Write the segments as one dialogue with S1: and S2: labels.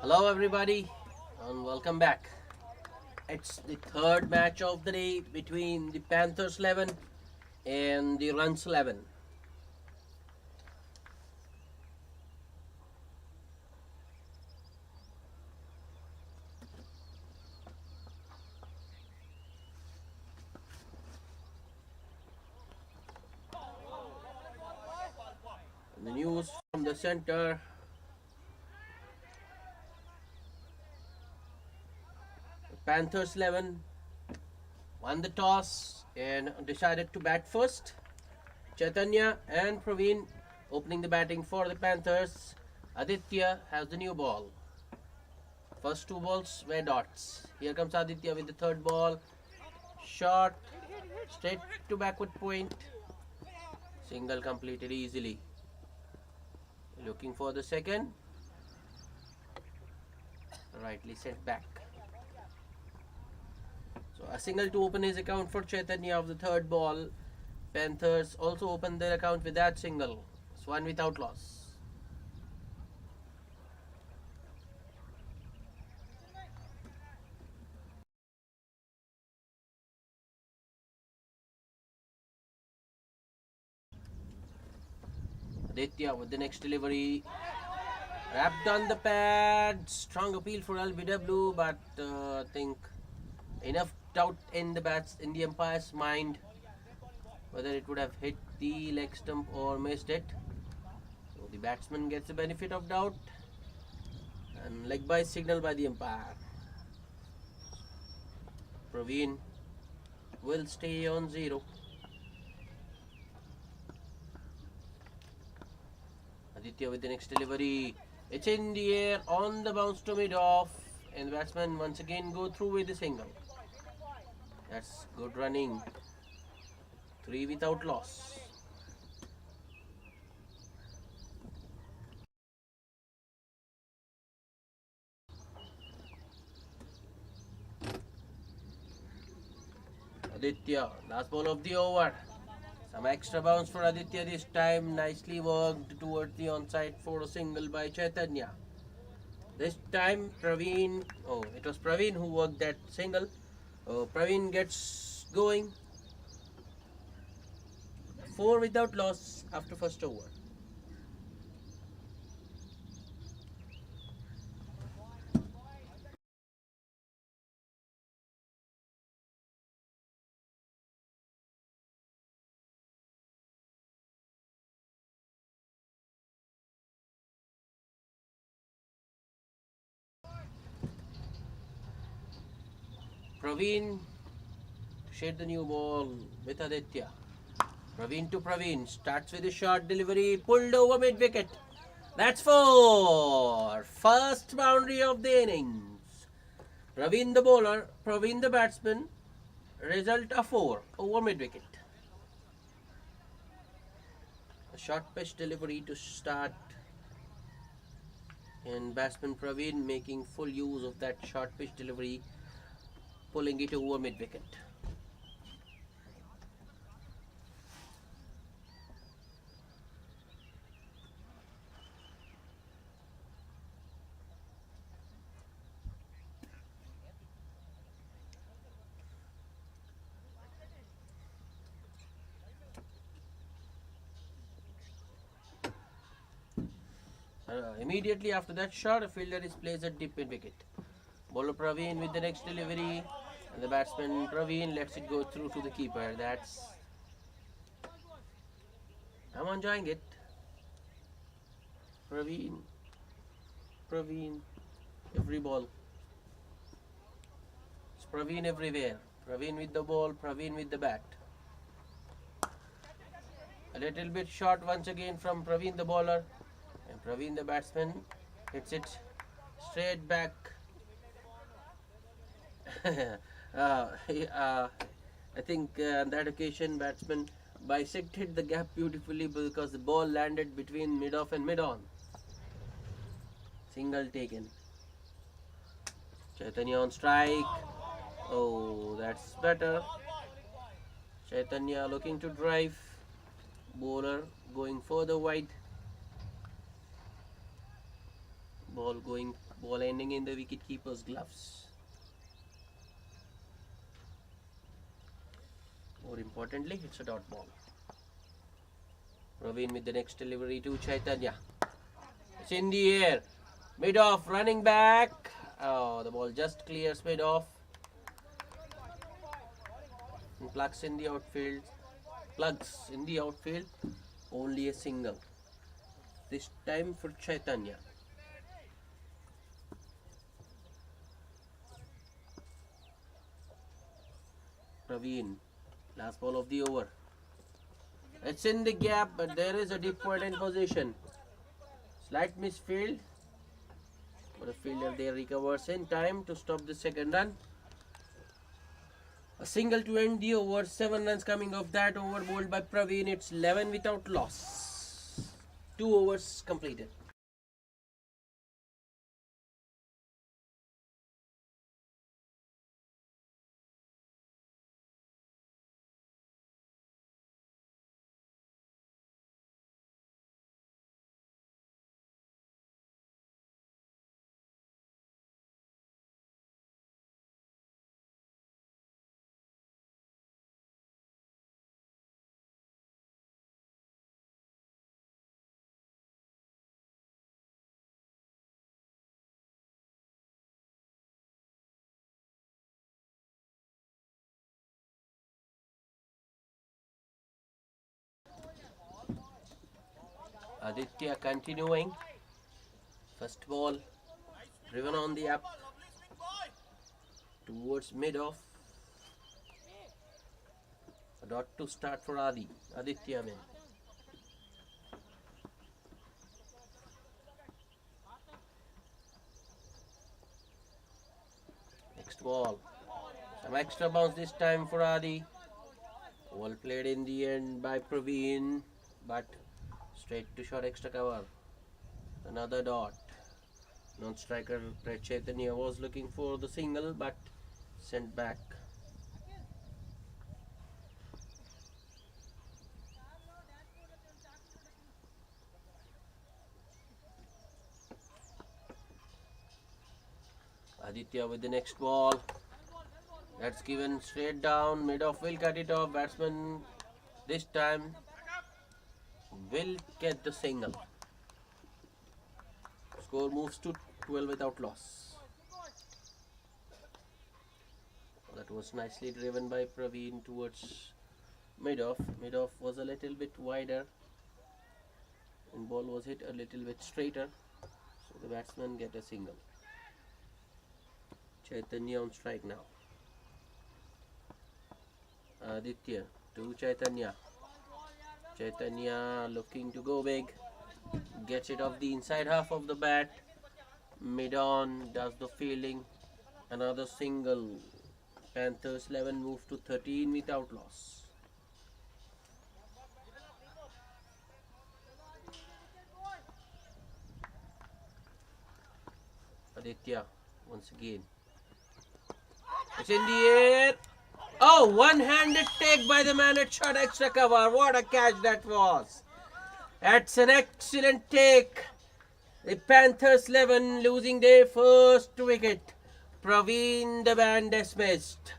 S1: Hello, everybody, and welcome back. It's the third match of the day between the Panthers 11 and the Runs 11. And the news from the center. The Panthers 11 won the toss and decided to bat first. Chaitanya and Praveen opening the batting for the Panthers. Aditya has the new ball. First two balls were dots. Here comes Aditya with the third ball. Shot straight to backward point. Single completed easily. Looking for the second. Rightly sent back. So a single to open his account for Chaitanya of the third ball. Panthers also opened their account with that single. It's one without loss. Aditya with the next delivery. Wrapped on the pad. Strong appeal for LBW, but I think enough doubt in the umpire's mind whether it would have hit the leg stump or missed it. So the batsman gets the benefit of doubt and leg by signal by the umpire. Praveen will stay on 0. Aditya with the next delivery. It's in the air on the bounce to mid-off, and the batsman once again go through with the single. That's good running. 3 without loss. Aditya, last ball of the over. Some extra bounce for Aditya this time. Nicely worked towards the onside for a single by Chaitanya. This time it was Praveen who worked that single. Praveen gets going. 4 without loss after first over. Praveen shared the new ball with Aditya. Praveen to Praveen. Starts with a short delivery. Pulled over mid wicket. That's 4. First boundary of the innings. Praveen the bowler. Praveen the batsman. Result a 4 over mid wicket. A short pitch delivery to start. And batsman Praveen making full use of that short pitch delivery, pulling it over mid wicket. Immediately after that shot, a fielder is placed at deep mid wicket. Bowler Praveen with the next delivery, and the batsman Praveen lets it go through to the keeper. I'm enjoying it. Praveen, Praveen, every ball. It's Praveen everywhere. Praveen with the ball, Praveen with the bat. A little bit short once again from Praveen the bowler, and Praveen the batsman hits it straight back. I think on that occasion batsman bisected the gap beautifully because the ball landed between mid-off and mid-on. Single taken. Chaitanya on strike. Oh, that's better. Chaitanya looking to drive. Bowler going further wide. Ball ending in the wicketkeeper's gloves. More importantly, it's a dot ball. Praveen with the next delivery to Chaitanya. It's in the air. Mid-off, running back. Oh, the ball just clears mid-off. And plugs in the outfield. Only a single. This time for Chaitanya. Praveen, last ball of the over. It's in the gap, but there is a deep point in position. Slight misfield. But the fielder there recovers in time to stop the second run. A single to end the over. 7 runs coming off that over bowled by Praveen. It's 11 without loss. 2 overs completed. Aditya continuing. First ball driven on the up towards mid-off. A dot to start for Aditya win. Next ball. Some extra bounce this time for Adi. Well played in the end by Praveen, but straight to short extra cover. Another dot. Non-striker Chaitanya was looking for the single, but sent back. Aditya with the next ball. That's given straight down. Mid-off will cut it off. Batsman this time will get the single. Score moves to 12 without loss. That was nicely driven by Praveen towards mid-off. Mid-off was a little bit wider and ball was hit a little bit straighter. So the batsman get a single. Chaitanya on strike now. Aditya to Chaitanya. Chaitanya looking to go big. Gets it off the inside half of the bat. Mid-on does the fielding. Another single. Panthers 11 move to 13 without loss. Aditya once again. It's in the air. Oh, one-handed take by the man at short extra cover. What a catch that was. That's an excellent take. The Panthers 11 losing their first wicket. Praveen the man dismissed.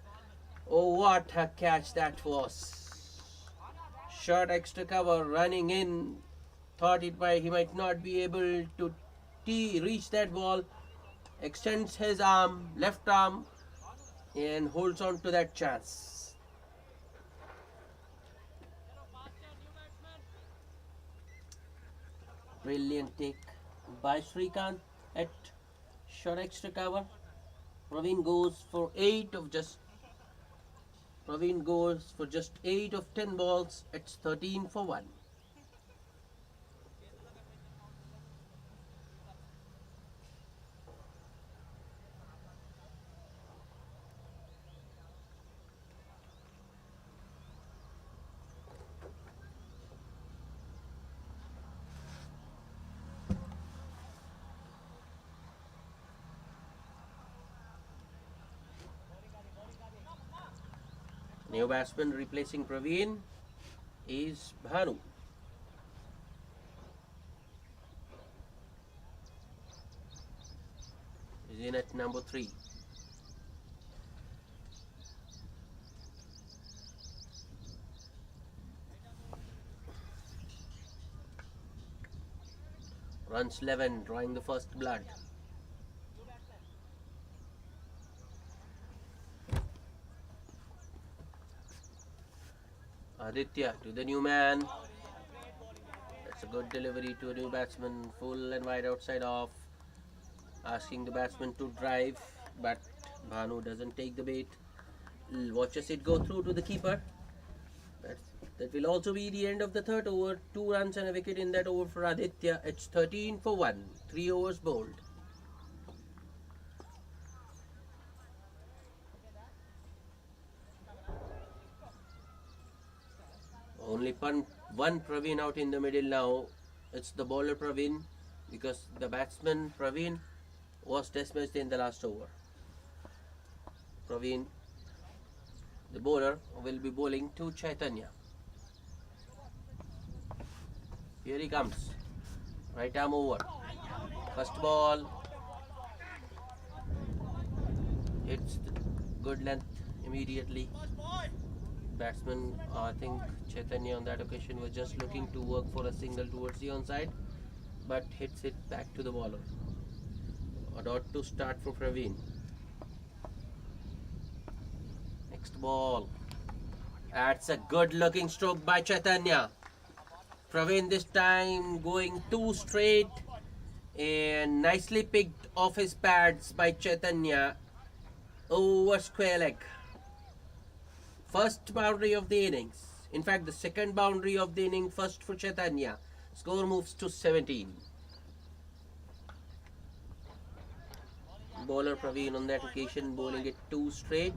S1: Oh, what a catch that was. Short extra cover running in. Thought he might not be able to reach that ball. Extends his arm, left arm, and holds on to that chance. Brilliant take by Srikanth at short extra cover. Praveen goes for 8 of just 10 balls. It's 13 for 1. New batsman replacing Praveen is Bhanu. in at number 3. Runs 11, drawing the first blood. Aditya to the new man. That's a good delivery to a new batsman. Full and wide outside off. Asking the batsman to drive, but Bhanu doesn't take the bait. Watches it go through to the keeper. That will also be the end of the third over. 2 runs and a wicket in that over for Aditya. It's 13 for 1. 3 overs bowled. Only one Praveen out in the middle now. It's the bowler Praveen, because the batsman Praveen was dismissed in the last over. Praveen, the bowler, will be bowling to Chaitanya. Here he comes. Right arm over. First ball. Hits good length immediately. Batsman, I think Chaitanya on that occasion was just looking to work for a single towards the onside, but hits it back to the bowler. A dot to start for Praveen. Next ball. That's a good looking stroke by Chaitanya. Praveen this time going 2 straight, and nicely picked off his pads by Chaitanya over square leg. First boundary of the innings. In fact, the second boundary of the inning, first for Chaitanya. Score moves to 17. Bowler Praveen on that occasion bowling it 2 straight.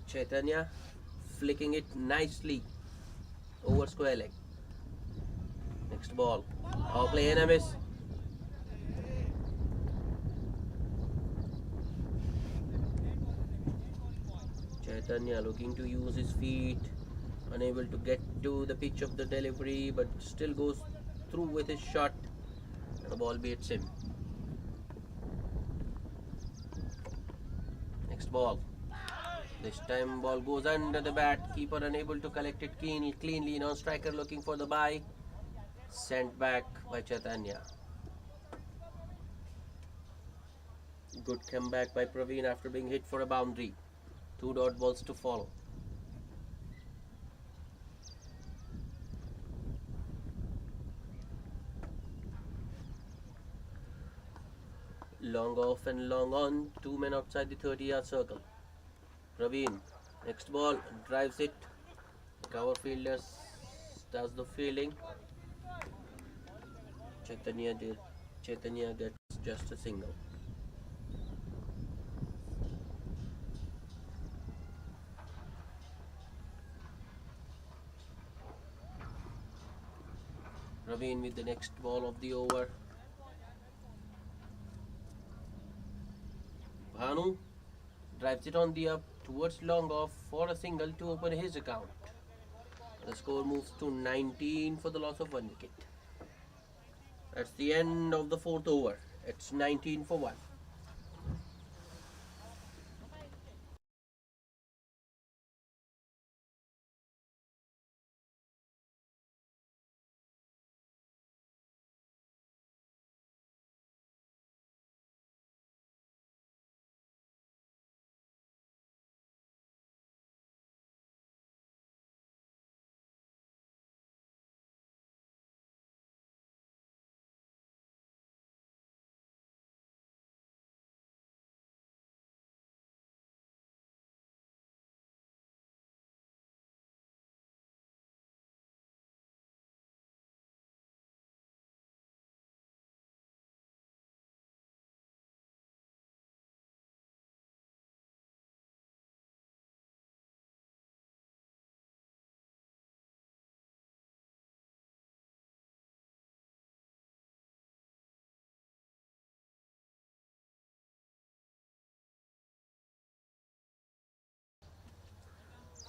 S1: Chaitanya flicking it nicely over square leg. Next ball. Power play and a miss. Chaitanya looking to use his feet, unable to get to the pitch of the delivery, but still goes through with his shot, and the ball beats him. Next ball. This time ball goes under the bat, keeper unable to collect it cleanly. Now striker looking for the bye, sent back by Chaitanya. Good comeback by Praveen after being hit for a boundary. 2 dot balls to follow. Long off and long on. 2 men outside the 30-yard circle. Praveen, next ball, drives it. Cover fielder does the fielding. Chaitanya gets just a single. Praveen with the next ball of the over. Bhanu drives it on the up towards long off for a single to open his account. The score moves to 19 for the loss of 1 wicket. That's the end of the 4th over. It's 19 for 1.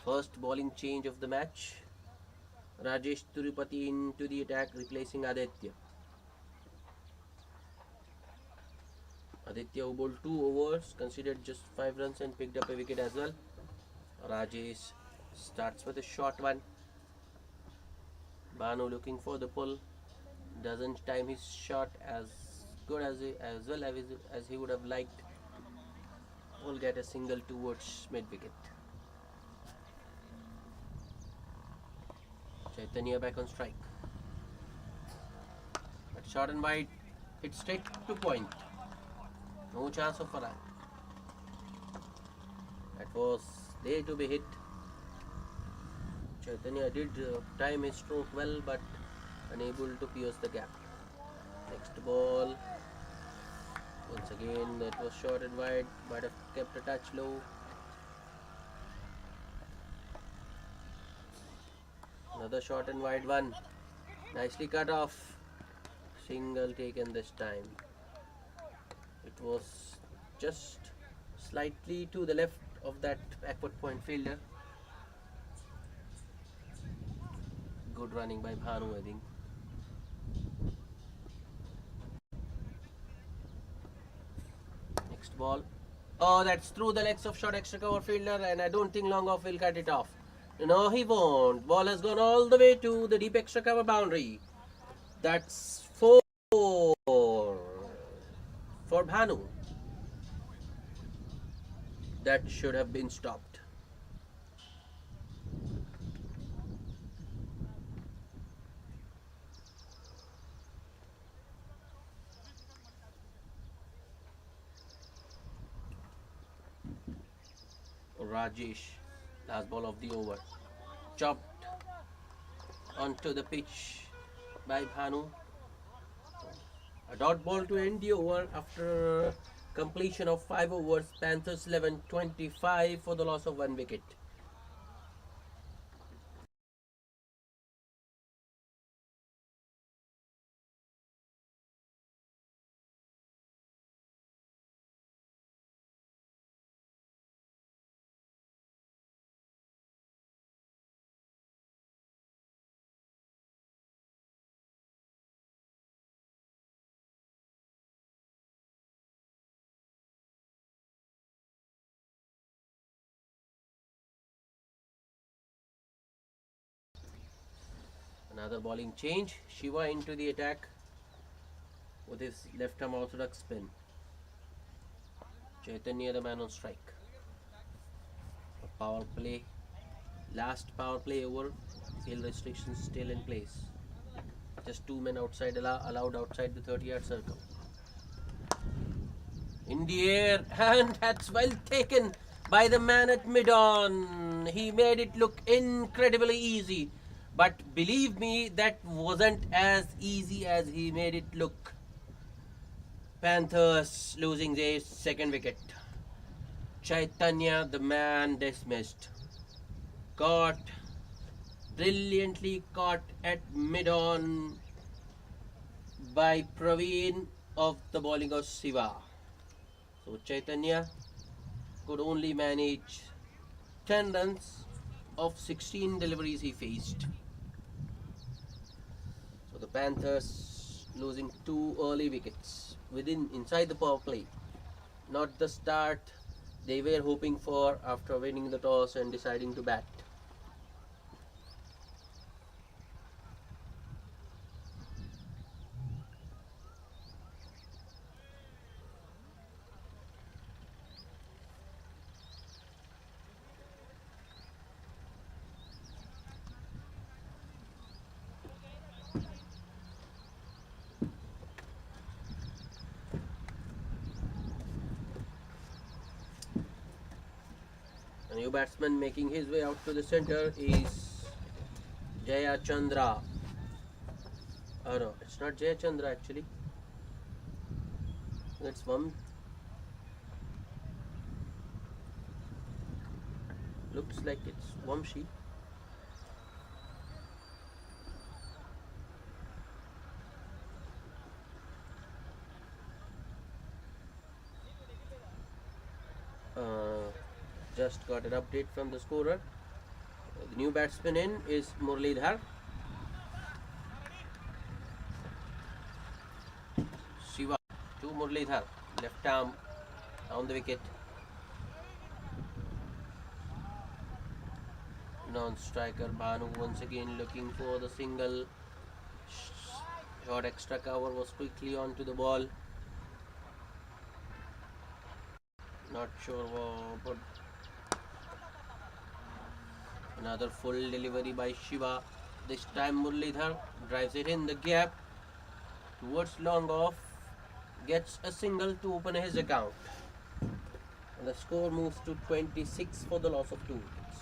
S1: First bowling change of the match. Rajesh Tirupati into the attack, replacing Aditya. Aditya, who bowled 2 overs, considered just 5 runs and picked up a wicket as well. Rajesh starts with a short one. Bhanu looking for the pull, doesn't time his shot as good as well as he would have liked. Will get a single towards mid wicket. Chaitanya back on strike. But short and wide, hit straight to point. No chance of a run. That was there to be hit. Chaitanya did time his stroke well, but unable to pierce the gap. Next ball. Once again, that was short and wide. Might have kept a touch low. Another short and wide one. Nicely cut off. Single taken this time. It was just slightly to the left of that backward point fielder. Good running by Bhanu, I think. Next ball. Oh, that's through the legs of short extra cover fielder, and I don't think long off will cut it off. No, he won't. Ball has gone all the way to the deep extra cover boundary. That's 4 for Bhanu. That should have been stopped. Rajesh, last ball of the over, chopped onto the pitch by Bhanu. A dot ball to end the over after completion of 5 overs. Panthers 11, 25 for the loss of 1 wicket. Another bowling change. Shiva into the attack with his left arm orthodox spin. Chaitanya the man on strike. A power play. Last power play over. Field restrictions still in place. Just 2 men outside allowed outside the 30-yard circle. In the air, and that's well taken by the man at mid-on. He made it look incredibly easy. But believe me, that wasn't as easy as he made it look. Panthers losing their 2nd wicket. Chaitanya, the man dismissed. Brilliantly caught at mid-on by Praveen of the bowling of Shiva. So Chaitanya could only manage 10 runs of 16 deliveries he faced. So the Panthers losing 2 early wickets inside the power play. Not the start they were hoping for after winning the toss and deciding to bat. A new batsman making his way out to the center is Jaya Chandra. Oh no, it's not Jaya Chandra actually. It's one. Looks like it's Vamshi. Just got an update from the scorer. The new batsman in is Muralidhar. Shiva to Muralidhar. Left arm on the wicket. Non-striker Bhanu once again looking for the single. Short extra cover was quickly onto the ball. Not sure but another full delivery by Shiva. This time Muralidhar drives it in the gap towards long off. Gets a single to open his account. And the score moves to 26 for the loss of 2 wickets.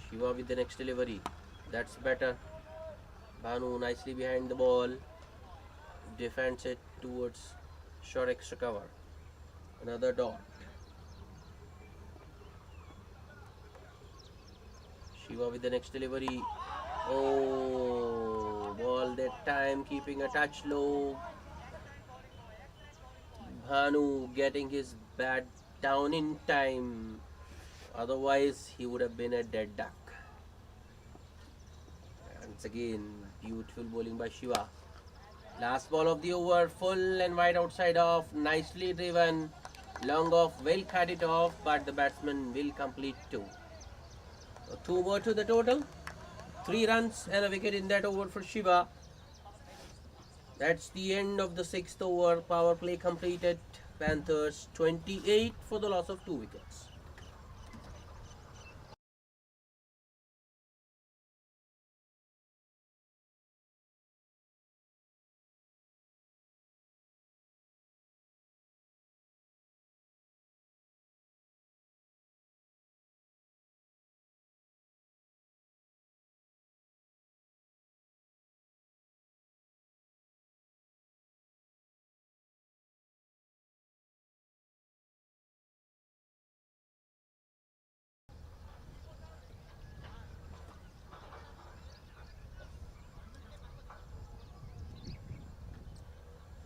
S1: Shiva with the next delivery. That's better. Bhanu nicely behind the ball. Defends it towards short extra cover. Another dot. Shiva with the next delivery. Oh, ball that time keeping a touch low. Bhanu getting his bat down in time. Otherwise, he would have been a dead duck. Once again, beautiful bowling by Shiva. Last ball of the over, full and wide outside off. Nicely driven. Long off, will cut it off, but the batsman will complete 2. So 2 more to the total. 3 runs and a wicket in that over for Shiva. That's the end of the 6th over. Power play completed. Panthers 28 for the loss of 2 wickets.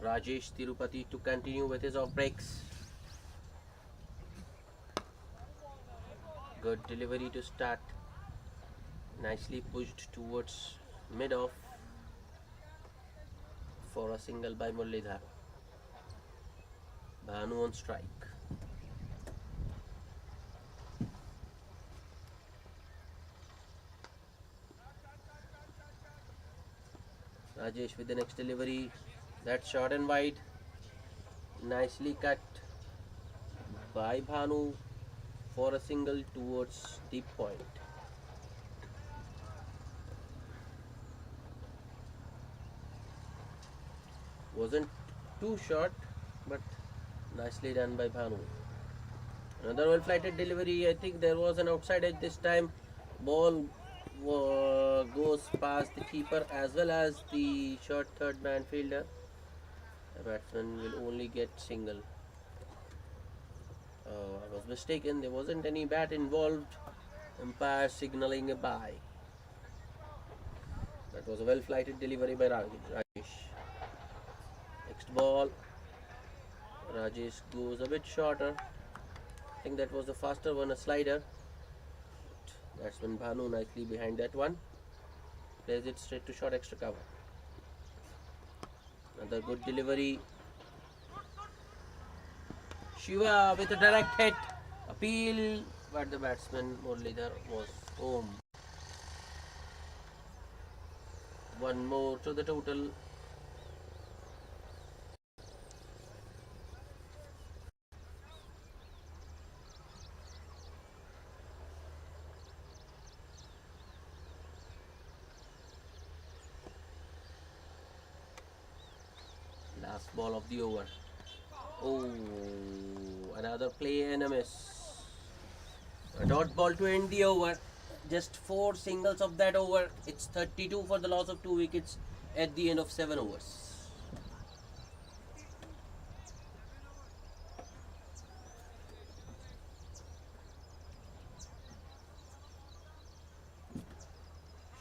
S1: Rajesh Tirupati to continue with his off breaks. Good delivery to start. Nicely pushed towards mid off for a single by Muralidhar. Bhanu on strike. Rajesh with the next delivery. That's short and wide. Nicely cut by Bhanu for a single towards deep point. Wasn't too short, but nicely done by Bhanu. Another well-flighted delivery. I think there was an outside edge this time. Ball goes past the keeper as well as the short third man fielder. The batsman will only get single. I was mistaken. There wasn't any bat involved. Umpire signaling a bye. That was a well-flighted delivery by Rajesh. Next ball. Rajesh goes a bit shorter. I think that was the faster one, a slider. Batsman Bhanu nicely behind that one. Plays it straight to short extra cover. Another good delivery. Shiva with a direct hit. Appeal, but the batsman Muralidhar was home. 1 more to the total. Last ball of the over. Oh, another play and a miss. A dot ball to end the over. Just 4 singles of that over. It's 32 for the loss of 2 wickets at the end of 7 overs.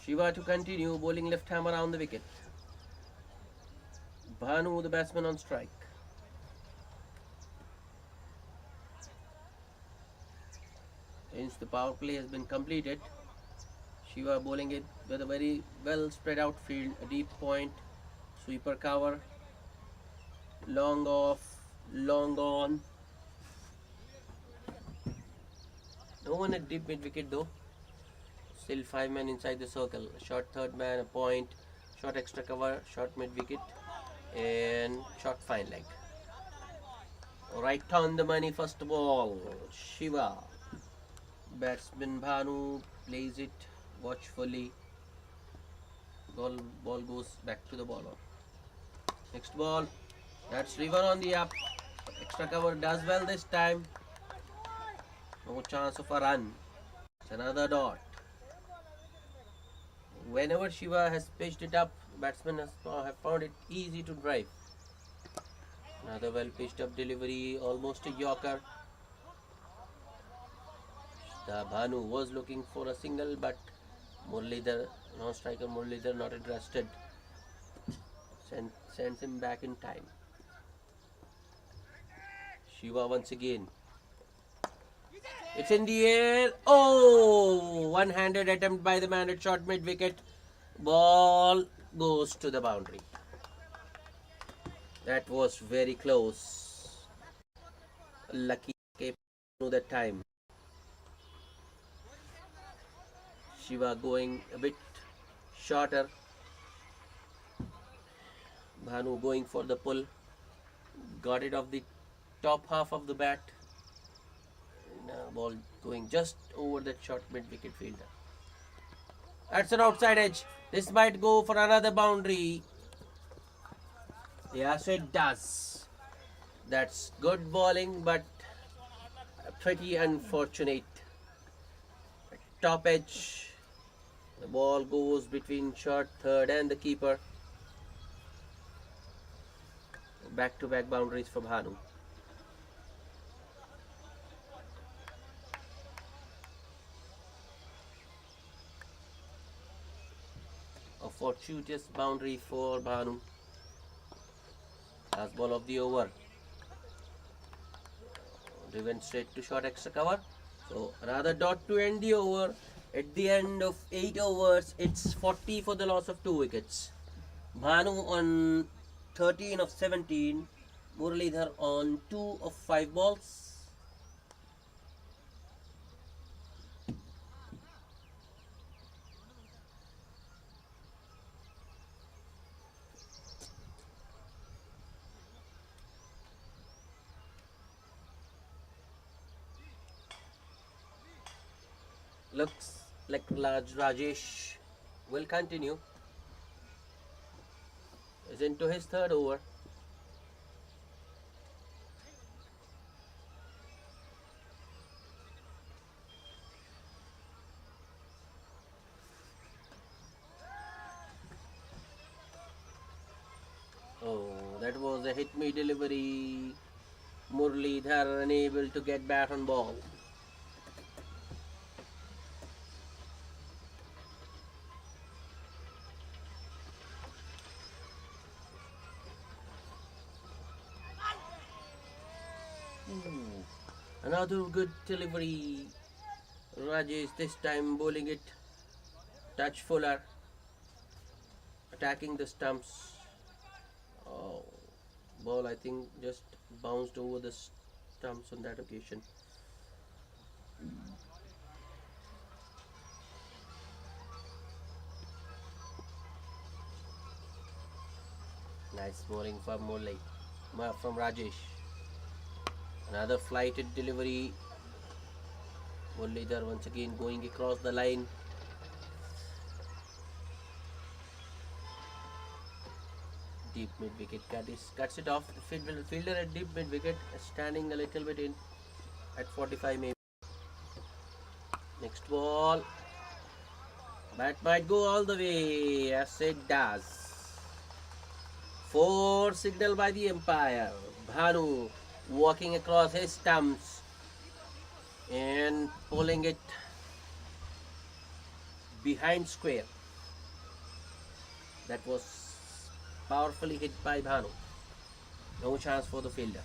S1: Shiva to continue, bowling left hammer around the wicket. Bhanu, the batsman, on strike. Since the power play has been completed, Shiva bowling it with a very well spread out field, a deep point Sweeper cover. Long off. Long on. No one at deep mid wicket though. Still 5 men inside the circle. Short third man, a point. Short extra cover. Short mid wicket. And short fine leg. Right on the money first ball. Shiva. Batsman Bhanu plays it watchfully. Ball goes back to the bowler. Next ball. That's River on the up. Extra cover does well this time. No chance of a run. It's another dot. Whenever Shiva has pitched it up, batsmen have found it easy to drive. Another well pitched up delivery, almost a Yorker. The Bhanu was looking for a single, but Muralidhar, non-striker Muralidhar, not interested. Sends him back in time. Shiva once again. It's in the air. Oh! One-handed attempt by the man at short mid-wicket. Ball goes to the boundary. That was very close. Lucky escape that time. Shiva going a bit shorter. Bhanu going for the pull. Got it off the top half of the bat. Ball going just over that short mid-wicket fielder. That's an outside edge. This might go for another boundary. Yes, it does. That's good bowling, but pretty unfortunate. Top edge. The ball goes between short third and the keeper. Back-to-back boundaries for Bhanu. A fortuitous boundary for Bhanu. Last ball of the over. Driven straight to short extra cover. So another dot to end the over. At the end of 8 overs, it's 40 for the loss of 2 wickets. Bhanu on 13 of 17. Muralidhar on 2 of 5 balls. Looks like Rajesh will continue. Is into his third over. Oh, that was a hit me delivery. Muralidhar unable to get bat on ball. Another good delivery. Rajesh this time bowling it touch fuller. Attacking the stumps. Oh, ball I think just bounced over the stumps on that occasion. Nice bowling from from Rajesh. Another flighted delivery. Muralidhar once again going across the line. Deep mid wicket cuts it off. The fielder at deep mid wicket standing a little bit in at 45 maybe. Next ball. That might go all the way. Yes, it does. 4 signal by the umpire. Bhanu walking across his stumps and pulling it behind square. That was powerfully hit by Bhanu. No chance for the fielder.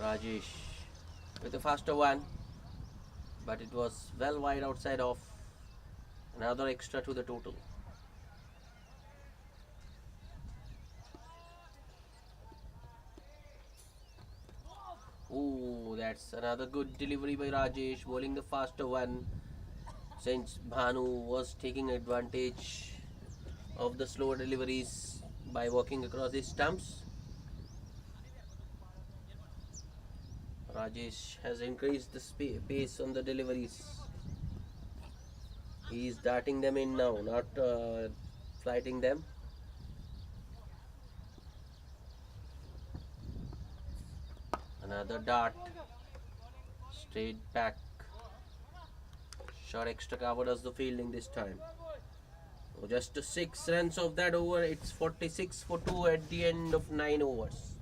S1: Rajesh with a faster one, but it was well wide outside of. Another extra to the total. Ooh, that's another good delivery by Rajesh, bowling the faster one. Since Bhanu was taking advantage of the slower deliveries by walking across the stumps, Rajesh has increased the pace on the deliveries. He is darting them in now, not flighting them. Another dart, straight back. Short extra cover does the fielding this time. So just 6 runs of that over. It's 46 for 2 at the end of 9 overs.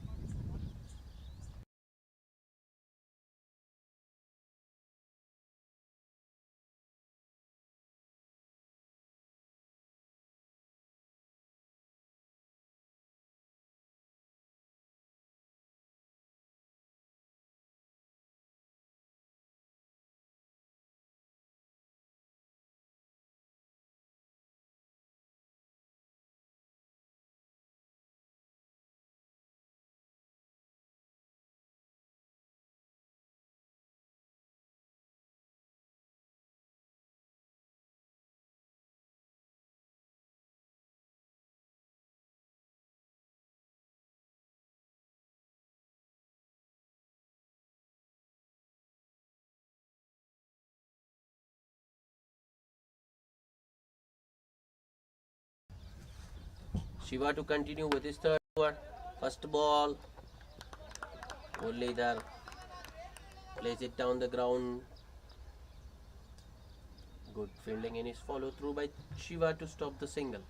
S1: Shiva to continue with his third over. First ball. Muralidhar plays it down the ground. Good fielding in his follow through by Shiva to stop the single.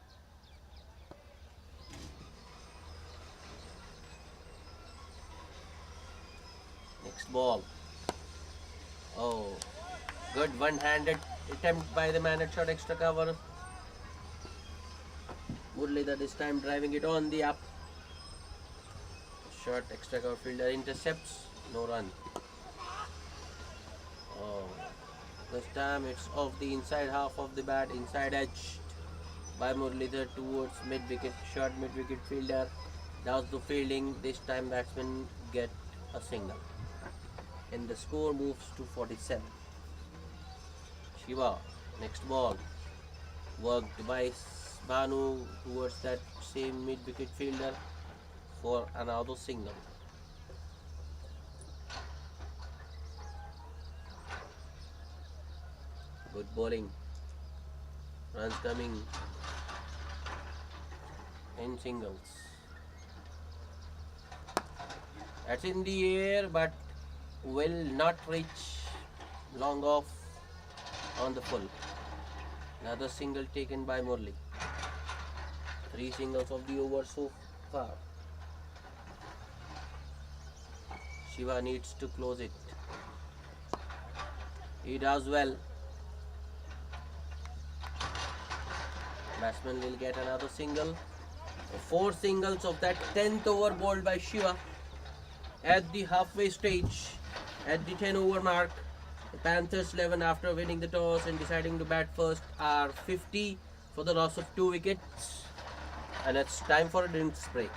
S1: Next ball. Oh, good one-handed attempt by the man at short extra cover. Muralidhar this time driving it on the up. Short extra cover fielder intercepts. No run. Oh, this time it's off the inside half of the bat, inside edge by Muralidhar towards mid-wicket. Short mid-wicket fielder does the fielding. This time batsmen get a single. And the score moves to 47. Shiva, next ball. Worked by Bhanu towards that same mid-wicket fielder for another single. Good bowling. Runs coming in singles. That's in the air but will not reach long off on the full. Another single taken by Murli. 3 singles of the over so far. Shiva needs to close it. He does well. Batsman will get another single. 4 singles of that 10th over bowled by Shiva. At the halfway stage, at the 10 over mark, the Panthers 11 after winning the toss and deciding to bat first are 50 for the loss of 2 wickets. And it's time for a drinks break.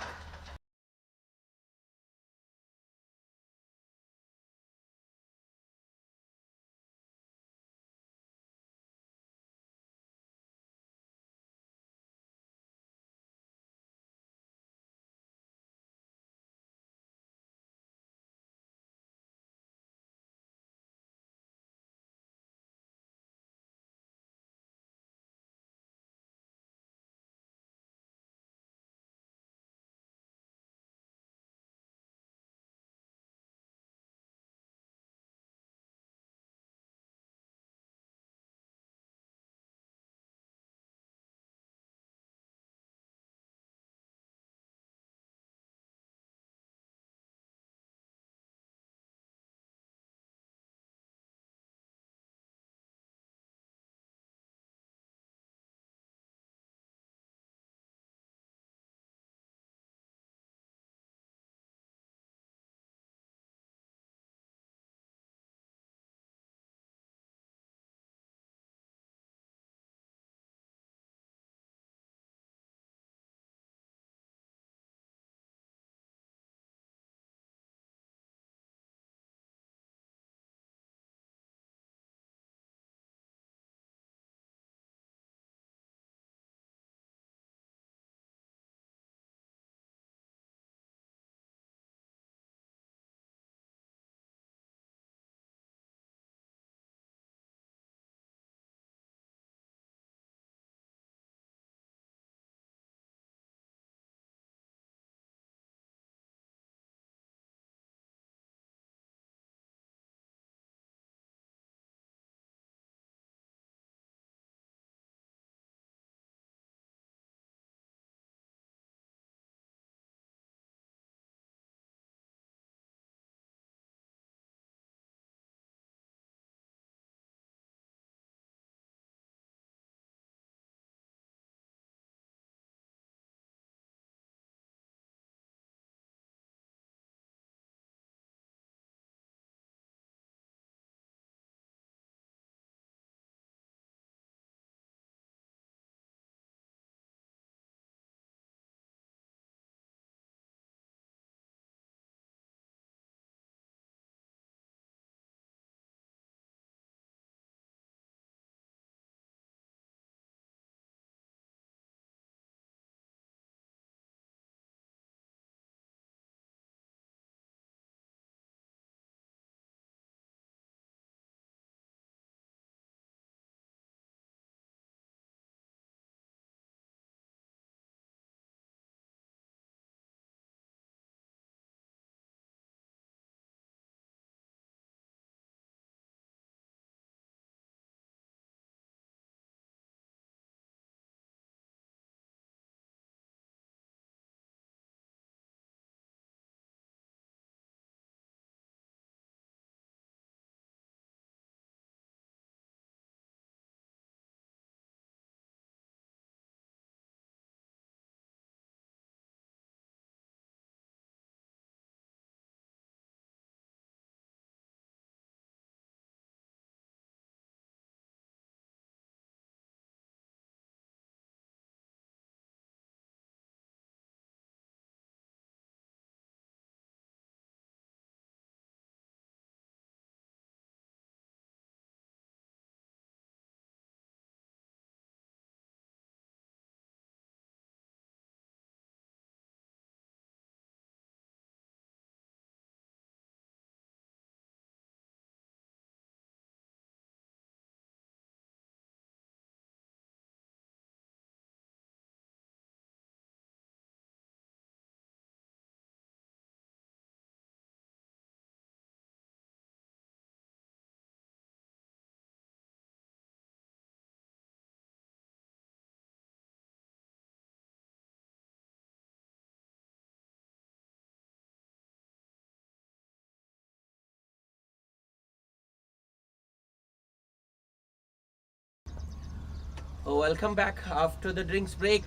S1: Welcome back after the drinks break.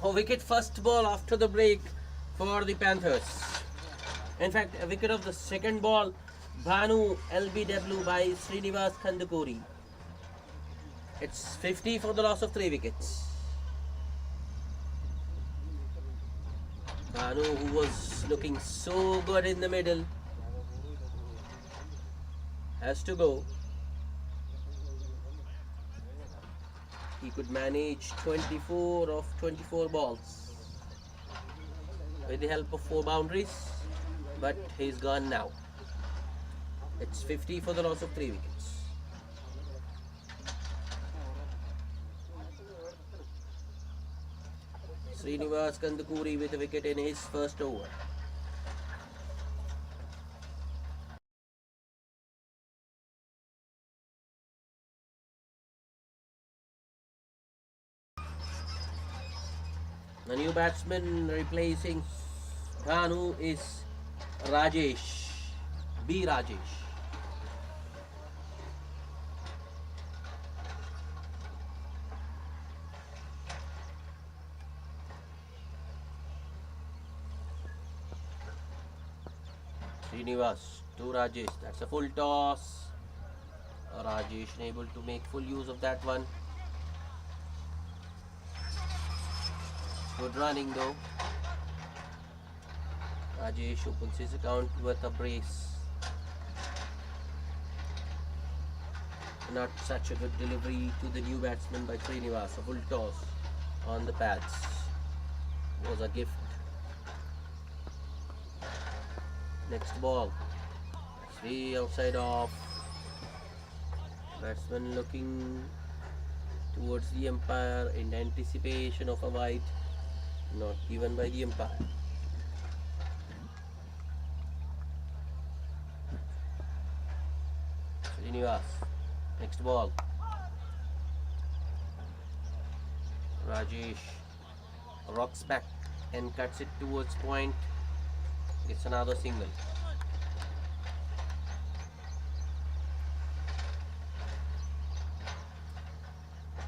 S1: Wicket first ball after the break for the Panthers. In fact, a wicket of the second ball, Bhanu LBW by Srinivas Kandukuri. It's 50 for the loss of 3 wickets. Bhanu, who was looking so good in the middle, has to go. He could manage 24 of 24 balls with the help of 4 boundaries, but he's gone now. It's 50 for the loss of 3 wickets. Srinivas Kandukuri with a wicket in his first over. The new batsman replacing Bhanu is Rajesh. B. Rajesh. Srinivas to Rajesh. That's a full toss. Rajesh unable to make full use of that one. Good running though. Rajesh opens his account with a brace. Not such a good delivery to the new batsman by Srinivas. A full toss on the pads was a gift. Next ball. That's way outside off. Batsman looking towards the umpire in anticipation of a wide. Not given by the umpire. Srinivas. Next ball. Rajesh rocks back and cuts it towards point. It's another single.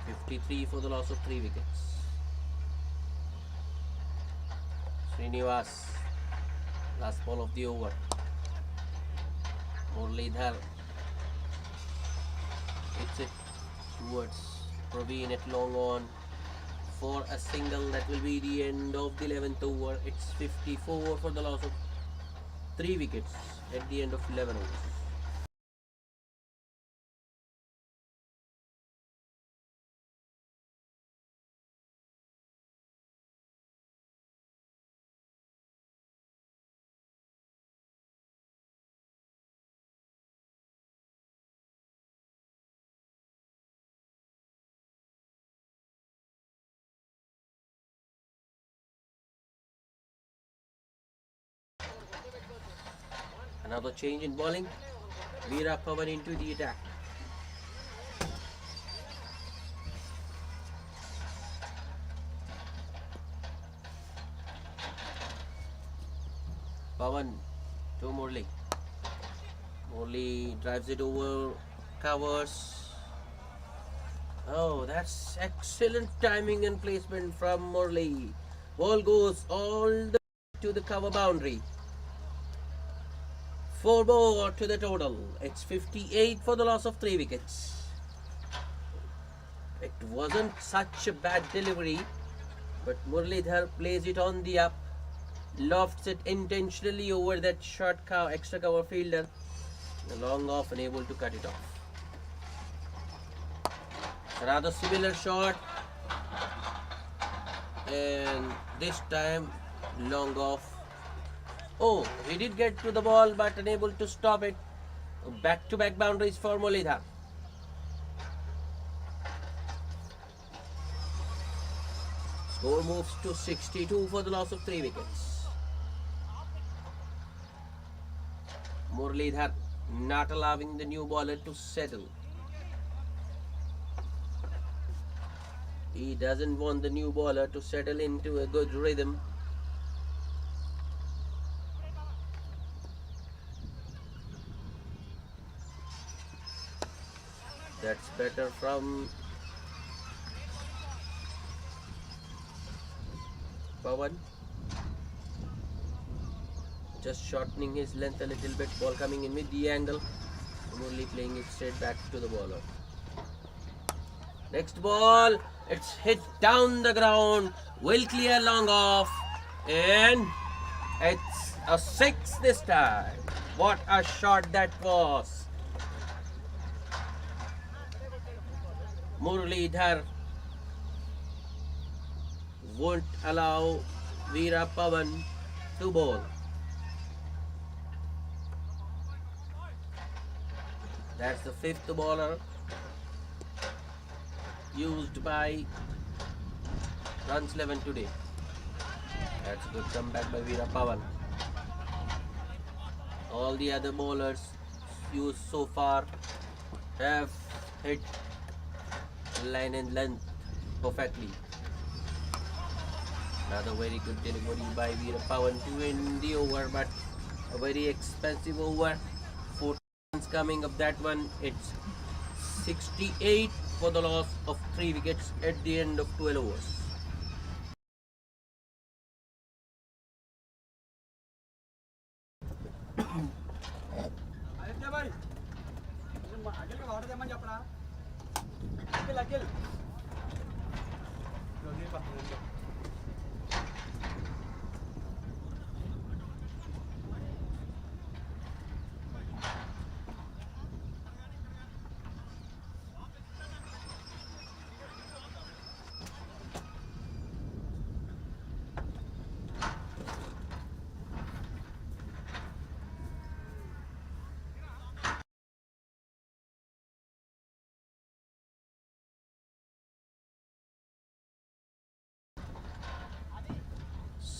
S1: (53) for the loss of 3 wickets. Srinivas, last ball of the over. Muralidhar hits it towards Praveen at long on for a single. That will be the end of the 11th over. It's 54 for the loss of 3 wickets at the end of 11 overs. Another change in bowling. Veera Pawan into the attack. Pawan to Murli. Murli drives it over, covers. Oh, that's excellent timing and placement from Murli. Ball goes all the way to the cover boundary. 4 more to the total. It's 58 for the loss of 3 wickets. It wasn't such a bad delivery, but Muralidhar plays it on the up, lofts it intentionally over that short extra cover fielder. The long off, unable to cut it off. Another similar shot, and this time long off. Oh, he did get to the ball but unable to stop it. Back-to-back boundaries for Muralidhar. Score moves to 62 for the loss of 3 wickets. Muralidhar not allowing the new bowler to settle. He doesn't want the new bowler to settle into a good rhythm. That's better from Pawan. Just shortening his length a little bit. Ball coming in with the angle. Only playing it straight back to the bowler. Next ball. It's hit down the ground. Will clear long off. And it's a 6 this time. What a shot that was. Muralidhar won't allow Veera Pawan to bowl. That's the 5th bowler used by Runs 11 today. That's a good comeback by Veera Pawan. All the other bowlers used so far have hit line and length perfectly. Another very good delivery by Veera Pawan to win the over, but a very expensive over. 4 runs coming of that one. It's 68 for the loss of 3 wickets at the end of 12 overs.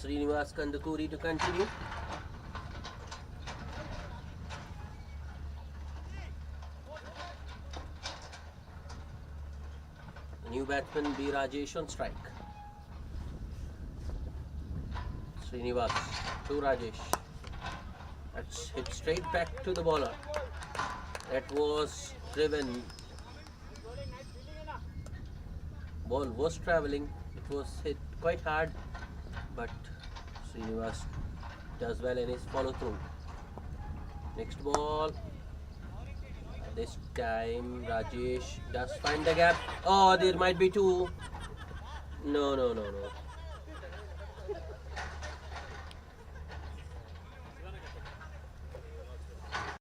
S1: Srinivas Kandakuri to continue. New batsman B. Rajesh on strike. Srinivas to Rajesh. That's hit straight back to the bowler. That was driven. Ball was travelling. It was hit quite hard, but Srinivas does well in his follow through. Next ball. This time Rajesh does find the gap. Oh, there might be 2. No.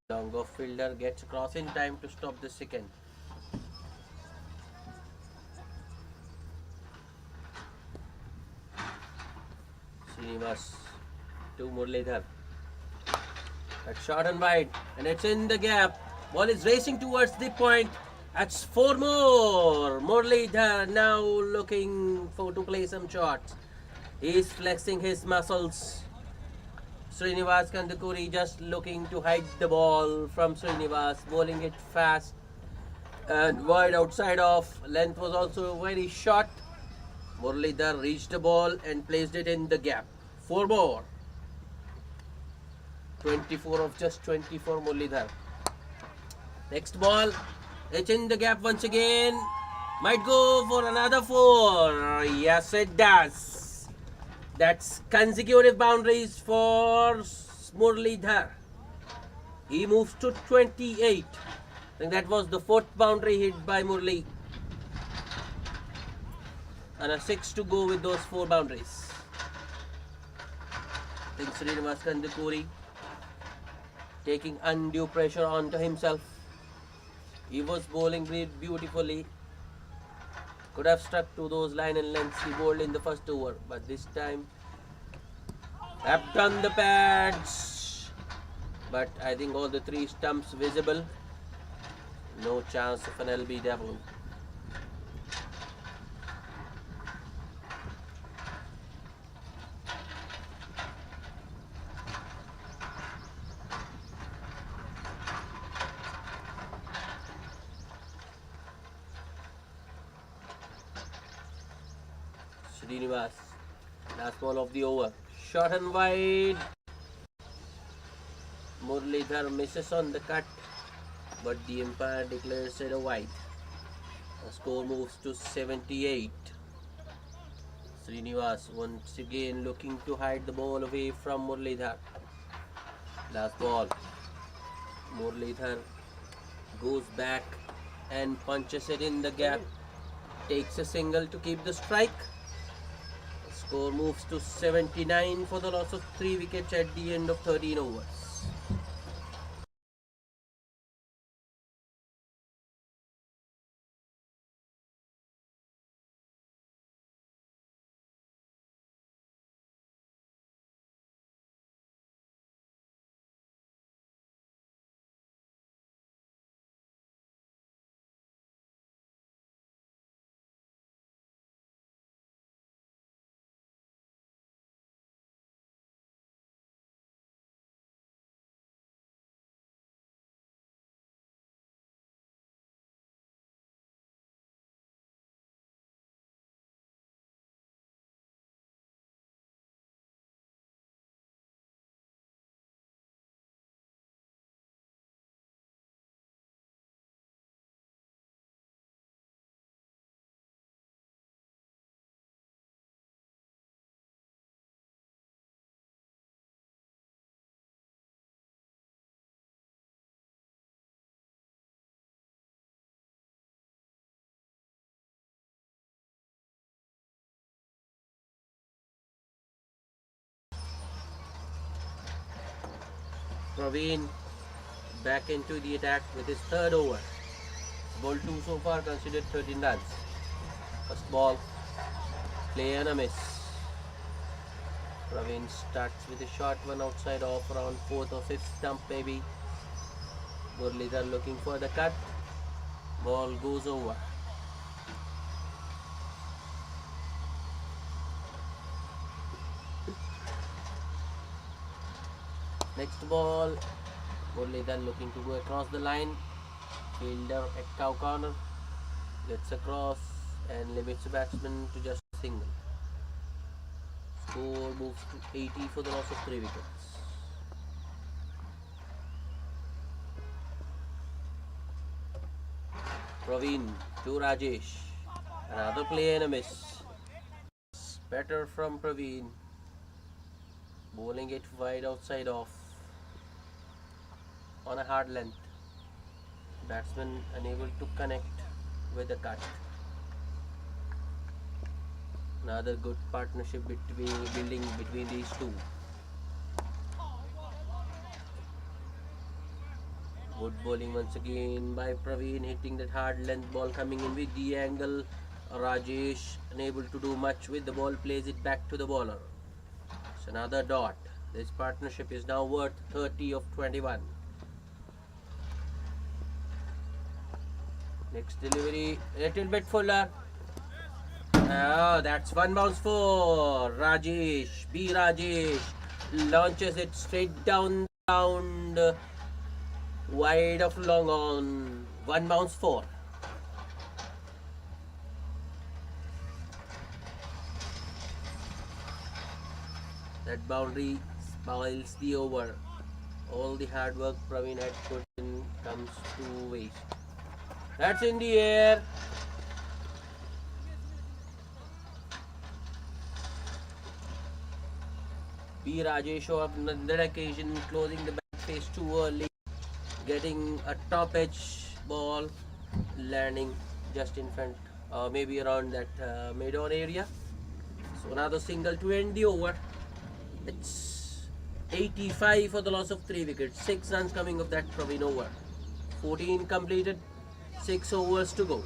S1: Long off fielder gets across in time to stop the second. Srinivas to Muralidhar. That's short and wide, and it's in the gap. Ball is racing towards the point. That's 4 more. Muralidhar now looking to play some shots. He's flexing his muscles. Srinivas Kandakuri just looking to hide the ball from Srinivas, bowling it fast and wide outside off. Length was also very short. Muralidhar reached the ball and placed it in the gap. 4 more. 24 of just 24 Muralidhar. Next ball. It's in the gap once again. Might go for another 4. Yes, it does. That's consecutive boundaries for Muralidhar. He moves to 28. I think that was the 4th boundary hit by Murali. And a 6 to go with those 4 boundaries. I think Srinivas Kandakuri taking undue pressure onto himself. He was bowling beautifully. Could have stuck to those line and lengths he bowled in the first over, but this time tapped on the pads. But I think all the 3 stumps visible. No chance of an LB double. Srinivas, last ball of the over, short and wide. Muralidhar misses on the cut, but the umpire declares it a wide. The score moves to 78. Srinivas once again looking to hide the ball away from Muralidhar. Last ball. Muralidhar goes back and punches it in the gap. Takes a single to keep the strike. The score moves to 79 for the loss of 3 wickets at the end of 13 overs. Praveen back into the attack with his third over. Ball 2 so far, considered 13 runs. First ball, play and a miss. Praveen starts with a short one outside off around 4th or 5th stump maybe. Muralidhar looking for the cut. Ball goes over. Next ball, Muralidhar looking to go across the line. Fielder at cow corner, gets across and limits the batsman to just a single. Score moves to 80 for the loss of 3 wickets. Praveen to Rajesh. Another play and a miss. Better from Praveen. Bowling it wide outside off on a hard length. Batsman unable to connect with the cut. Another good partnership building between these two. Good bowling once again by Praveen, hitting that hard length ball coming in with the angle. Rajesh unable to do much with the ball, plays it back to the bowler. It's another dot. This partnership is now worth 30 of 21. Next delivery, a little bit fuller. That's one bounce for Rajesh. B. Rajesh launches it straight down the ground, wide of long on. One bounce for. That boundary spoils the over. All the hard work Praveen had put in comes to waste. That's in the air. B. Rajesh on that occasion closing the back face too early, getting a top edge ball, landing just in front, maybe around that mid-on area. So another single to end the over. It's 85 for the loss of 3 wickets. 6 runs coming of that Praveen over. 14 completed. 6 overs to go.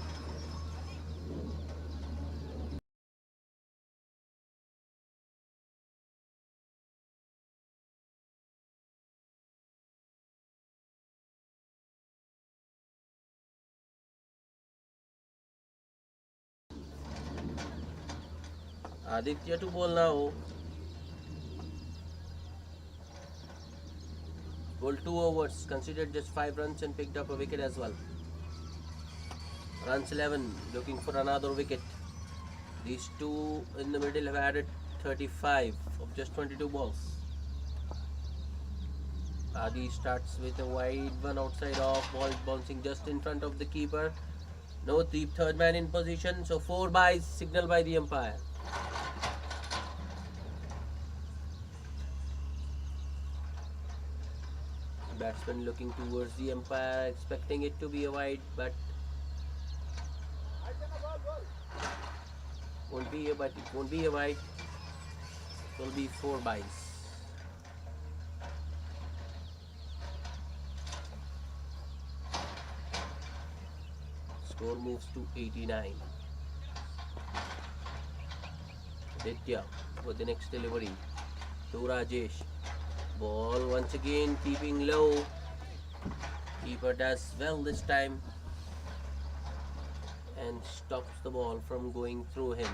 S1: Aditya to bowl now. Bowled 2 overs, considered just 5 runs and picked up a wicket as well. Runs 11, looking for another wicket. These two in the middle have added 35 of just 22 balls. Adi starts with a wide one outside off, ball bouncing just in front of the keeper. No deep third man in position, so 4 byes signaled by the umpire. Batsman looking towards the umpire, expecting it to be a wide, but won't be a wide. It will be 4 byes. Score moves to 89. Aditya with the next delivery to Rajesh. Ball once again keeping low. Keeper does well this time and stops the ball from going through him.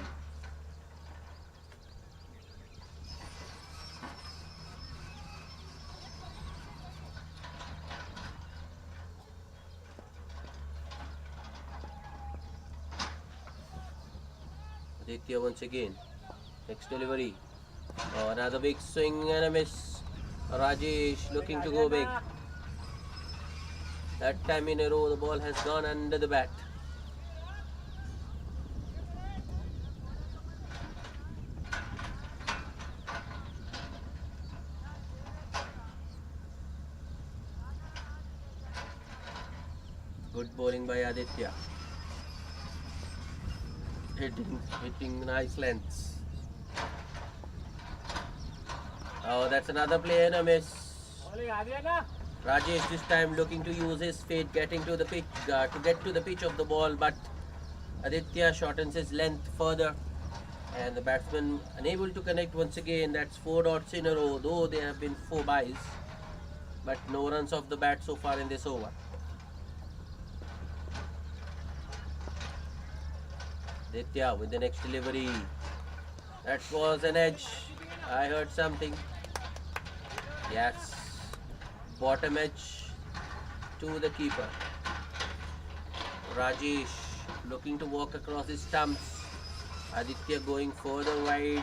S1: Aditya once again. Next delivery. Oh, another big swing and a miss. Rajesh looking to go big. That time in a row the ball has gone under the bat. Good bowling by Aditya. Hitting nice lengths. Oh, that's another play and a miss. Rajesh this time looking to use his feet, getting to the pitch to get to the pitch of the ball, but Aditya shortens his length further, and the batsman unable to connect once again. That's 4 dots in a row, though there have been 4 byes, but no runs off the bat so far in this over. Aditya with the next delivery. That was an edge. I heard something. Yes. Bottom edge to the keeper. Rajesh looking to walk across his stumps. Aditya going further wide.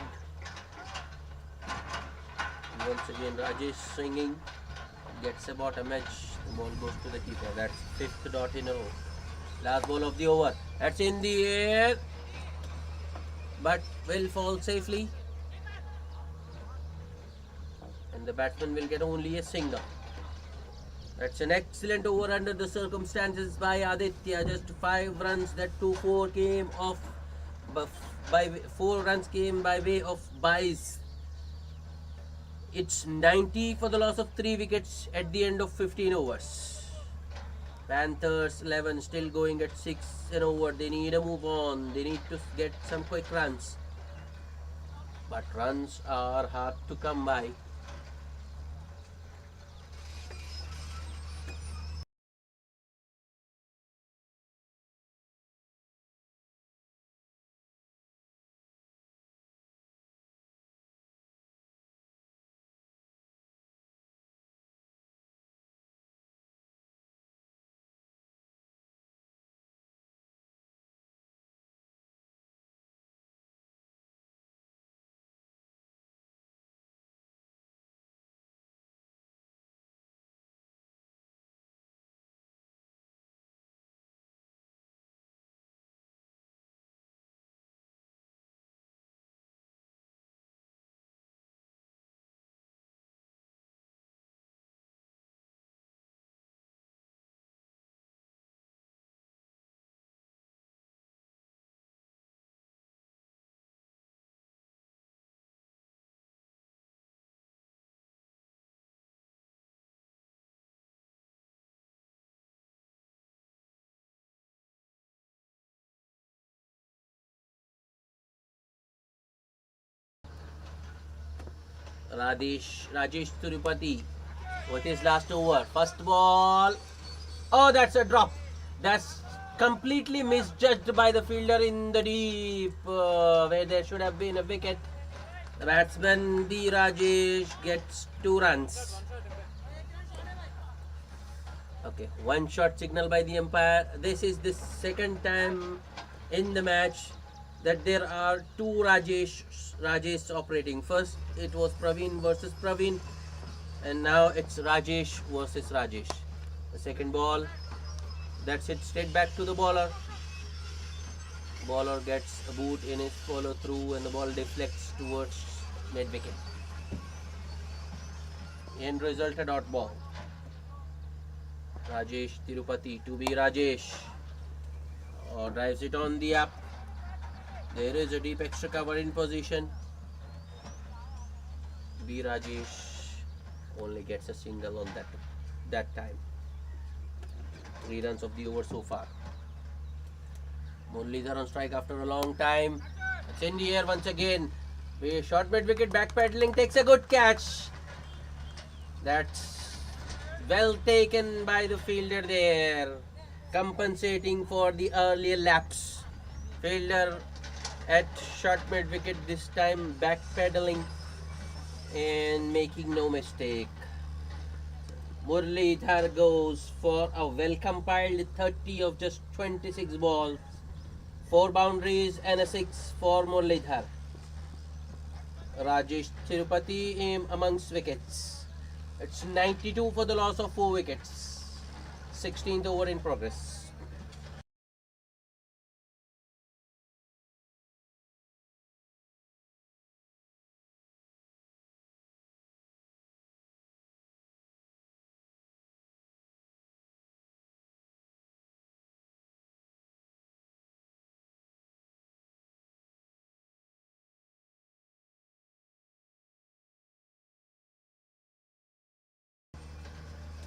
S1: Once again Rajesh swinging. Gets a bottom edge. The ball goes to the keeper. That's 5th dot in a row. Last ball of the over. That's in the air, but will fall safely, and the batsman will get only a single. That's an excellent over under the circumstances by Aditya. Just 5 runs. That 4 came off by 4 runs came by way of byes. It's 90 for the loss of 3 wickets at the end of 15 overs. Panthers 11 still going at 6 and over. They need a move on. They need to get some quick runs. But runs are hard to come by. Rajesh Tirupati with his last over. First ball. Oh, that's a drop. That's completely misjudged by the fielder in the deep, where there should have been a wicket. The batsman D. Rajesh gets 2 runs. Okay, 1 shot signal by the umpire. This is the second time in the match that there are 2 Rajesh operating. First it was Praveen versus Praveen, and now it's Rajesh versus Rajesh. The second ball, that's it straight back to the bowler. Bowler gets a boot in his follow through and the ball deflects towards mid wicket. End result a dot ball. Rajesh Tirupati to be Rajesh. Drives it on the up. There is a deep extra cover in position. B. Rajesh only gets a single on that time. 3 runs of the over so far. Muralidhar on strike after a long time. It's in the air once again. Short mid wicket, backpedaling, takes a good catch. That's well taken by the fielder there, compensating for the earlier lapse. Fielder at short mid wicket this time, backpedaling and making no mistake. Muralidhar goes for a well compiled 30 of just 26 balls. 4 boundaries and a 6 for Muralidhar. Rajesh Tirupati amongst wickets. It's 92 for the loss of 4 wickets. 16th over in progress.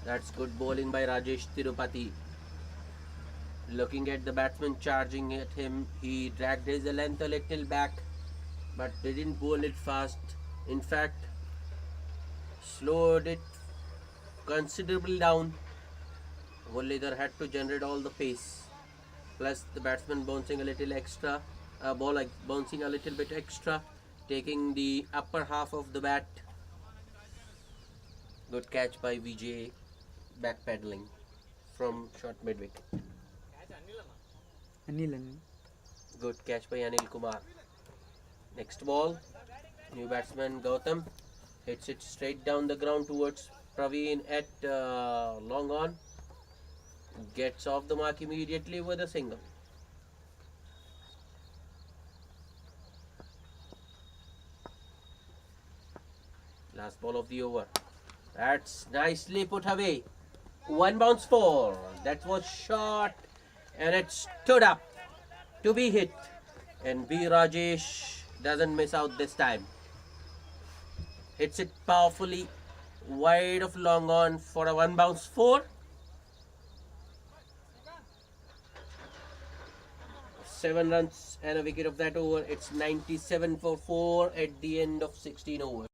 S1: That's good bowling by Rajesh Tirupati. Looking at the batsman charging at him, he dragged his length a little back but didn't bowl it fast. In fact, slowed it considerably down. Muralidhar had to generate all the pace. Plus the batsman bouncing a little extra, ball bouncing a little bit extra, taking the upper half of the bat. Good catch by Vijay, backpedaling from short mid wicket. Good catch by Anil Kumar. Next ball, new batsman Gautam hits it straight down the ground towards Praveen at long on. Gets off the mark immediately with a single. Last ball of the over. That's nicely put away. 1 bounce 4. That was short and it stood up to be hit. And B. Rajesh doesn't miss out this time. Hits it powerfully wide of long on for a 1 bounce 4. 7 runs and a wicket of that over. It's 97 for 4 at the end of 16 overs.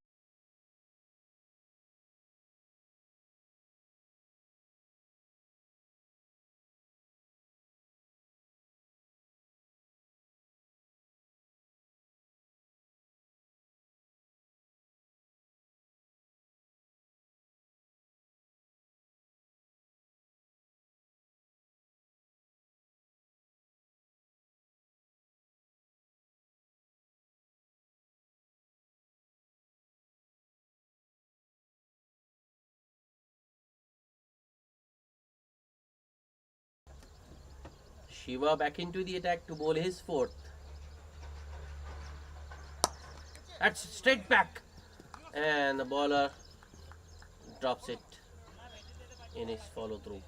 S1: Shiva back into the attack to bowl his 4th. That's straight back. And the bowler drops it in his follow through.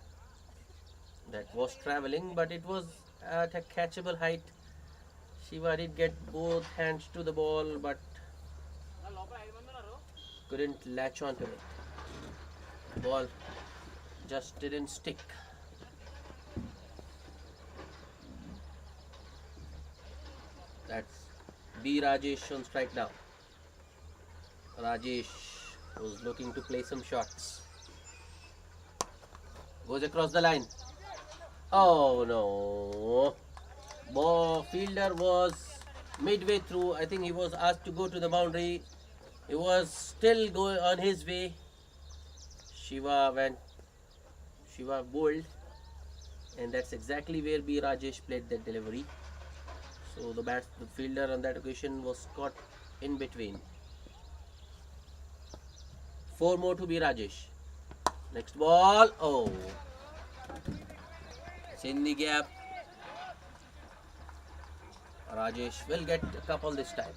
S1: That was travelling, but it was at a catchable height. Shiva did get both hands to the ball, but couldn't latch onto it. The ball just didn't stick. That's B. Rajesh on strike now. Rajesh was looking to play some shots. Goes across the line. Oh no. Fielder was midway through. I think he was asked to go to the boundary. He was still going on his way. Shiva bowled. And that's exactly where B. Rajesh played that delivery. So the fielder on that occasion was caught in between. 4 more to be Rajesh. Next ball. Oh. It's in the gap. Rajesh will get a couple this time.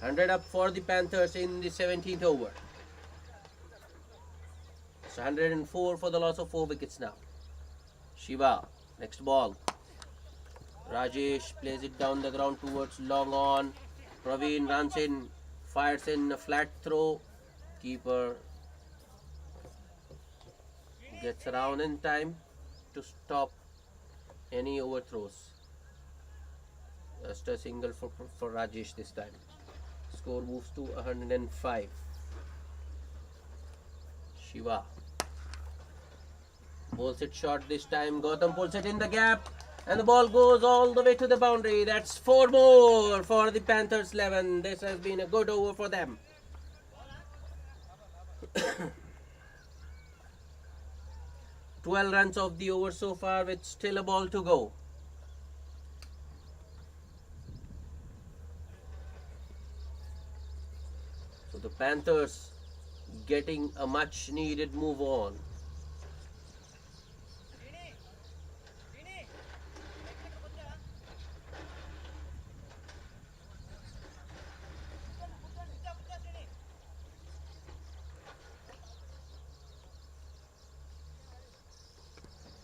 S1: Hundred up for the Panthers in the 17th over. It's 104 for the loss of 4 wickets now. Shiva, next ball. Rajesh plays it down the ground towards long on. Praveen runs in, fires in a flat throw. Keeper gets around in time to stop any overthrows. Just a single for Rajesh this time. Score moves to 105. Shiva bowls it short this time. Gautam pulls it in the gap and the ball goes all the way to the boundary. That's 4 more for the Panthers 11. This has been a good over for them. 12 runs of the over so far with still a ball to go. So the Panthers getting a much needed move on.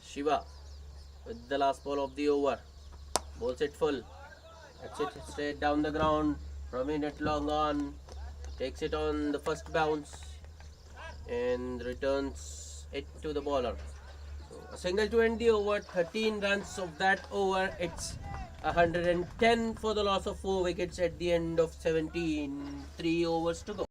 S1: Shiva with the last ball of the over. Bowls it full. That's it straight down the ground. From in it long on. Takes it on the first bounce and returns it to the bowler. So a single to end the over. 13 runs of that over. It's 110 for the loss of 4 wickets at the end of 17. 3 overs to go.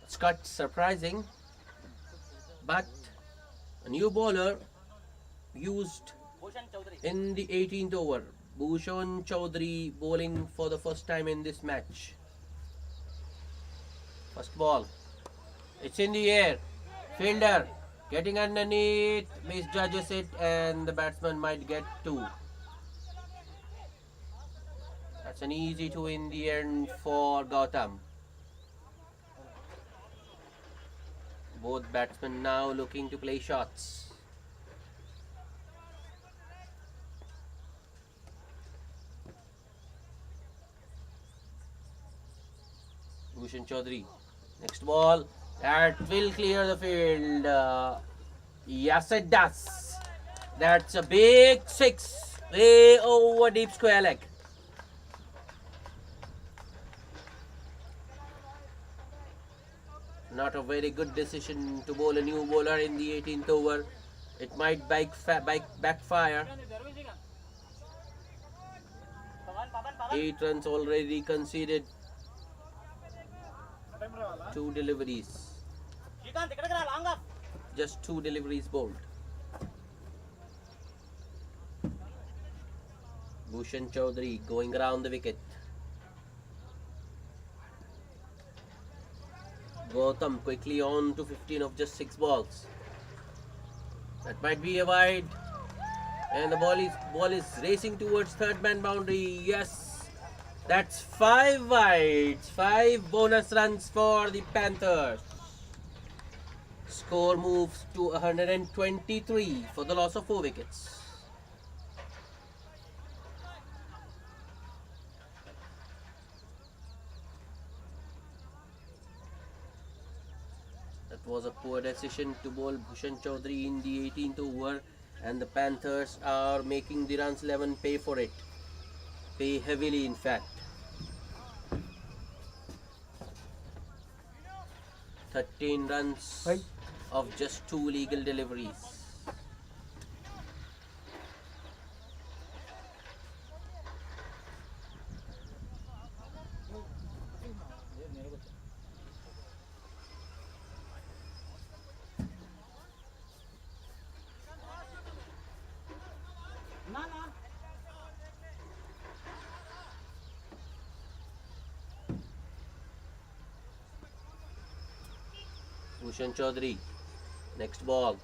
S1: It's quite surprising, but a new bowler used in the 18th over. Bhushan Chaudhary bowling for the first time in this match. First ball. It's in the air. Fielder getting underneath, misjudges it, and the batsman might get 2. That's an easy 2 in the end for Gautam. Both batsmen now looking to play shots. Bhushan Chaudhary. Next ball. That will clear the field. Yes, it does. That's a big 6. Way over deep square leg. Not a very good decision to bowl a new bowler in the 18th over. It might backfire. 8 runs already conceded. 2 deliveries. Just 2 deliveries bowled. Bhushan Chaudhary going around the wicket. Gautam quickly on to 15 of just 6 balls. That might be a wide. And the ball is racing towards third man boundary. Yes, that's 5 wides. 5 bonus runs for the Panthers. Score moves to 123 for the loss of 4 wickets. Was a poor decision to bowl Bhushan Chaudhary in the 18th over, and the Panthers are making the runs 11 pay for it. Pay heavily, in fact. 13 runs of just 2 legal deliveries. Bhushan Chaudhary. Next ball.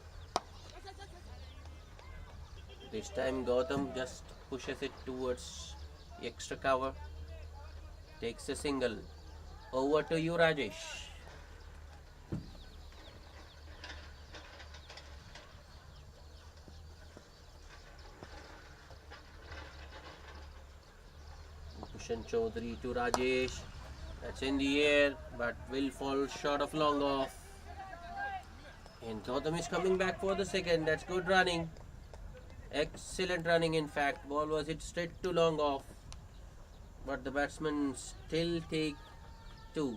S1: This time Gautam just pushes it towards the extra cover. Takes a single. Over to you, Rajesh. Bhushan Chaudhary to Rajesh. That's in the air, but will fall short of long off. And Gautam is coming back for the second. That's good running. Excellent running, in fact. Ball was hit straight to long off. But the batsman still take two.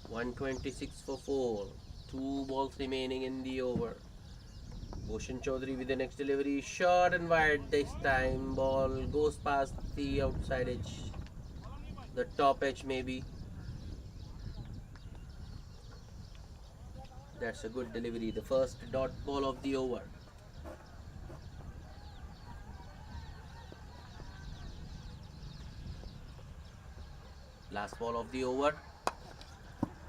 S1: 126 for 4. 2 balls remaining in the over. Bhushan Chaudhary with the next delivery. Short and wide this time. Ball goes past the outside edge. The top edge maybe. That's a good delivery. The first dot ball of the over. Last ball of the over.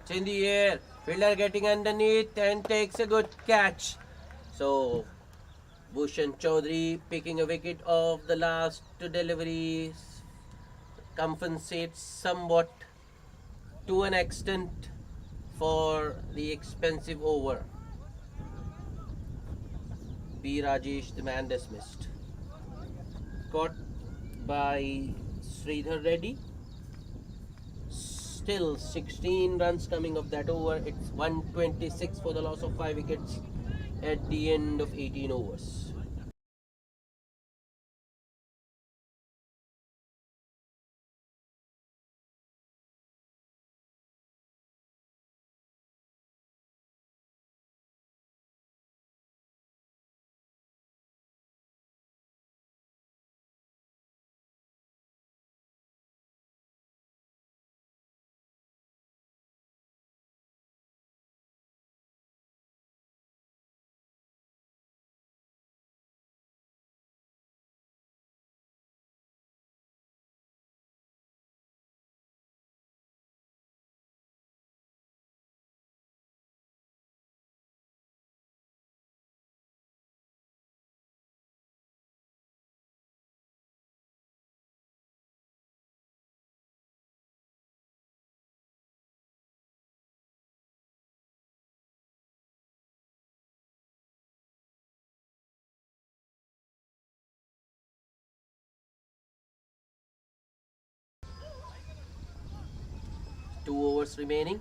S1: It's in the air. Fielder getting underneath and takes a good catch. So Bhushan Chaudhary picking a wicket of the last deliveries compensates somewhat to an extent for the expensive over. B. Rajesh, the man dismissed. Caught by Sridhar Reddy. Still 16 runs coming of that over. It's 126 for the loss of 5 wickets at the end of 18 overs. Two overs remaining.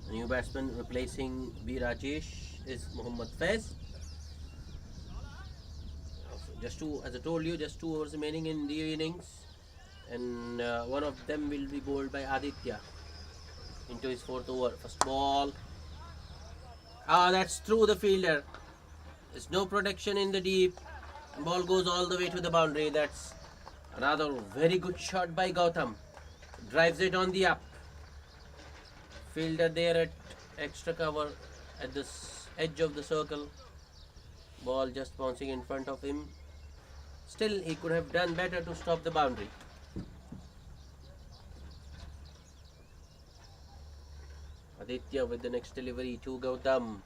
S1: The new batsman replacing B. Rajesh is Mohammad Faiz. As I told you, just 2 overs remaining in the innings, and one of them will be bowled by Aditya into his 4th over. First ball. That's through the fielder. There's no protection in the deep. Ball goes all the way to the boundary. That's another very good shot by Gautam. Drives it on the up. Fielder there at extra cover at the edge of the circle. Ball just bouncing in front of him. Still, he could have done better to stop the boundary. Aditya with the next delivery to Gautam.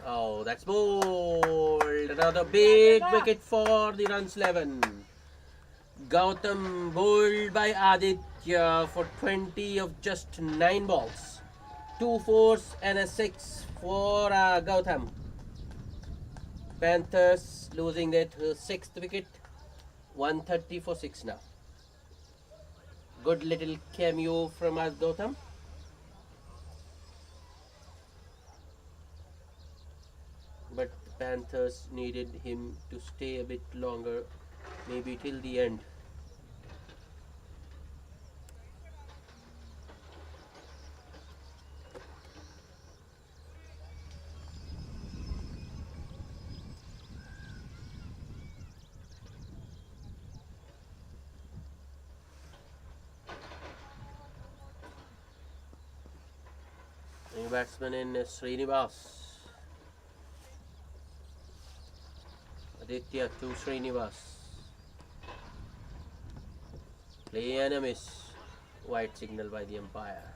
S1: Oh, that's bowled. Another big wicket for the runs 11. Gautam bowled by Aditya for 20 of just 9 balls. 2 fours and a 6 for Gautam. Panthers losing their 6th wicket. 130 for 6 now. Good little cameo from Gautam. But the Panthers needed him to stay a bit longer, maybe till the end. New batsman in Srinivas. Aditya to Srinivas. Play and a miss. White signal by the umpire.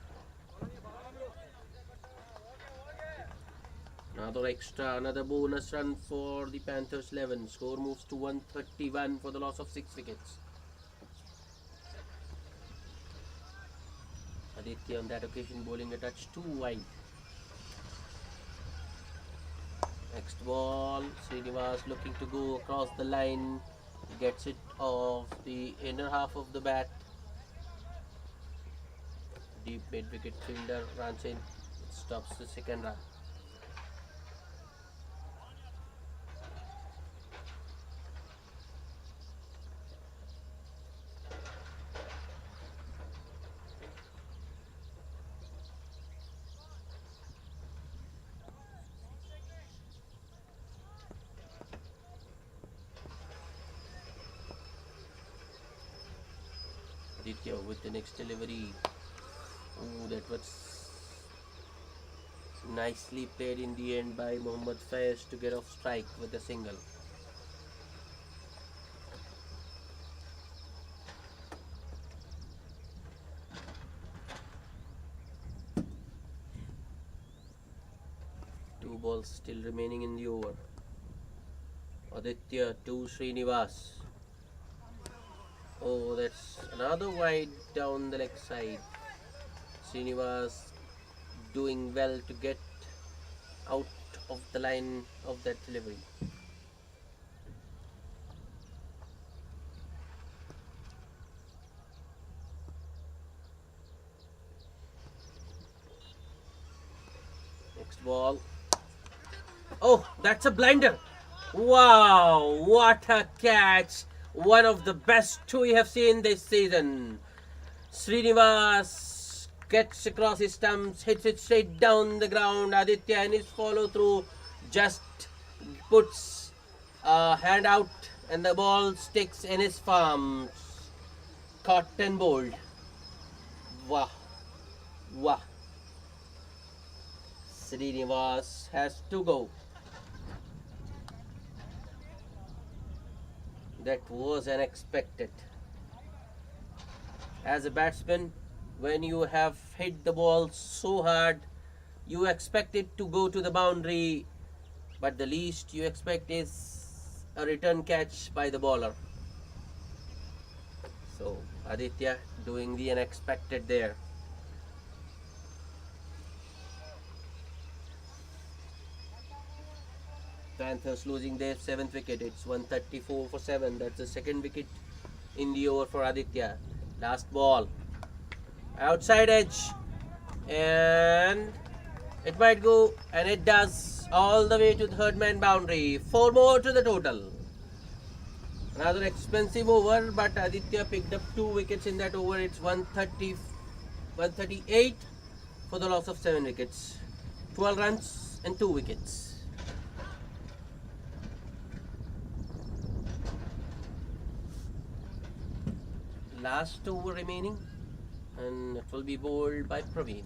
S1: Another extra, another bonus run for the Panthers 11. Score moves to 131 for the loss of 6 wickets. Aditya on that occasion bowling a touch too wide. Next ball, Srinivas looking to go across the line. Gets it off the inner half of the bat. Deep mid-wicket fielder runs in. It stops the second run. Aditya with the next delivery. Oh, that was nicely played in the end by Mohammad Faiz to get off strike with a single. Two balls still remaining in the over. Aditya to Srinivas. Oh, that's another wide down the leg side. Srinivas doing well to get out of the line of that delivery. Next ball. Oh, that's a blinder. Wow, what a catch. One of the best two we have seen this season. Srinivas gets across his stumps, hits it straight down the ground. Aditya in his follow through just puts a hand out and the ball sticks in his palms. Caught and bowled. Wow. Wow. Srinivas has to go. That was unexpected. As a batsman, when you have hit the ball so hard, you expect it to go to the boundary, but the least you expect is a return catch by the bowler. So Aditya doing the unexpected there. Panthers losing their 7th wicket. It's 134 for 7. That's the second wicket in the over for Aditya. Last ball. Outside edge. And it might go, and it does, all the way to the third man boundary. 4 more to the total. Another expensive over, but Aditya picked up 2 wickets in that over. It's 138 for the loss of 7 wickets. 12 runs and 2 wickets. Last over remaining, and it will be bowled by Praveen.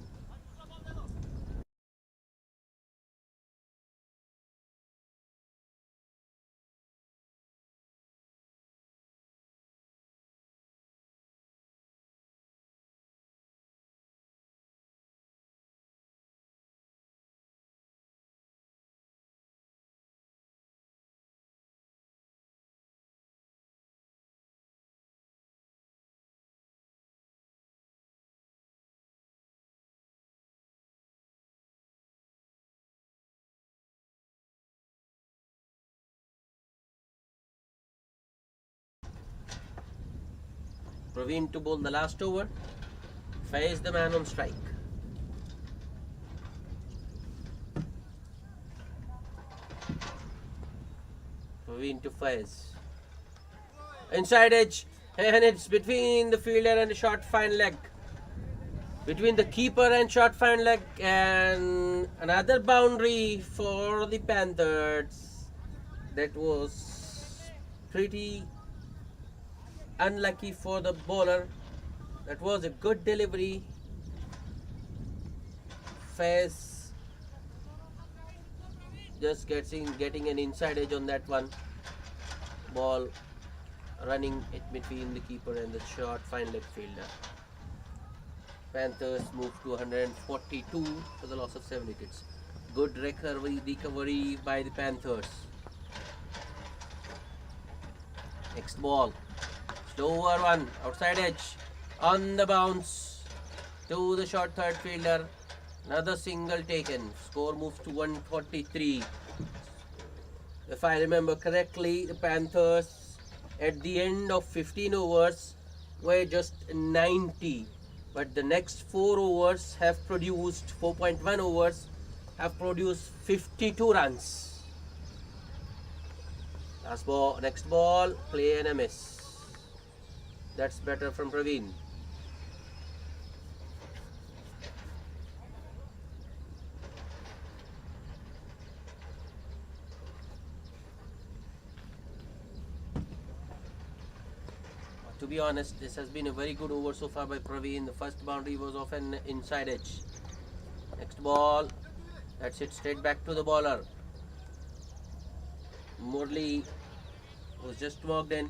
S1: Praveen to bowl the last over. Faiz the man on strike. Praveen to Faiz. Inside edge, and it's between the fielder and the short fine leg. Between the keeper and short fine leg, and another boundary for the Panthers. That was pretty unlucky for the bowler. That was a good delivery. Faiz just getting an inside edge on that one. ball running it between the keeper and the short fine leg fielder. Panthers move to 142 for the loss of 7 wickets. Good recovery by the Panthers. Next ball. Slower one. Outside edge. On the bounce. To the short third fielder. Another single taken. Score moves to 143. If I remember correctly, the Panthers at the end of 15 overs were just 90. But the next 4 overs have produced 4.1 overs have produced 52 runs. Last ball, next ball, play and a miss. That's better from Praveen. To be honest, this has been a very good over so far by Praveen. The first boundary was off an inside edge. Next ball, that's it straight back to the bowler. Morley was just walked in.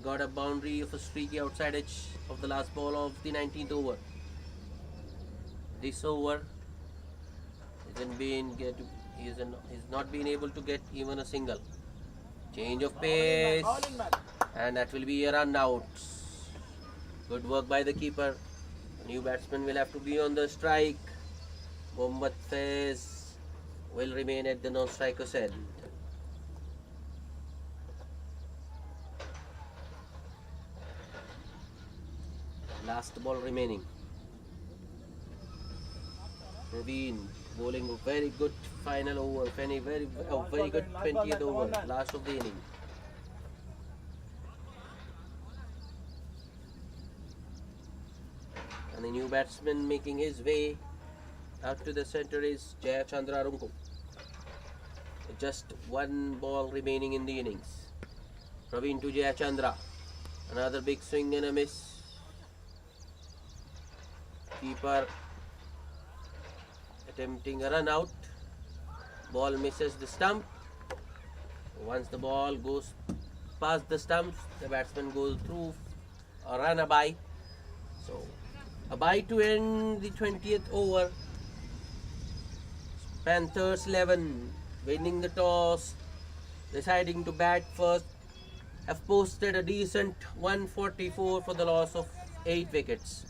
S1: Got a boundary of a streaky outside edge of the last ball of the 19th over. This over, he's not been able to get even a single. Change of pace, and that will be a run out. Good work by the keeper. The new batsman will have to be on the strike. Mohammad Faiz will remain at the non-striker's end. Last ball remaining. Praveen bowling a very good final over, very good 20th over, last of the inning. And the new batsman making his way out to the centre is Jayachandra Runku. Just one ball remaining in the innings. Praveen to Jayachandra. Another big swing and a miss. Keeper attempting a run out. Ball misses the stump. Once the ball goes past the stumps, the batsman goes through a run a bye. So a bye to end the 20th over. Panthers 11 winning the toss, deciding to bat first, have posted a decent 144 for the loss of 8 wickets.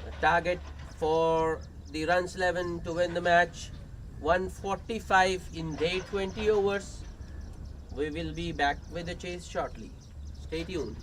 S1: The target for the runs 11 to win the match 145 in day 20 overs. We will be back with the chase shortly. Stay tuned.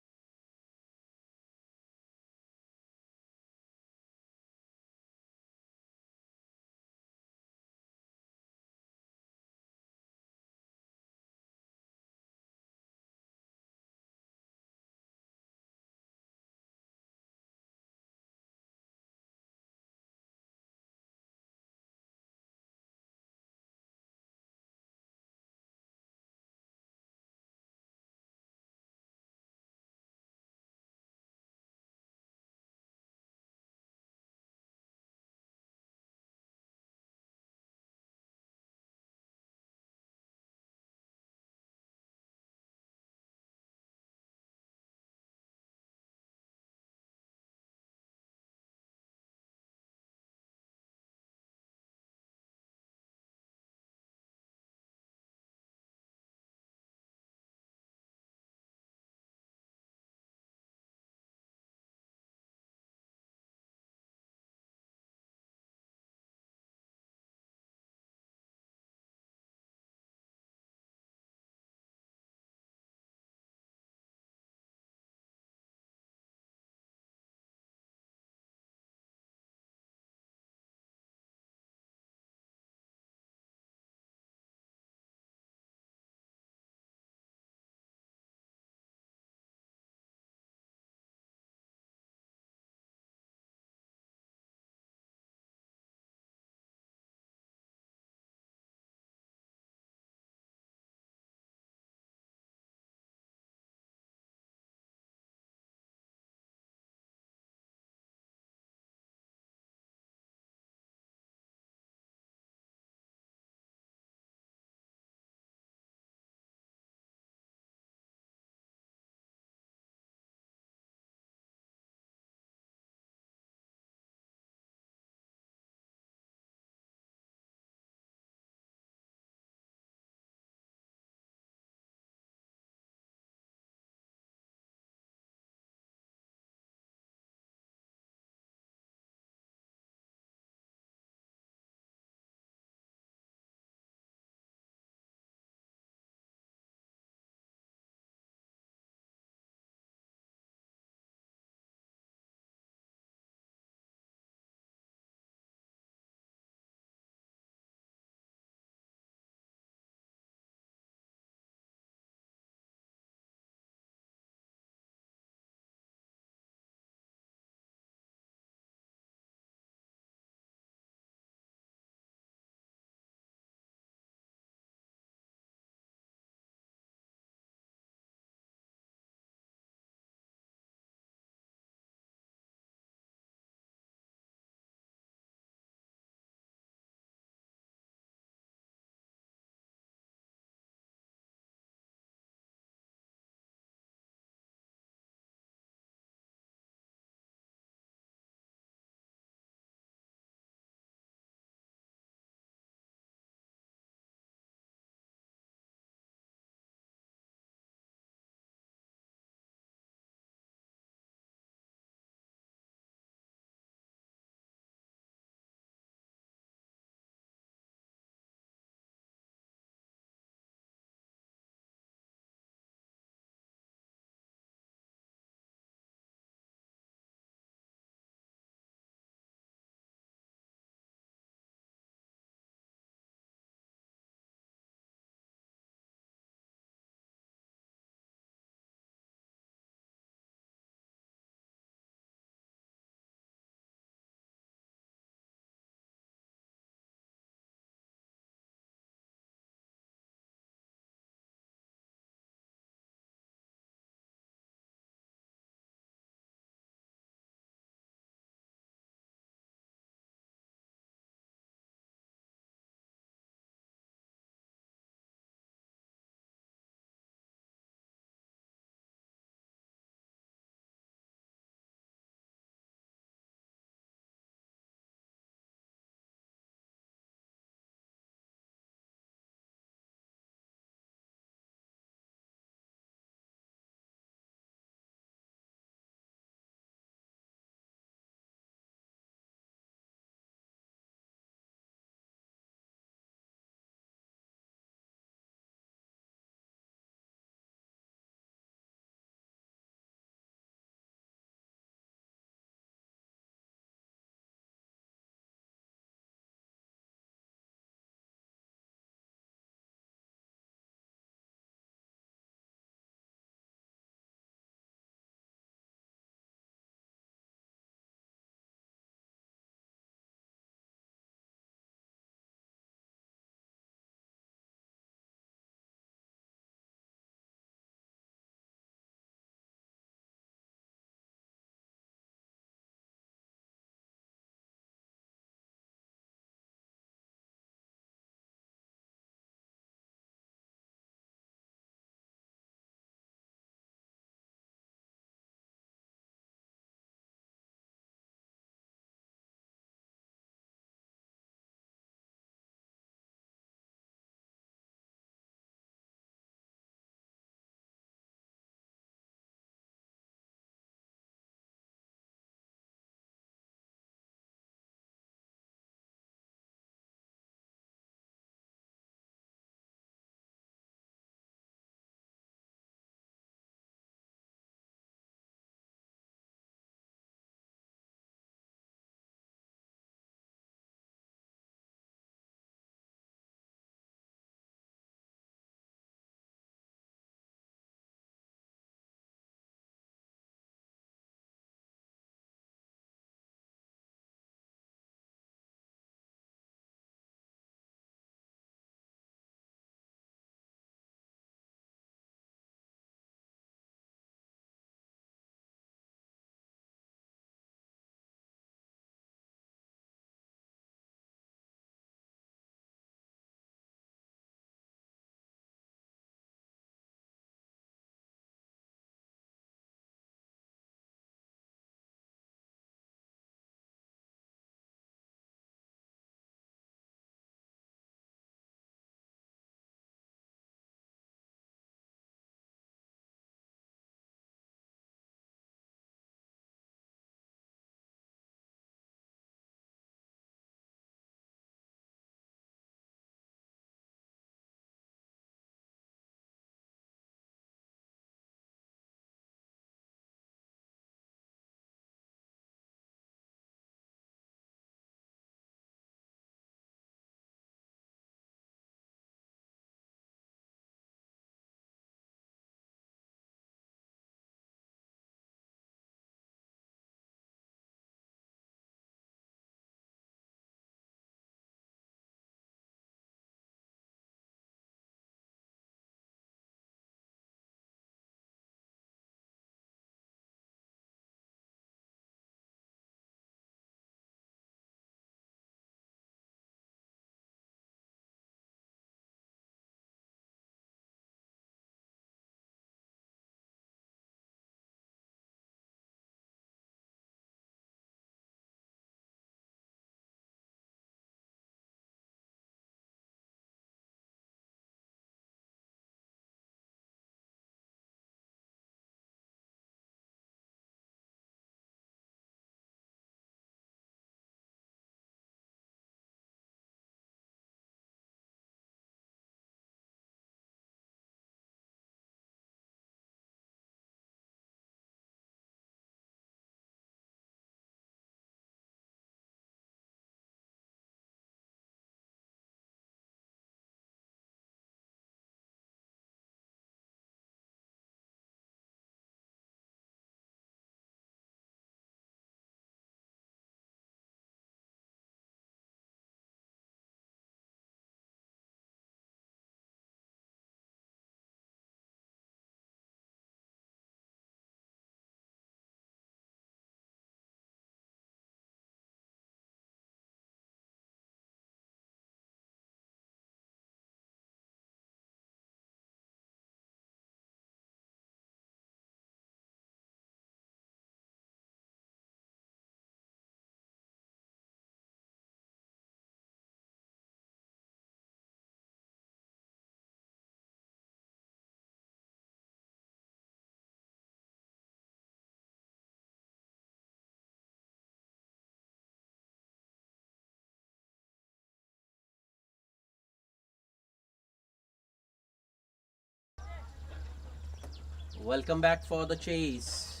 S1: Welcome back for the chase.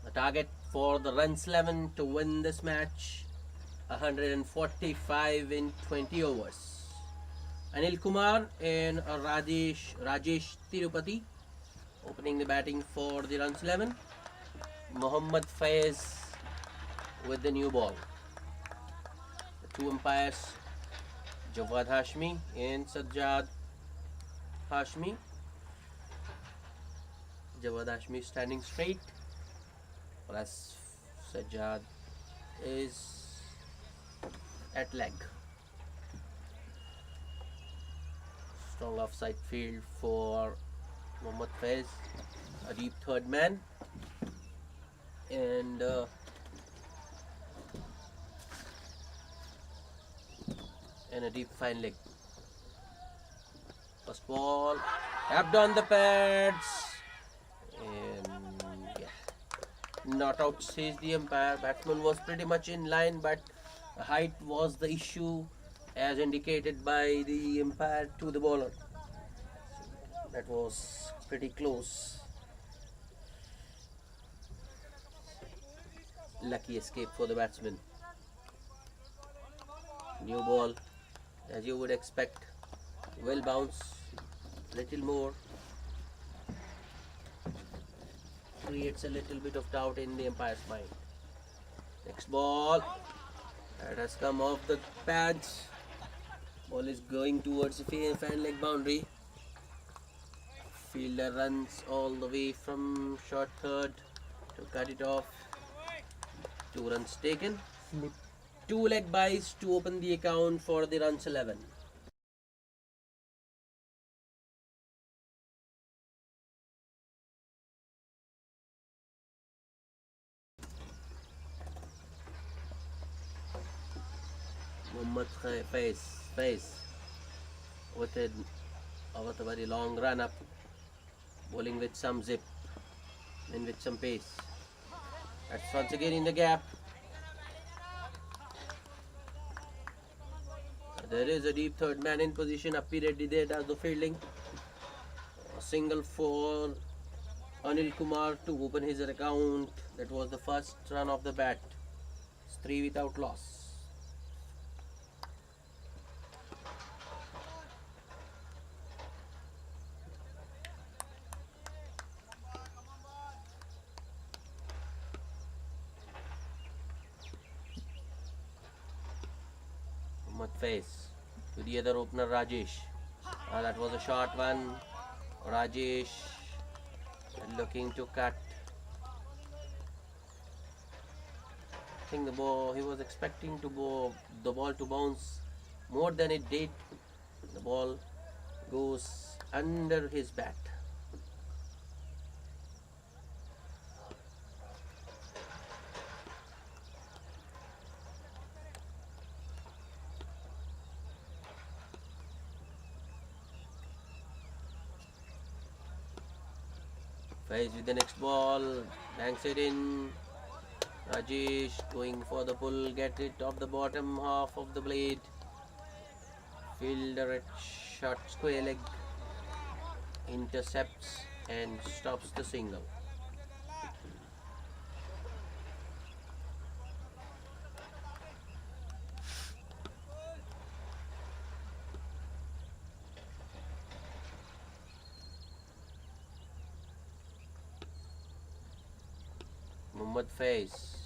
S1: The target for the runs 11 to win this match, 145 in 20 overs. Anil Kumar and Rajesh Tirupati opening the batting for the runs 11. Mohammad Faiz with the new ball. The two umpires, Jawad Hashmi and Sajjad Hashmi. Jawad Hashmi standing straight, whereas Sajjad is at leg. Strong offside field for Mohammad Faiz, a deep third man, and a deep fine leg. First ball tapped on the pads, and not out, says the umpire. Batsman was pretty much in line, but height was the issue, as indicated by the umpire to the bowler. That was pretty close. Lucky escape for the batsman. New ball, as you would expect, will bounce little more. Creates a little bit of doubt in the umpire's mind. Next ball, that has come off the pads. Ball is going towards the fan leg boundary. Fielder runs all the way from short third to cut it off. 2 runs taken. 2 leg byes to open the account for the runs 11. Mohammad Faiz with a very long run up, bowling with some zip and with some pace. That's once again in the gap. There is a deep third man in position. Appi Reddy there does the fielding. A single for Anil Kumar to open his account. That was the first run of the bat. It's 3 without loss. Face to the other opener, Rajesh. That was a short one. Rajesh looking to cut. I think he was expecting the ball to bounce more than it did. The ball goes under his bat. Faiz with the next ball, banks it in. Rajesh going for the pull, get it off the bottom half of the blade. Fielder at short square leg, intercepts and stops the single. Mohammad Faiz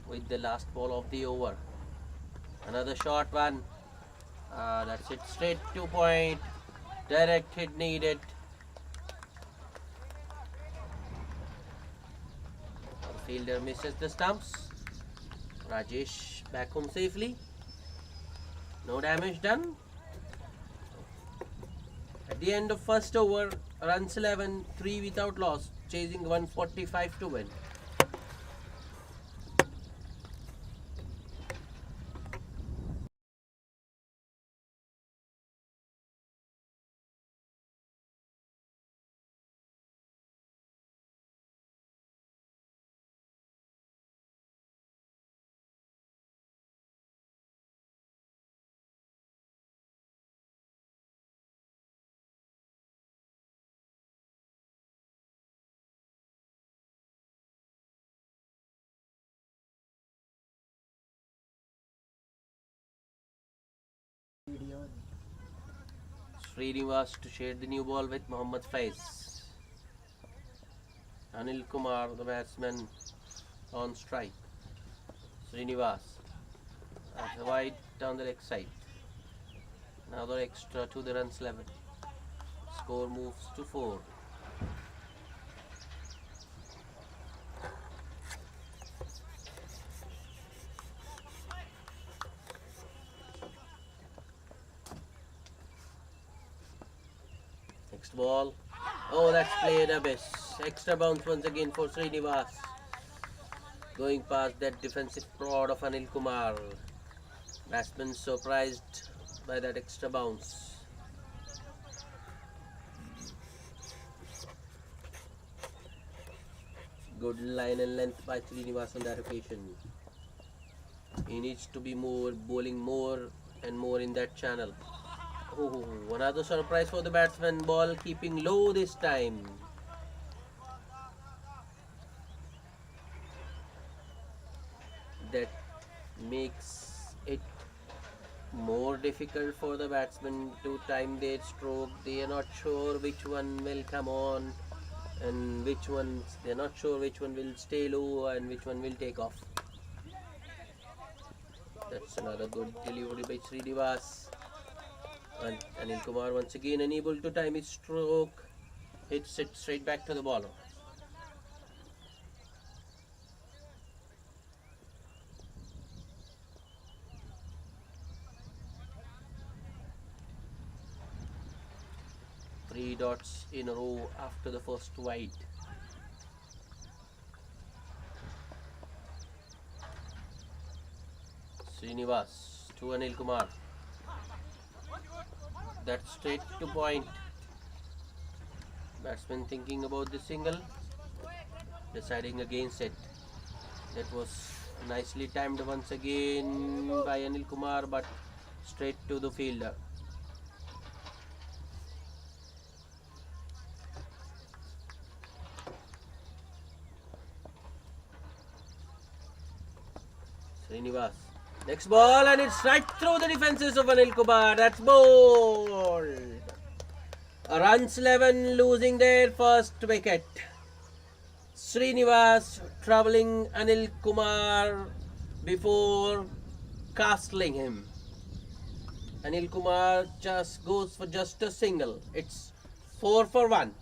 S1: with the last ball of the over. Another short one. That's it, straight to point. Direct hit needed. The fielder misses the stumps. Rajesh back home safely. No damage done. At the end of first over, runs 11, 3 without loss, chasing 145 to win. Srinivas to share the new ball with Mohammad Faiz. Anil Kumar, the batsman, on strike. Srinivas wide down the leg side. Another extra to the runs level. Score moves to 4. Next ball. Oh, that's played abyss. Extra bounce once again for Srinivas. Going past that defensive prod of Anil Kumar. Batsman surprised by that extra bounce. Good line and length by Srinivas on that occasion. He needs to be bowling more and more in that channel. Oh, another surprise for the batsman. Ball keeping low this time. That makes it more difficult for the batsmen to time their stroke. They are not sure which one will come on and they're not sure which one will stay low and which one will take off. That's another good delivery by Srinivas. And Anil Kumar once again unable to time his stroke. Hits it straight back to the bowler. Three dots in a row after the first wide. Srinivas to Anil Kumar. That's straight to point. Batsman thinking about the single, deciding against it. That was nicely timed once again by Anil Kumar, but straight to the fielder. Srinivas. Next ball, and it's right through the defenses of Anil Kumar. That's bowled. Runs 11, losing their first wicket. Srinivas troubling Anil Kumar before castling him. Anil Kumar just goes for just a single. It's 4 for 1.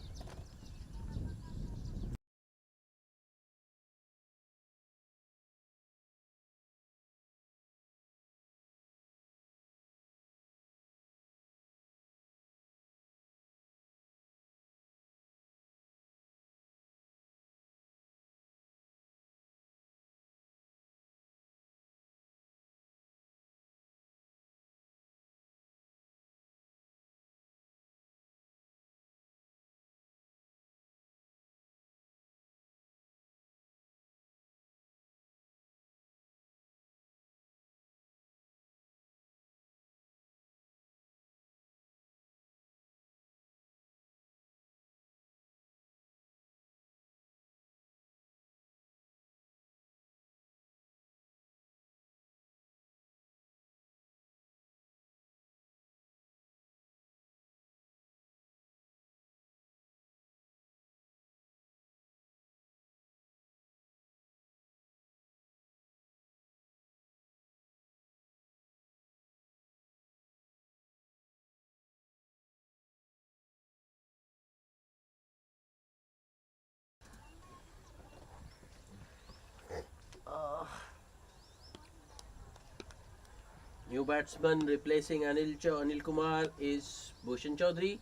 S1: New batsman replacing Anil Kumar is Bhushan Chaudhary.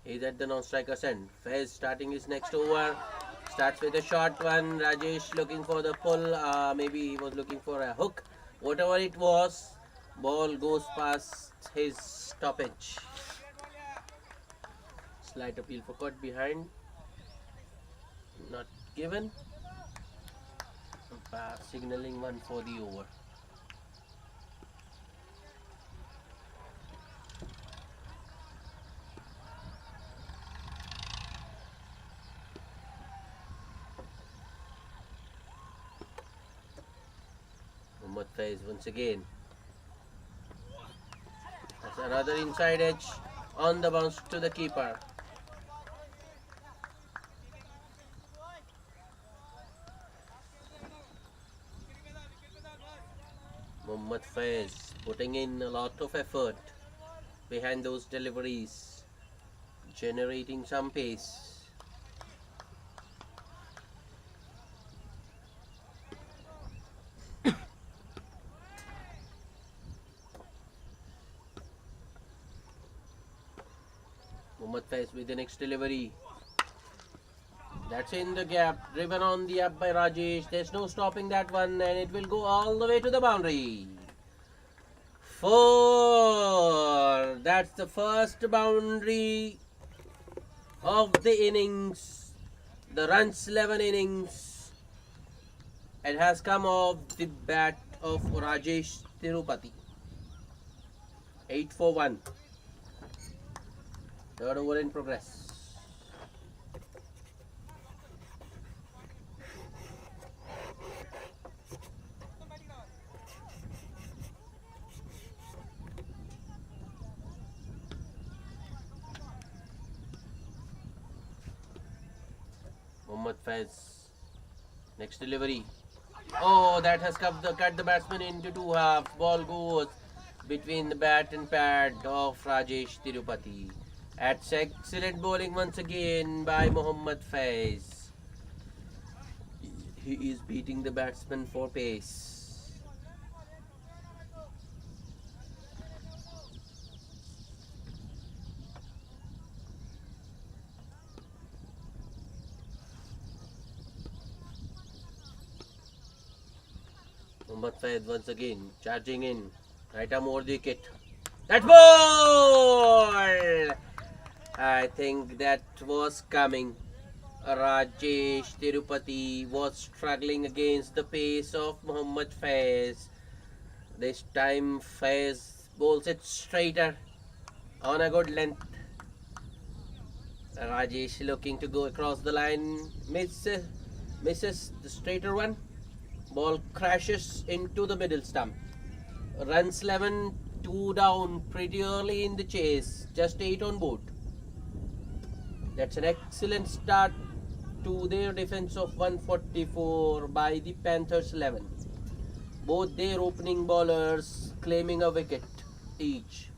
S1: He's at the non-striker's end. Faiz starting his next over. Starts with a short one. Rajesh looking for the pull. Maybe he was looking for a hook. Whatever it was, ball goes past his stoppage. Slight appeal for caught behind. Not given. Signaling one for the over. Faiz once again. Another inside edge on the bounce to the keeper. Mohammad Faiz putting in a lot of effort behind those deliveries, generating some pace. Mohammad Faiz with the next delivery. That's in the gap, driven on the up by Rajesh. There's no stopping that one, and it will go all the way to the boundary. 4. That's the first boundary of the innings. The runs 11 innings. It has come off the bat of Rajesh Tirupati. 8 for 1. Third over in progress. Mohammad Faiz. Next delivery. Oh, that has cut the batsman into two halves. Ball goes between the bat and pad of Rajesh Tirupati. That's excellent bowling once again by Mohammad Faiz. He is beating the batsman for pace. Mohammad Faiz once again charging in. Right arm over the wicket. That ball! I think that was coming. Rajesh Tirupati was struggling against the pace of Mohammad Faiz. This time Faiz bowls it straighter on a good length. Rajesh looking to go across the line, misses the straighter one. Ball crashes into the middle stump. Runs 11, 2 down pretty early in the chase. Just 8 on board. That's an excellent start to their defense of 144 by the Panthers 11. Both their opening bowlers claiming a wicket each.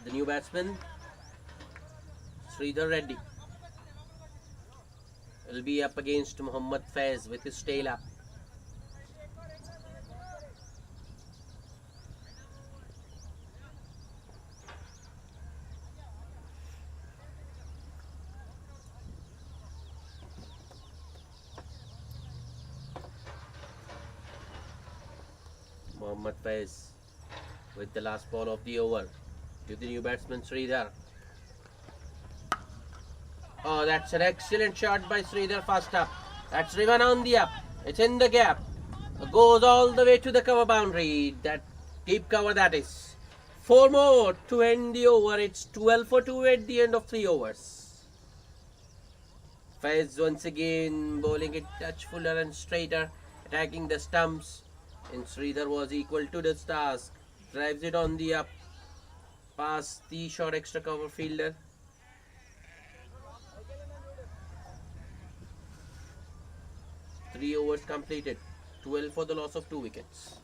S1: The new batsman, Sridhar Reddy, will be up against Mohammad Faiz with his tail up. Mohammad Faiz with the last ball of the over to the new batsman Sridhar. Oh, that's an excellent shot by Sridhar fast up. That's driven on the up. It's in the gap. It goes all the way to the cover boundary. That deep cover that is. 4 more to end the over. It's 12 for 2 at the end of 3 overs. Faiz once again bowling it touch fuller and straighter, attacking the stumps. And Sridhar was equal to this task. Drives it on the up, past the short extra cover fielder. 3 overs completed. 12 for the loss of 2 wickets.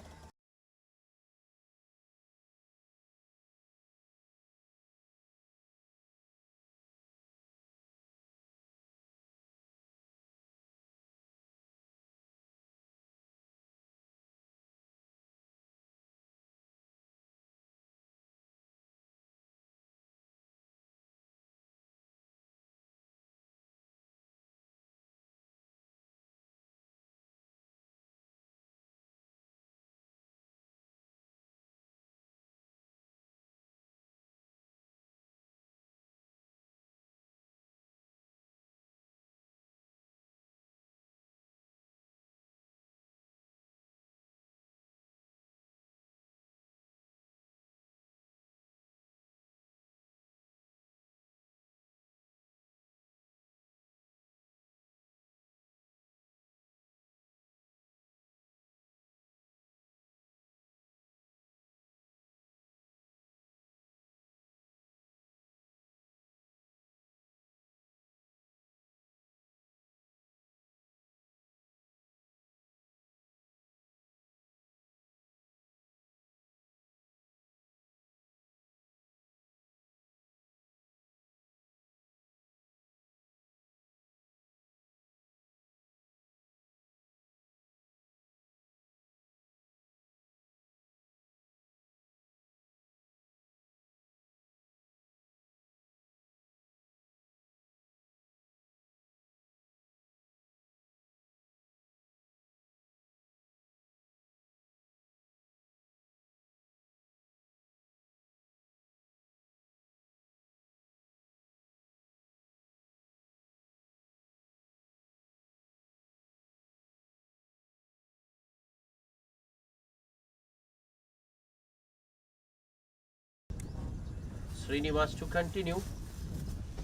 S1: Srinivas to continue.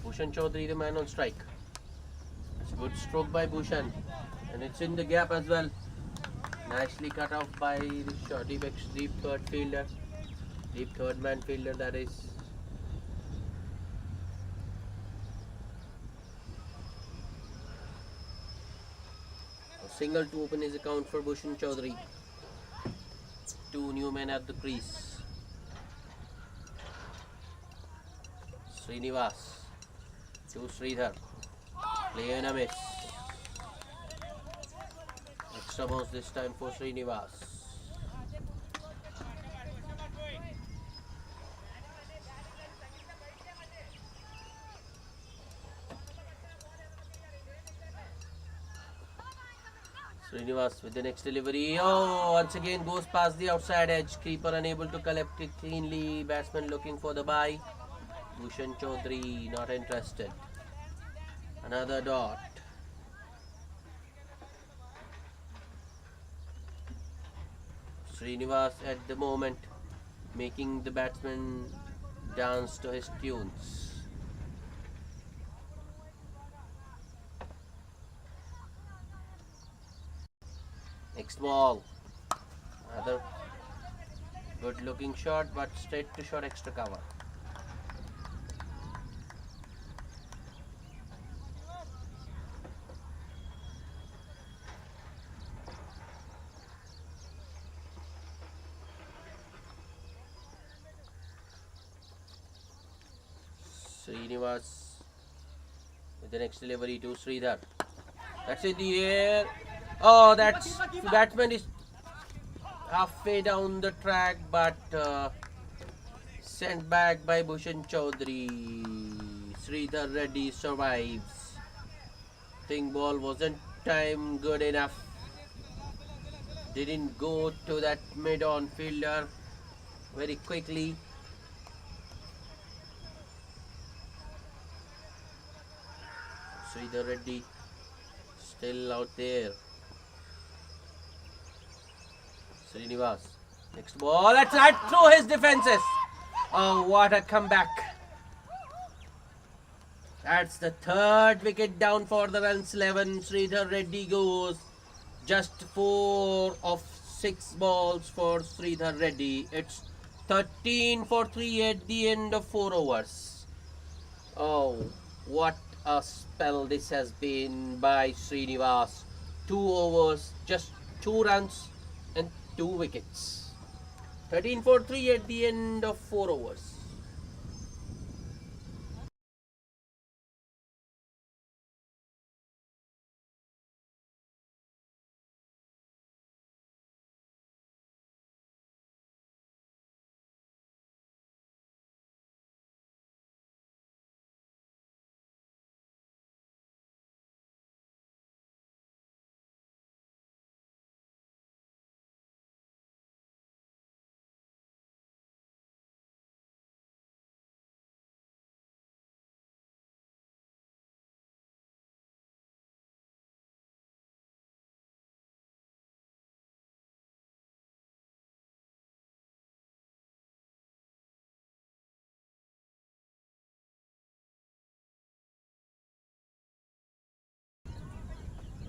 S1: Bhushan Chaudhary, the man on strike. It's a good stroke by Bhushan, and it's in the gap as well. Nicely cut off by the short deep third fielder, deep third man fielder, that is. A single to open his account for Bhushan Chaudhary. Two new men at the crease. Srinivas to Sridhar. Play and a miss. Extra bounce this time for Srinivas. Srinivas with the next delivery. Oh, once again goes past the outside edge. Keeper unable to collect it cleanly. Batsman looking for the bye. Bhushan Chaudhary not interested. Another dot. Srinivas at the moment making the batsman dance to his tunes. Next ball. Another good looking shot, but straight to short extra cover. Srinivas with the next delivery to Sridhar. That's in the air. Oh, that's the batsman is halfway down the track, but sent back by Bhushan Chaudhary. Sridhar Reddy survives. Think ball wasn't time good enough. Didn't go to that mid-on fielder very quickly. Sridhar Reddy still out there. Srinivas. Next ball. That's right through his defenses. Oh, what a comeback. That's the third wicket down for the runs 11. Sridhar Reddy goes. Just 4 of 6 balls for Sridhar Reddy. It's 13 for 3 at the end of 4 overs. Oh, what a spell this has been by Srinivas. 2 overs, just 2 runs and 2 wickets. 13 for 3 at the end of 4 overs.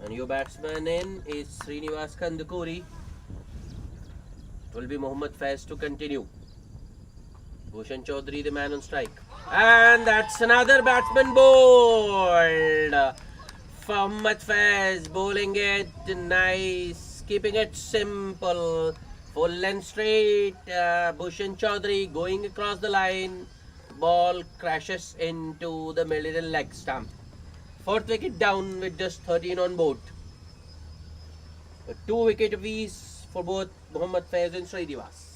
S1: And your batsman in is Srinivas Kandukuri. It will be Mohammad Faiz to continue. Bhushan Chaudhary, the man on strike. And that's another batsman bowled. Mohammad Faiz bowling it nice, keeping it simple. Full and straight. Bhushan Chaudhary going across the line. Ball crashes into the middle leg stump. 4th wicket down with just 13 on board. 2 wicket apiece for both Mohammad Faiz and Srinivas.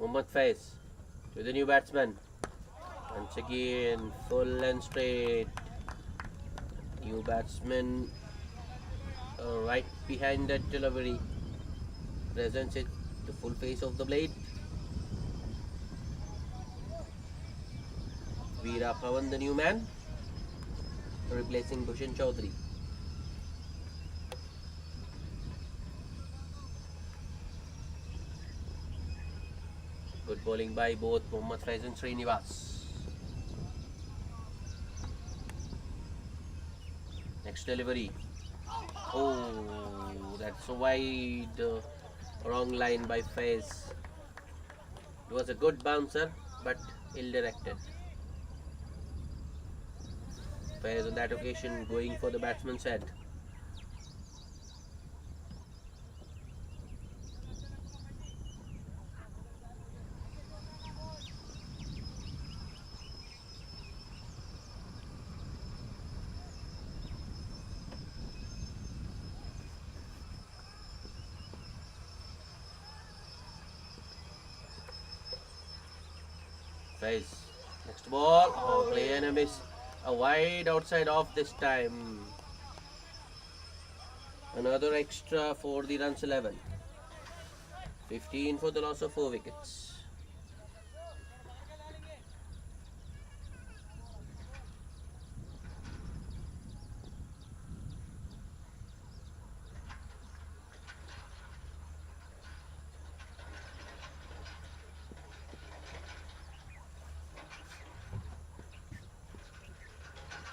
S1: Mohammad Faiz to the new batsman. Once again, full and straight. New batsman right behind that delivery. Presents it the full face of the blade. Veera Pawan, the new man, replacing Bhushan Chaudhary. Good bowling by both Mohammad Faiz and Srinivas. Next delivery. Oh, that's a wide wrong line by Faiz. It was a good bouncer, but ill-directed. Faiz on that occasion going for the batsman's head. Faiz. Next ball. Oh, play and a miss. A wide outside off this time. Another extra for the runs 11. 15 for the loss of 4 wickets.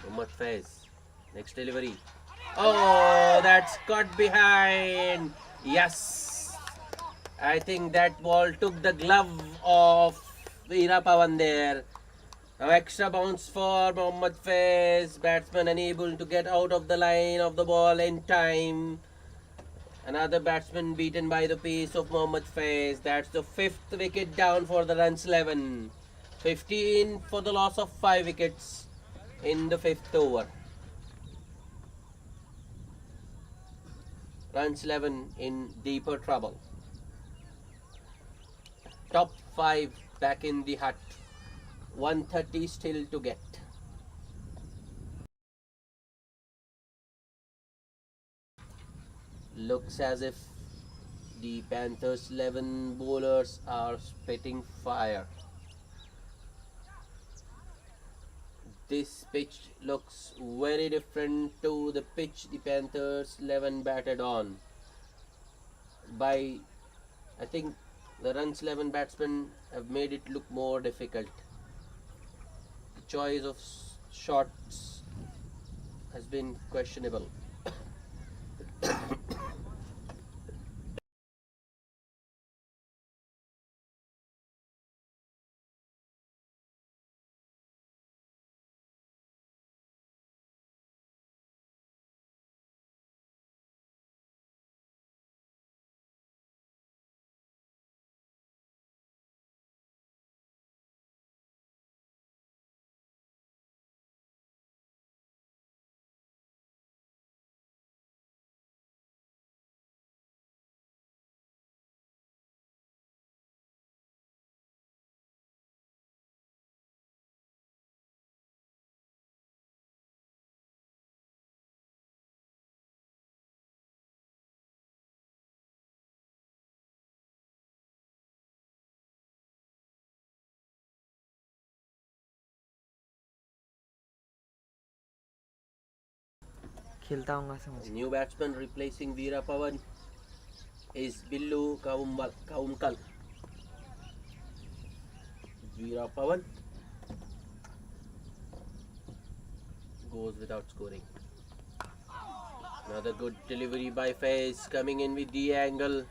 S1: Mohammad Faiz. Next delivery. Oh, that's caught behind. Yes. I think that ball took the glove of Veera Pawan there. Now extra bounce for Mohammad Faiz. Batsman unable to get out of the line of the ball in time. Another batsman beaten by the pace of Mohammad Faiz. That's the 5th wicket down for the runs 11. 15 for the loss of 5 wickets in the 5th over. Runs 11 in deeper trouble. Top 5 back in the hut. 130 still to get. Looks as if the Panthers 11 bowlers are spitting fire. This pitch looks very different to the pitch the Panthers 11 batted on. I think the runs 11 batsmen have made it look more difficult. The choice of shots has been questionable.
S2: खेलता हूँ समझ
S1: New batsman replacing Veera Pawan is Billu Kaumkal. Veera Pawan goes without scoring. Another good delivery by Faiz, coming in with the angle.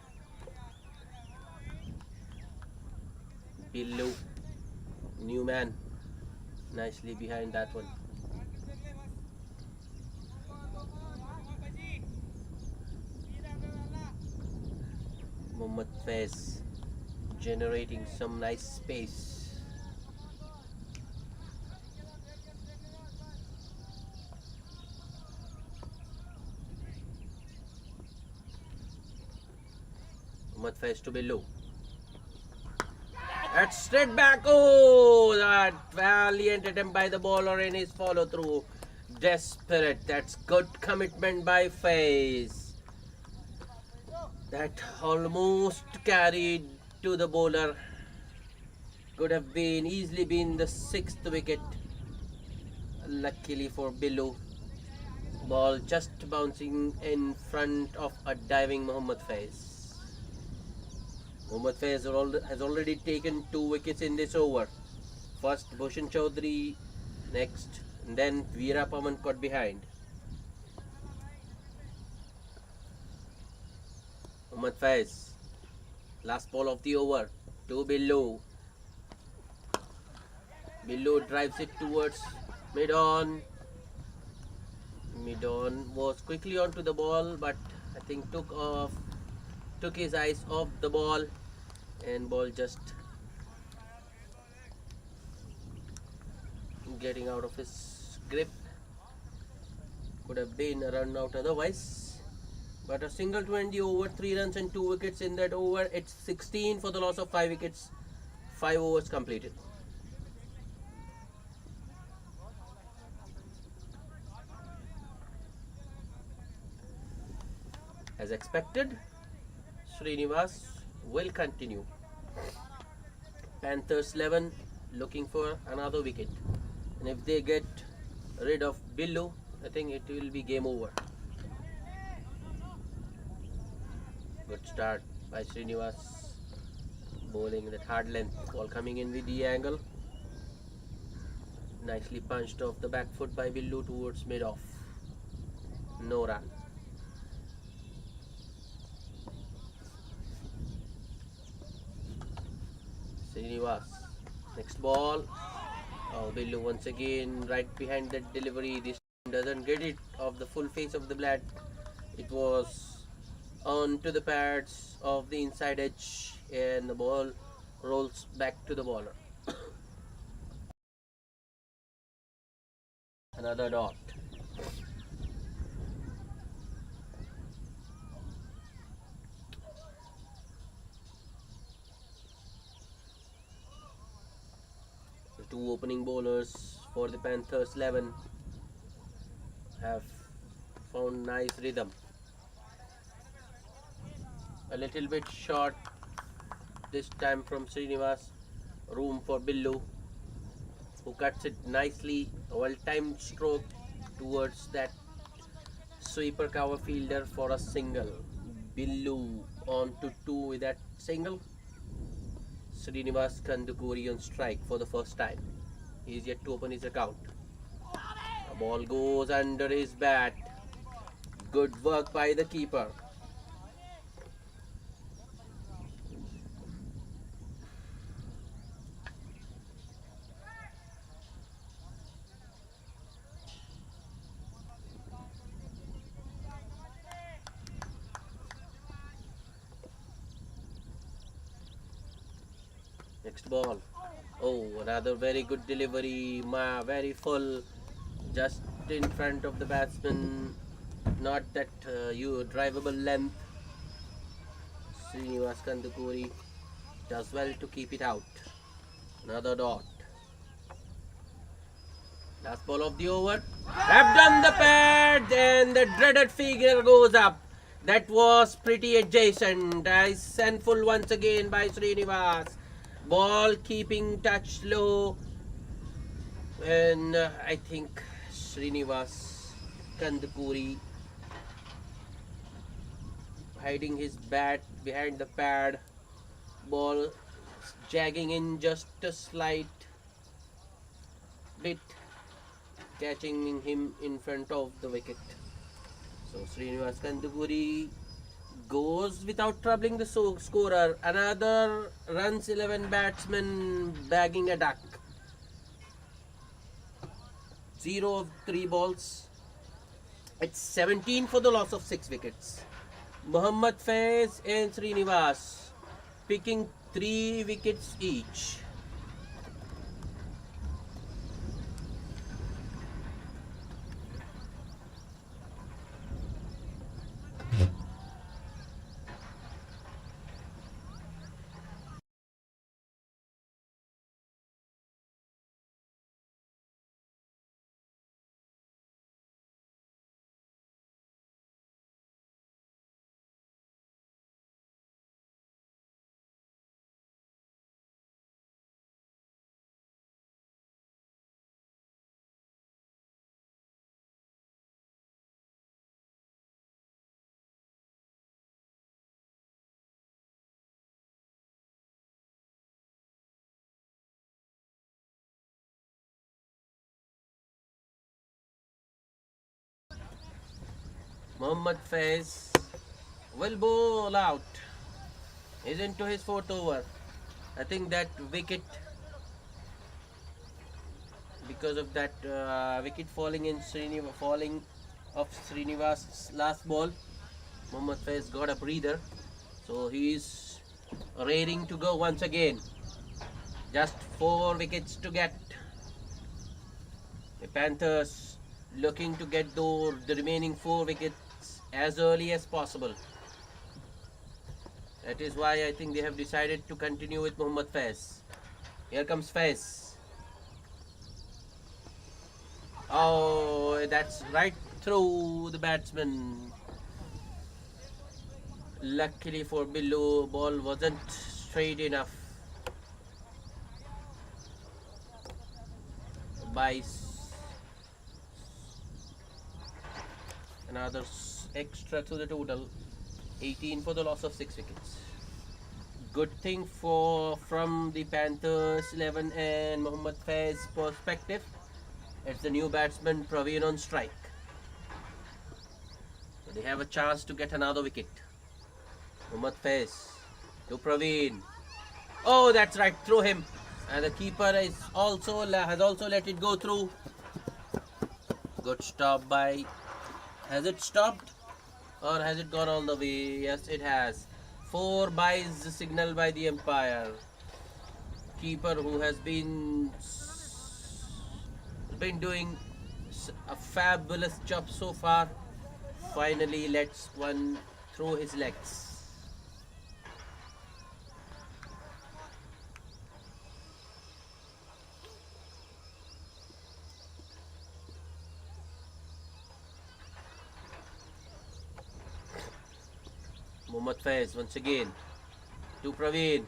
S1: Billu, new man, nicely behind that one. Mohammad Faiz generating some nice space. Mohammad Faiz to Billu. That's straight back. Oh, that valiant attempt by the bowler in his follow through. Desperate. That's good commitment by Faze. That almost carried to the bowler. Could have been easily been the sixth wicket. Luckily for Billu, ball just bouncing in front of a diving Mohammad Faiz. Mohammad Faiz has already taken 2 wickets in this over. First Bhushan Chaudhary, next, and then Veera Pawan caught behind. Mohammad Faiz, last ball of the over to Billu. Billu drives it towards mid-on. Mid-on was quickly onto the ball, but I think took his eyes off the ball, and ball just getting out of his grip. Could have been a run out otherwise, but a single to end the over. 3 runs and 2 wickets in that over. It's 16 for the loss of 5 wickets. 5 overs completed. As expected, Srinivas will continue. Panthers 11 looking for another wicket, and if they get rid of Billu, I think it will be game over. Good start by Srinivas, bowling that hard length, ball coming in with the angle. Nicely punched off the back foot by Billu towards mid-off. No run. Srinivas, next ball. Oh, Billu once again right behind that delivery. This time doesn't get it off the full face of the bat. It was on to the pads of the inside edge, and the ball rolls back to the bowler. Another dot. The 2 opening bowlers for the Panthers 11 have found nice rhythm. A little bit short this time from Srinivas. Room for Billu, who cuts it nicely. A well-timed stroke towards that sweeper cover fielder for a single. Billu on to 2 with that single. Srinivas Kandukuri on strike for the first time. He is yet to open his account. The ball goes under his bat. Good work by the keeper. Next ball. Oh, another very good delivery. Very full. Just in front of the batsman. Not that drivable length. Srinivas Kandukuri does well to keep it out. Another dot. Last ball of the over. Wrapped on the pad, and the dreaded figure goes up. That was pretty adjacent. Nice and full once again by Srinivas. Ball keeping touch low, and I think Srinivas Kandukuri hiding his bat behind the pad. Ball jagging in just a slight bit, catching him in front of the wicket. So Srinivas Kandukuri goes without troubling the scorer. Another runs 11 batsmen bagging a duck. 0 of 3 balls. It's 17 for the loss of 6 wickets. Mohammad Faiz and Srinivas picking 3 wickets each. Mohammad Faiz will bowl out. He's into his fourth over. I think that wicket, because of that wicket falling in falling of Srinivas' last ball, Mohammad Faiz got a breather. So he's raring to go once again. Just 4 wickets to get. The Panthers looking to get the remaining 4 wickets as early as possible. That is why I think they have decided to continue with Mohammad Faiz. Here comes Faiz. Oh, that's right through the batsman. Luckily for Billu, ball wasn't straight enough. By another extra to the total, 18 for the loss of 6 wickets. Good thing from the Panthers 11 and Mohammad Faiz perspective. It's the new batsman Praveen on strike. So they have a chance to get another wicket. Mohammad Faiz to Praveen. Oh, that's right, through him. And the keeper has also let it go through. Good stop by. Has it stopped? Or has it gone all the way? Yes, it has. 4 byes signaled by the umpire. Keeper, who has been doing a fabulous job so far, finally lets one through his legs. Mohammad Faiz once again to Praveen.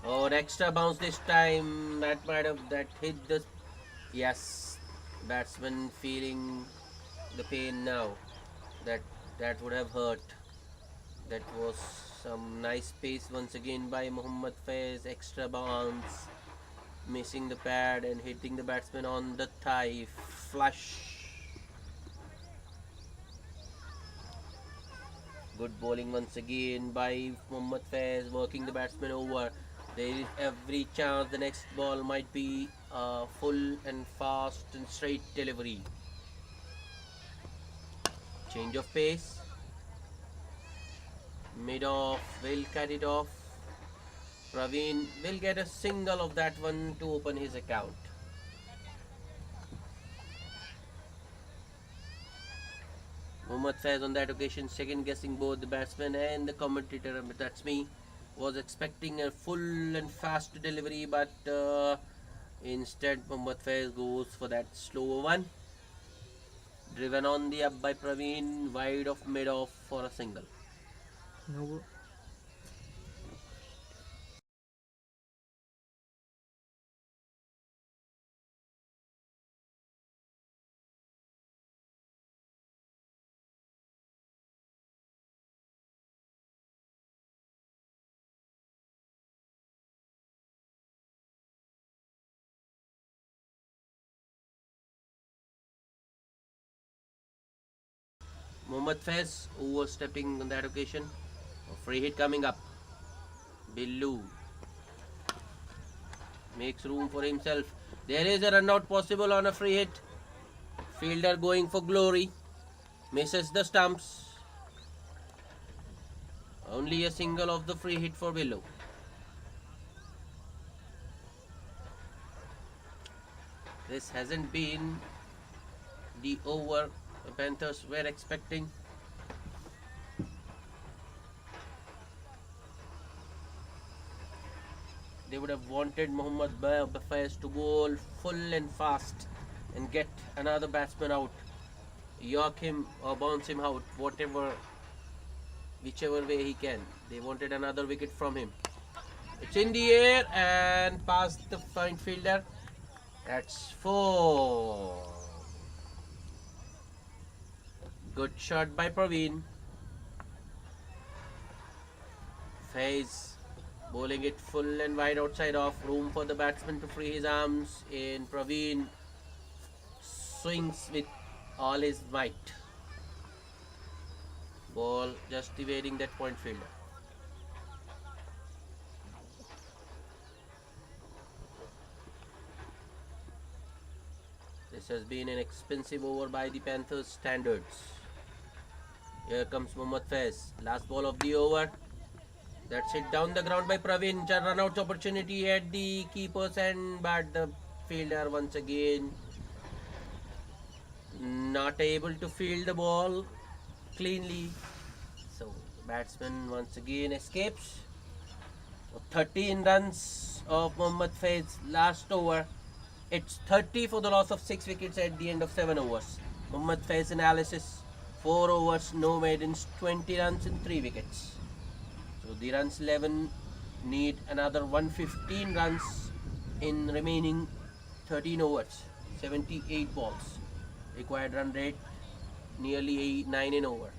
S1: Oh, an extra bounce this time. That hit the. Yes, batsman feeling the pain now. That would have hurt. That was some nice pace once again by Mohammad Faiz. Extra bounce, missing the pad and hitting the batsman on the thigh. Flush. Good bowling once again by Mohammad Faiz, working the batsman over. There is every chance the next ball might be a full and fast and straight delivery. Change of pace. Mid off, will cut it off. Praveen will get a single of that one to open his account. Mohammad Faiz on that occasion second guessing both the batsman and the commentator, that's me, was expecting a full and fast delivery, but instead Mohammad Faiz goes for that slower one. Driven on the up by Praveen, wide of mid off for a single.
S2: No.
S1: Mohammad Faiz overstepping on that occasion. A free hit coming up. Billu makes room for himself. There is a run out possible on a free hit. Fielder going for glory. Misses the stumps. Only a single of the free hit for Billu. This hasn't been the over the Panthers were expecting. They would have wanted Mohammad Faiz to bowl full and fast and get another batsman out, york him or bounce him out, whichever way he can. They wanted another wicket from him. It's in the air and past the fine fielder. That's 4. Good shot by Praveen. Faiz bowling it full and wide outside off. Room for the batsman to free his arms. And Praveen swings with all his might. Ball just evading that point fielder. This has been an expensive over by the Panthers standards. Here comes Mohammad Faiz. Last ball of the over. That's it down the ground by Praveen. Run out opportunity at the keeper's end, but the fielder once again not able to field the ball cleanly. So the batsman once again escapes. 13 runs of Mohammad Faiz last over. It's 30 for the loss of 6 wickets at the end of 7 overs. Mohammad Faiz analysis: 4 overs, no maidens, 20 runs and 3 wickets. So the runs 11 need another 115 runs in remaining 13 overs, 78 balls. Required run rate nearly 9 in over.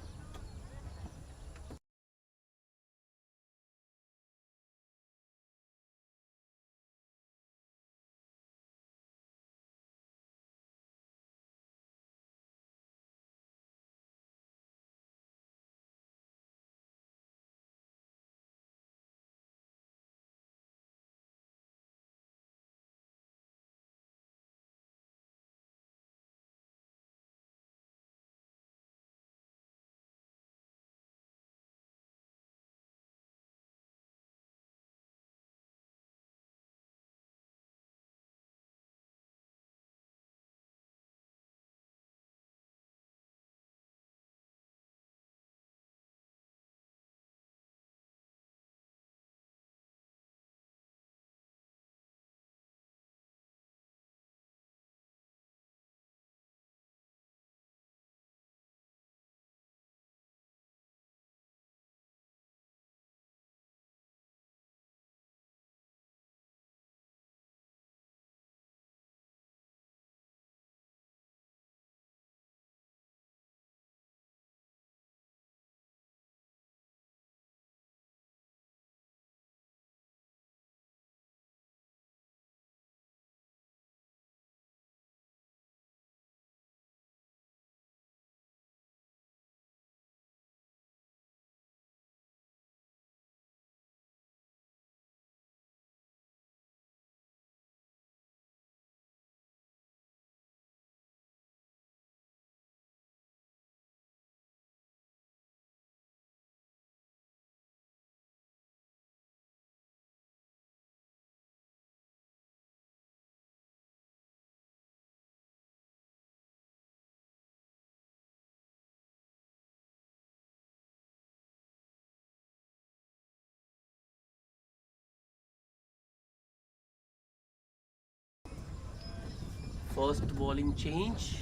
S1: First bowling change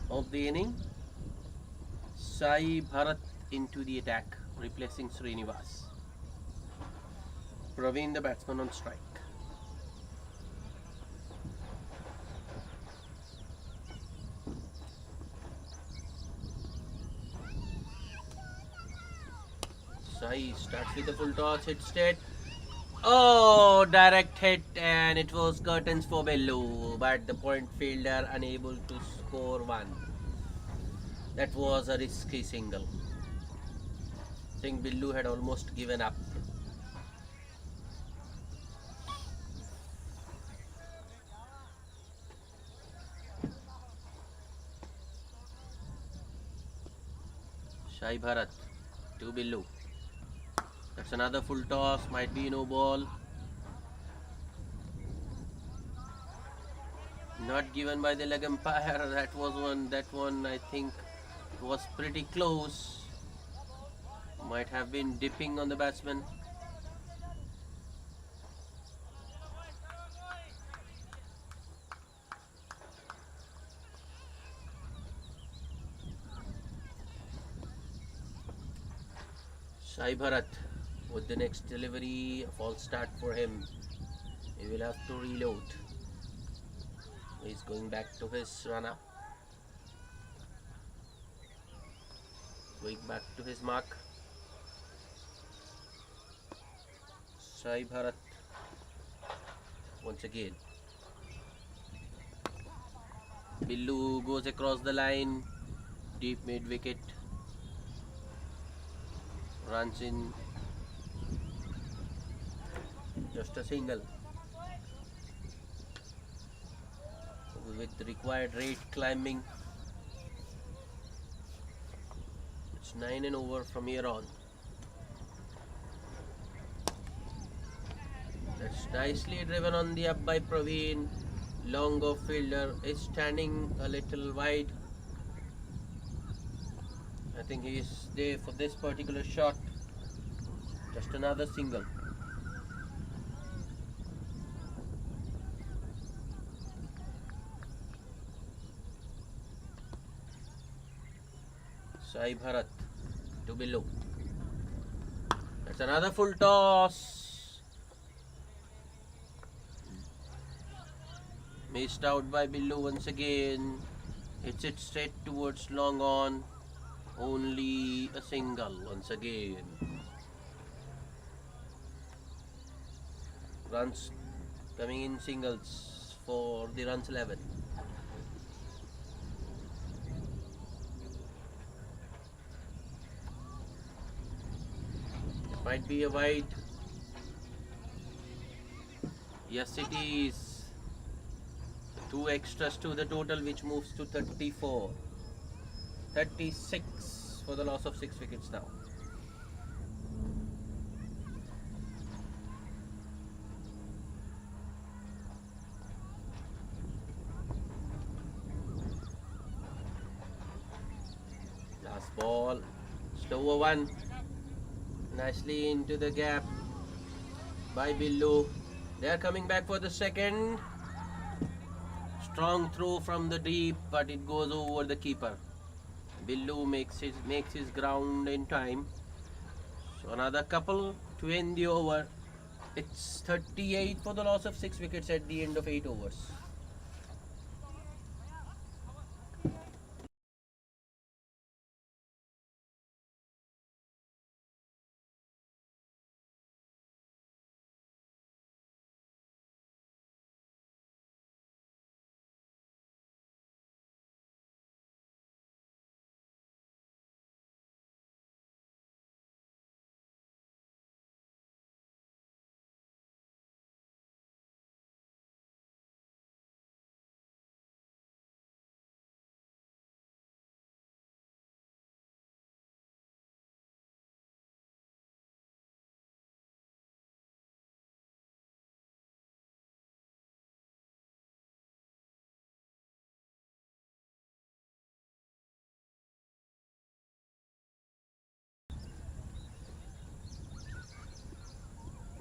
S1: of the inning. Sai Bharat into the attack, replacing Srinivas. Praveen, the batsman, on strike. Sai starts with a full toss, hit straight. Oh, direct hit, and it was curtains for Bellu, but the point fielder unable to score one. That was a risky single. I think Billu had almost given up. Shai Bharat to Billu. That's another full toss, might be no ball. Not given by the leg umpire. That one I think was pretty close. Might have been dipping on the batsman. Sai Bharat with the next delivery, a false start for him. He will have to reload. He's going back to his run-up. Going back to his mark. Sai Bharat once again. Billu goes across the line, deep mid wicket. runs in just a single with required rate climbing. It's 9 and over from here on. That's nicely driven on the up by Praveen. Long off fielder is standing a little wide. I think he is there for this particular shot. Just another single. Sai Bharat to below. That's another full toss. Missed out by Billu once again. Hits it straight towards long on. Only a single once again. Runs coming in singles for the runs 11. It might be a wide. Yes, it is. 2 extras to the total, which moves to 34. 36 for the loss of 6 wickets now. Last ball, slower one, nicely into the gap by Billu. They are coming back for the second. Strong throw from the deep, but it goes over the keeper. Billu makes his ground in time. So another couple to end the over. It's 38 for the loss of 6 wickets at the end of 8 overs.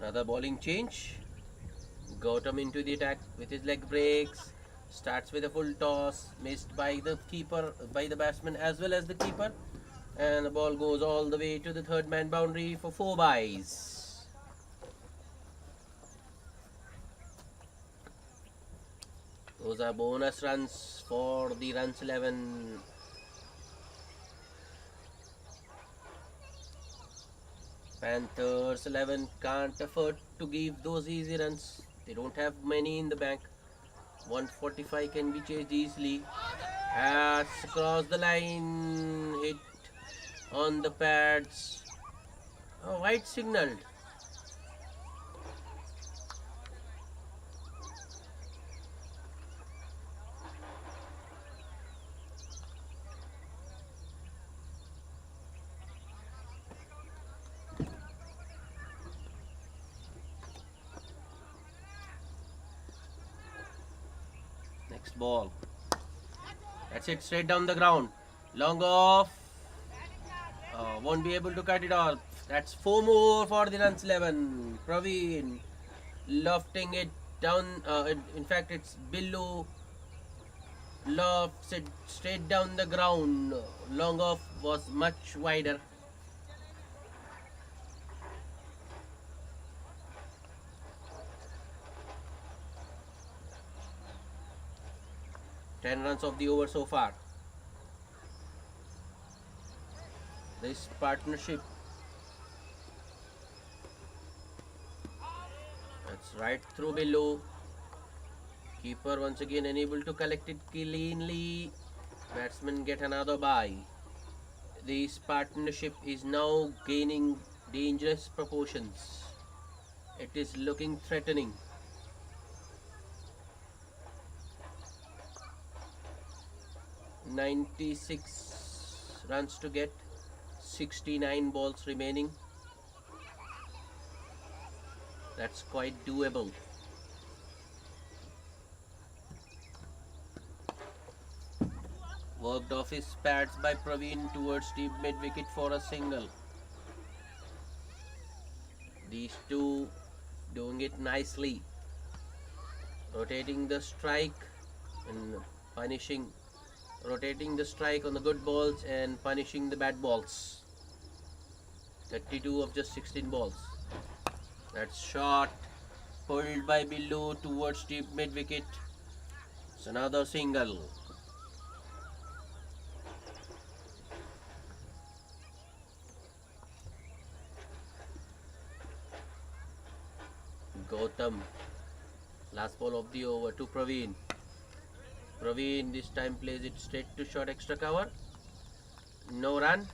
S1: Another bowling change. Gautam into the attack with his leg breaks. Starts with a full toss, missed by the keeper, by the batsman as well as the keeper. And the ball goes all the way to the third man boundary for 4 byes. Those are bonus runs for the runs 11. Panthers 11 can't afford to give those easy runs. They don't have many in the bank. 145 can be chased easily. Has crossed the line, hit on the pads. Oh, white signaled. Next ball. That's it, straight down the ground. Long off. Won't be able to cut it off. That's 4 more for the runs 11. Praveen lofting it down. In fact, it's Billu lofts it straight down the ground. Long off was much wider. Ten runs of the over so far. This partnership. That's right through below. Keeper once again unable to collect it cleanly. Batsmen get another bye. This partnership is now gaining dangerous proportions. It is looking threatening. 96 runs to get, 69 balls remaining. That's quite doable. Worked off his pads by Praveen towards deep mid wicket for a single. These two doing it nicely. Rotating the strike and punishing. Rotating the strike on the good balls and punishing the bad balls. 32 of just 16 balls. That's shot. Pulled by Billu towards deep mid wicket. It's another single. Gautam. Last ball of the over to Praveen. Praveen this time plays it straight to short extra cover. No run.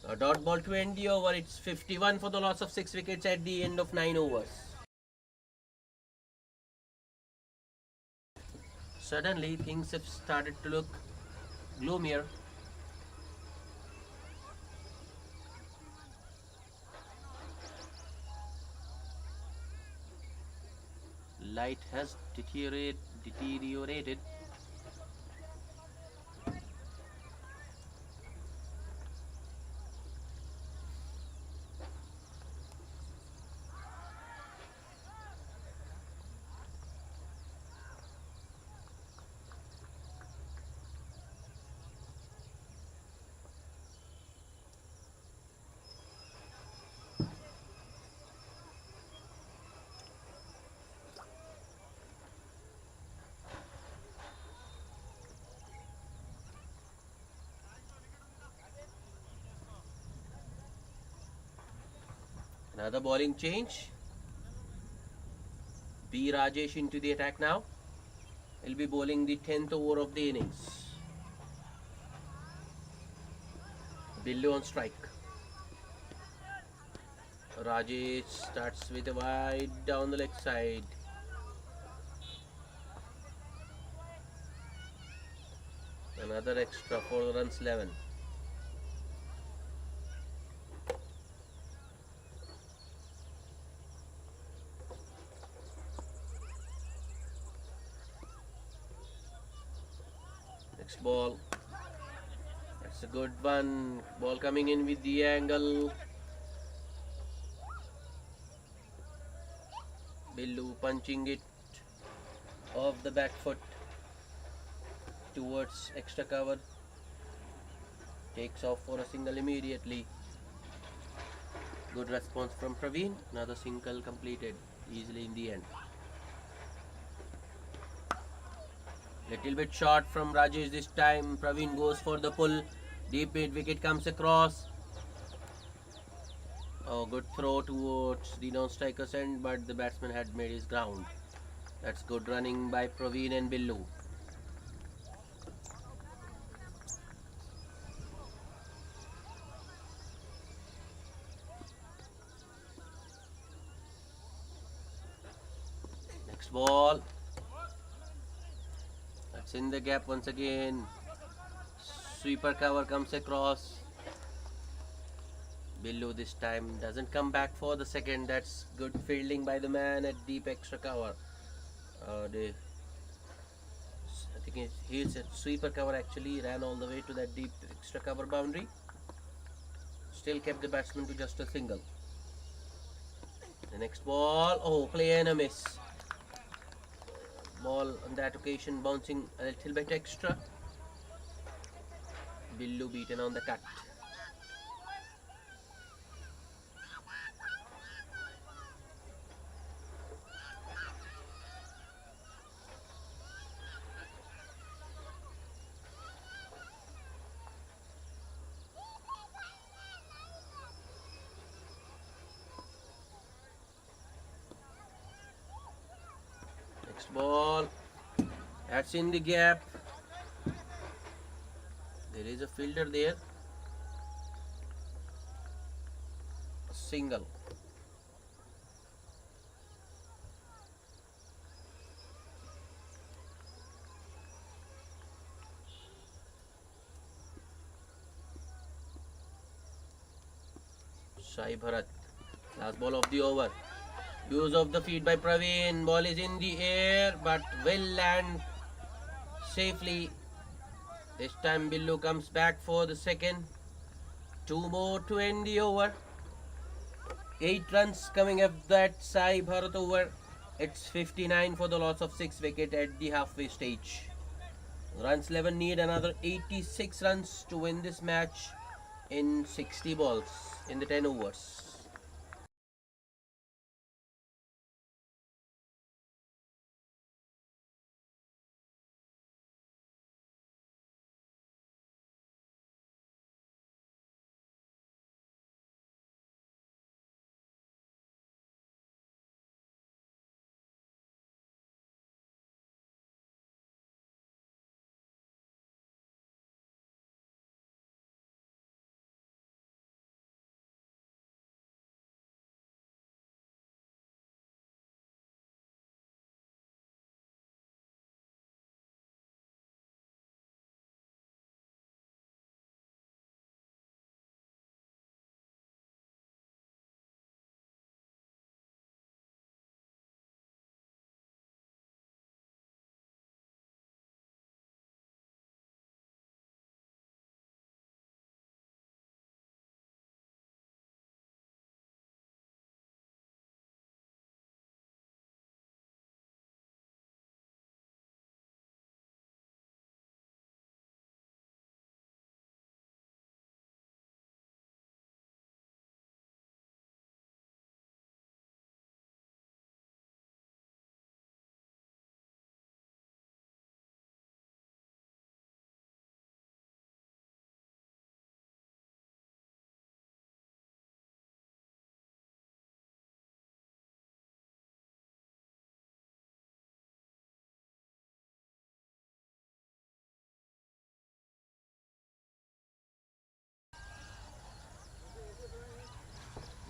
S1: A dot ball to end the over. It's 51 for the loss of 6 wickets at the end of 9 overs. Suddenly things have started to look gloomier. Light has deteriorated. Another bowling change. B. Rajesh into the attack now. He'll be bowling the 10th over of the innings. Billu on strike. Rajesh starts with a wide down the leg side. Another extra 4 runs 11. Next ball. That's a good one. Ball coming in with the angle. Billu punching it off the back foot towards extra cover. Takes off for a single immediately. Good response from Praveen. Another single completed easily in the end. Little bit short from Rajesh this time. Praveen goes for the pull. Deep mid wicket comes across. Oh, good throw towards the non-striker's end, but the batsman had made his ground. That's good running by Praveen and Billu. Next ball. That's in the gap once again. Sweeper cover comes across. Billu this time doesn't come back for the second. That's good fielding by the man at deep extra cover. I think he's at sweeper cover actually. Ran all the way to that deep extra cover boundary. Still kept the batsman to just a single. The next ball. Oh, play and a miss. Ball on that occasion bouncing a little bit extra. Billu beaten on the cut. Next ball. That's in the gap. There is a fielder there. single. Sai Bharat. Last ball of the over. Use of the feet by Praveen. Ball is in the air but will land safely. This time Billu comes back for the second. 2 more to end the over. 8 runs coming up that Sai Bharat over. It's 59 for the loss of 6 wicket at the halfway stage. Runs 11 need another 86 runs to win this match in 60 balls in the 10 overs.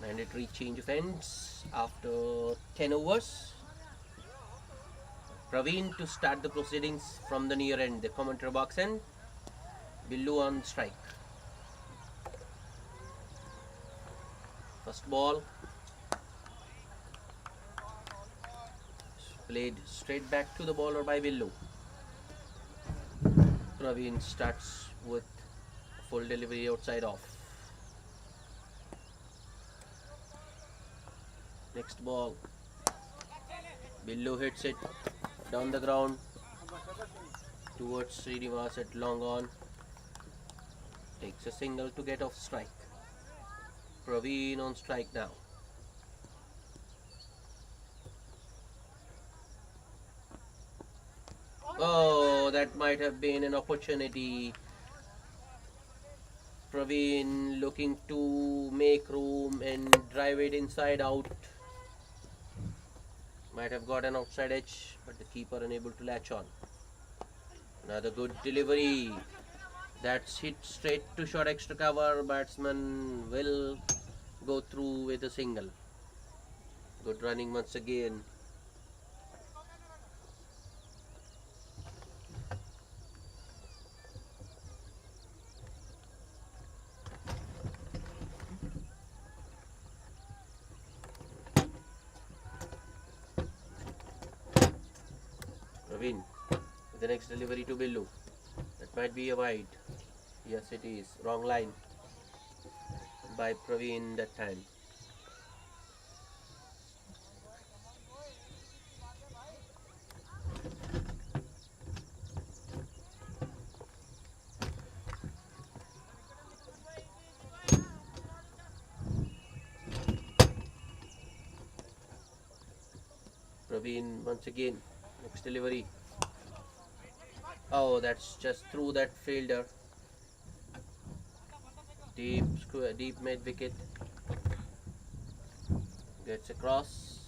S1: Mandatory change of ends after 10 overs. Praveen to start the proceedings from the near end, the commentary box end. Billu on strike. First ball. Played straight back to the bowler by Billu. Praveen starts with full delivery outside off. Next ball. Billu hits it down the ground towards Srinivas at long on. Takes a single to get off strike. Praveen on strike now. Oh, that might have been an opportunity. Praveen looking to make room and drive it inside out. Might have got an outside edge, but the keeper unable to latch on. Another good delivery. That's hit straight to short extra cover. Batsman will go through with a single. Good running once again. Praveen with the next delivery to Billu. That might be a wide. Yes, it is. Wrong line by Praveen that time. Praveen once again. Next delivery. Oh, that's just through that fielder. Deep square, deep mid wicket. Gets across,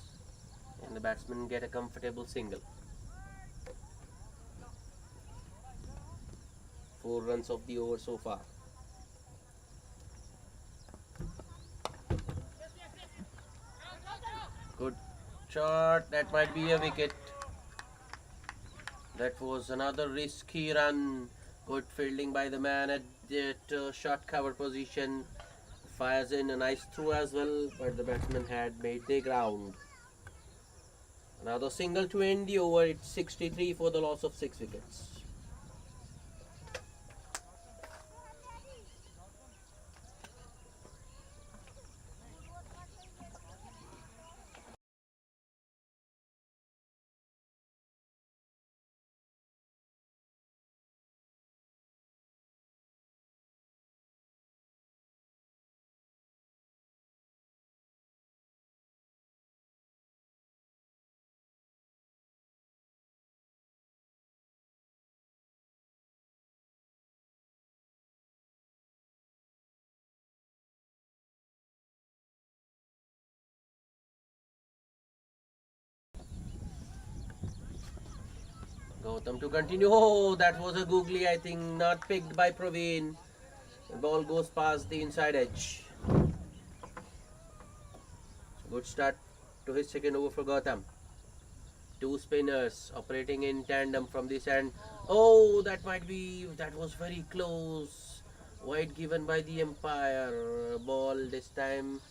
S1: and the batsman get a comfortable single. 4 runs of the over so far. Good shot. That might be a wicket. That was another risky run. Good fielding by the man at that short cover position. Fires in a nice throw as well, but the batsman had made the ground. Another single to end the over. It's 63 for the loss of 6 wickets. Gautam to continue. Oh, that was a googly, I think, not picked by Praveen. The ball goes past the inside edge. Good start to his second over for Gautam. Two spinners operating in tandem from this end. Oh, that was very close. Wide given by the umpire. Ball this time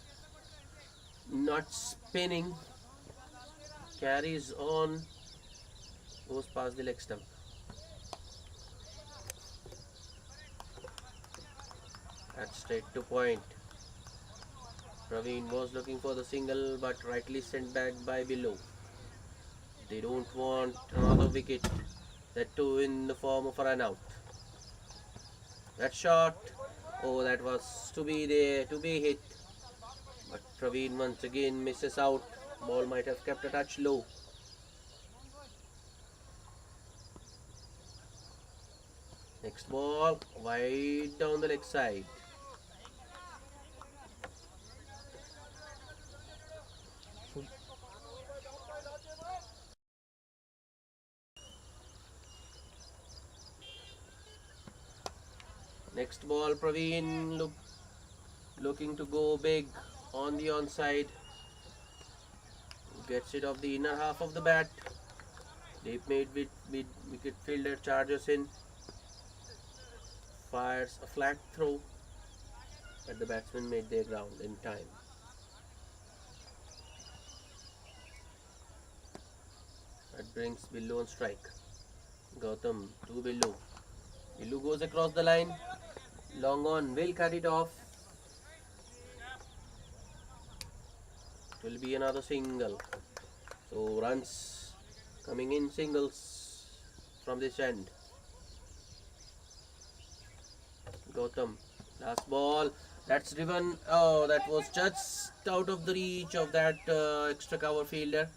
S1: not spinning. Carries on. Goes past the leg stump. That's straight to point. Praveen was looking for the single but rightly sent back by below. They don't want another wicket. That too in the form of a run out. That shot. Oh, that was to be there, to be hit. But Praveen once again misses out. Ball might have kept a touch low. Next ball, wide down the leg side. Next ball, Praveen looking to go big on the onside. Gets it off the inner half of the bat. Deep mid wicket fielder charges in. Fires a flat throw, but the batsman made their ground in time. That brings Billu on strike. Gautam to Billu. Billu goes across the line. Long on, will cut it off. It will be another single. So runs coming in singles from this end. Gautam, last ball. That's driven. Oh, that was just out of the reach of that extra cover fielder.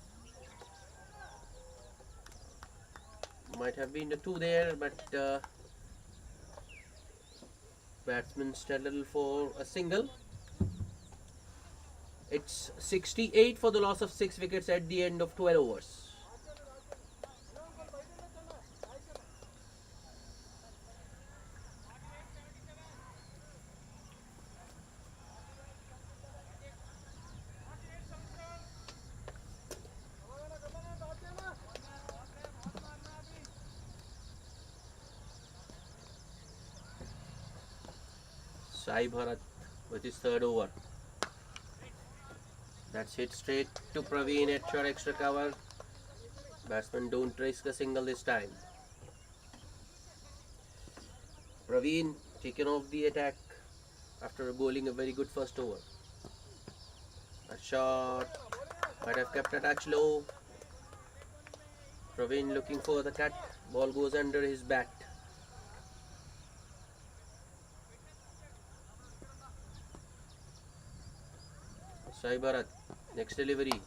S1: Might have been the two there, but batsman settled for a single. It's 68 for the loss of 6 wickets at the end of 12 overs. Sai Bharat with his third over. That's hit straight to Praveen at short extra cover. Batsmen don't risk a single this time. Praveen taken off the attack after bowling a very good first over. A shot might have kept a touch low. Praveen looking for the cut. Ball goes under his bat. Sai Bharat, next delivery.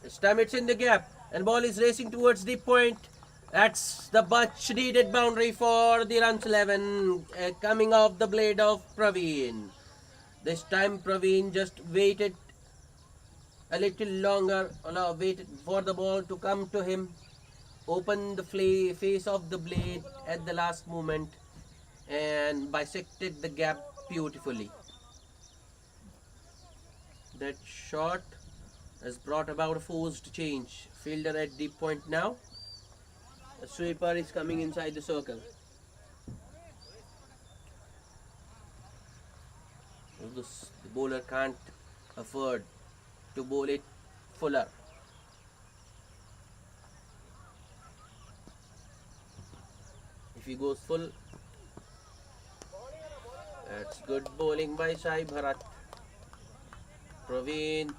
S1: This time it's in the gap and ball is racing towards the point. That's the much needed boundary for the runs 11 coming off the blade of Praveen. This time Praveen just waited a little longer, waited for the ball to come to him, opened the face of the blade at the last moment and bisected the gap beautifully. That shot has brought about a forced change. Fielder at deep point now. A sweeper is coming inside the circle. The bowler can't afford to bowl it fuller. If he goes full, that's good bowling by Sai Bharat. Praveen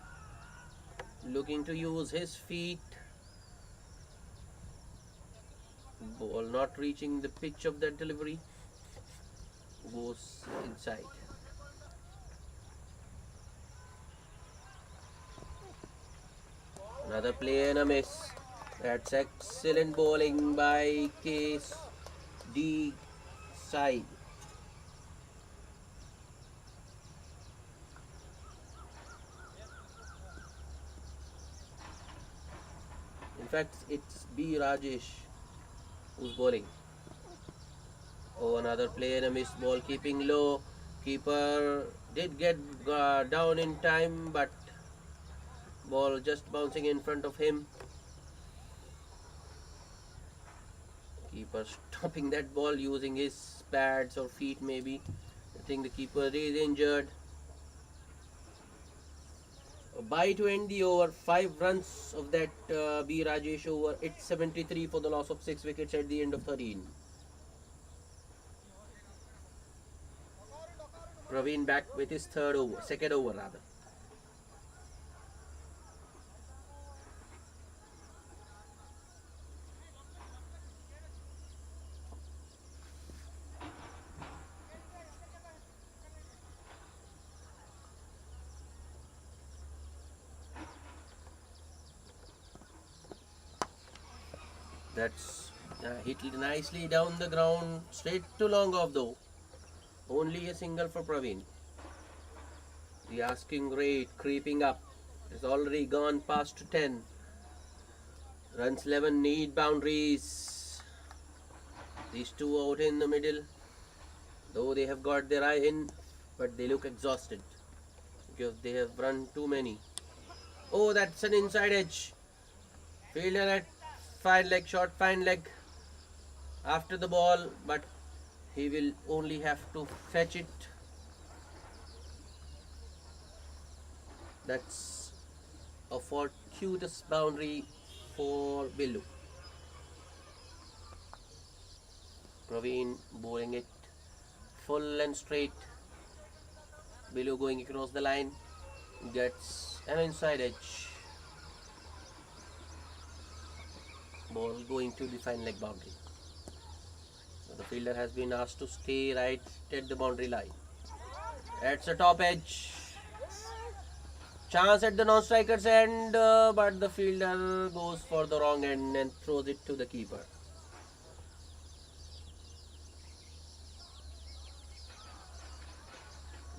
S1: looking to use his feet. Ball not reaching the pitch of that delivery. Goes inside. Another play and a miss. That's excellent bowling by Case D side. In fact, it's B Rajesh who's bowling. Oh, another play and a missed ball, keeping low. Keeper did get down in time, but ball just bouncing in front of him. Keeper stopping that ball using his pads or feet maybe. I think the keeper is injured. By to end the over, 5 runs of that B Rajesh over. It's 73 for the loss of 6 wickets at the end of 13. Praveen back with his second over rather. That's hit nicely down the ground, straight to long off though. Only a single for Praveen. The asking rate creeping up. It's already gone past 10. Runs 11 need boundaries. These two out in the middle. Though they have got their eye in, but they look exhausted because they have run too many. Oh, that's an inside edge. Fielder at fine leg, short fine leg after the ball, but he will only have to fetch it. That's a fortuitous boundary for Billu. Praveen bowling it full and straight. Billu going across the line, gets an inside edge. Ball going to the fine leg boundary. So the fielder has been asked to stay right at the boundary line. That's a top edge. Chance at the non-striker's end, but the fielder goes for the wrong end and throws it to the keeper.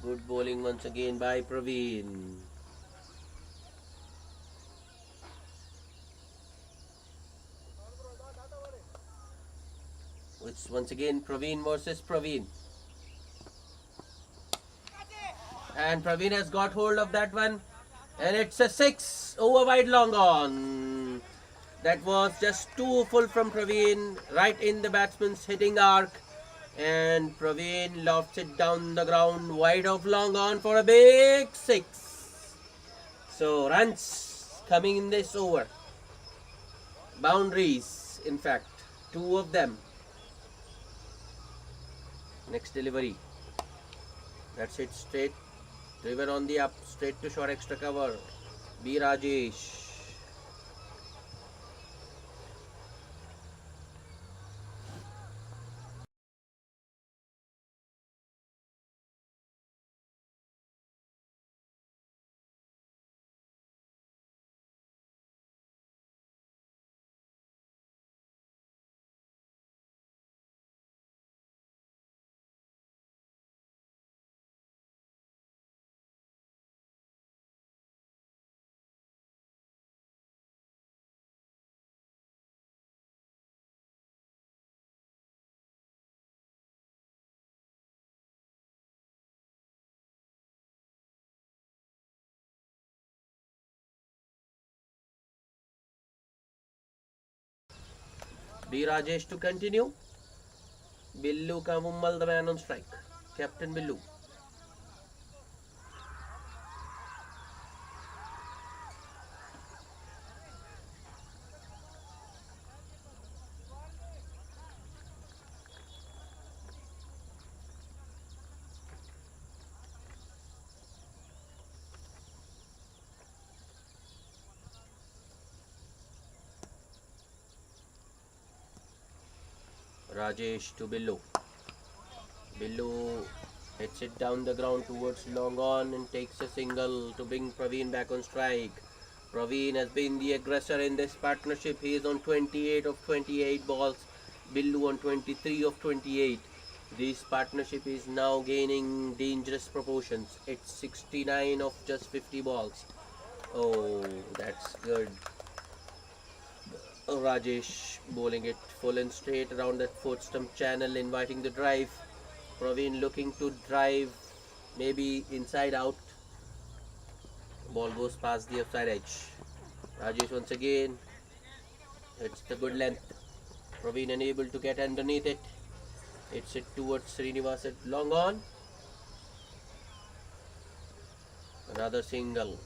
S1: Good bowling once again by Praveen. It's once again Praveen versus Praveen. And Praveen has got hold of that one. And it's a 6 over wide long on. That was just too full from Praveen, right in the batsman's hitting arc. And Praveen lofts it down the ground, wide of long on for a big 6. So runs coming in this over. Boundaries, in fact, 2 of them. Next delivery. That's it straight. Driven on the up, straight to short extra cover. B Rajesh. B. Rajesh to continue. Billu Kavummal, the man on strike. Captain Billu. Rajesh to Billu. Billu hits it down the ground towards long on and takes a single to bring Praveen back on strike. Praveen has been the aggressor in this partnership. He is on 28 of 28 balls. Billu on 23 of 28. This partnership is now gaining dangerous proportions. It's 69 of just 50 balls. Oh, that's good. Rajesh bowling it full and straight around that fourth stump channel, inviting the drive. Praveen looking to drive, maybe inside out. Ball goes past the offside edge. Rajesh once again hits the good length. Praveen unable to get underneath it. Hits it towards Srinivas at long on. Another single.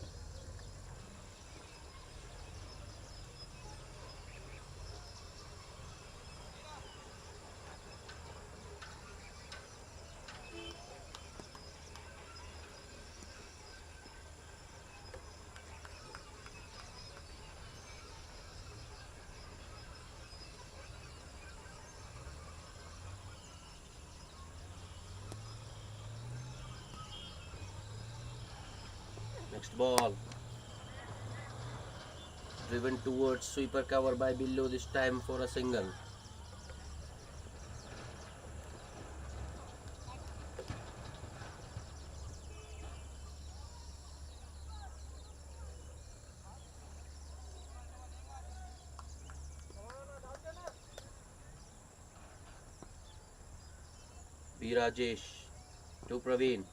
S1: Next ball. Driven towards sweeper cover by Billu, this time for a single. B. Rajesh to Praveen.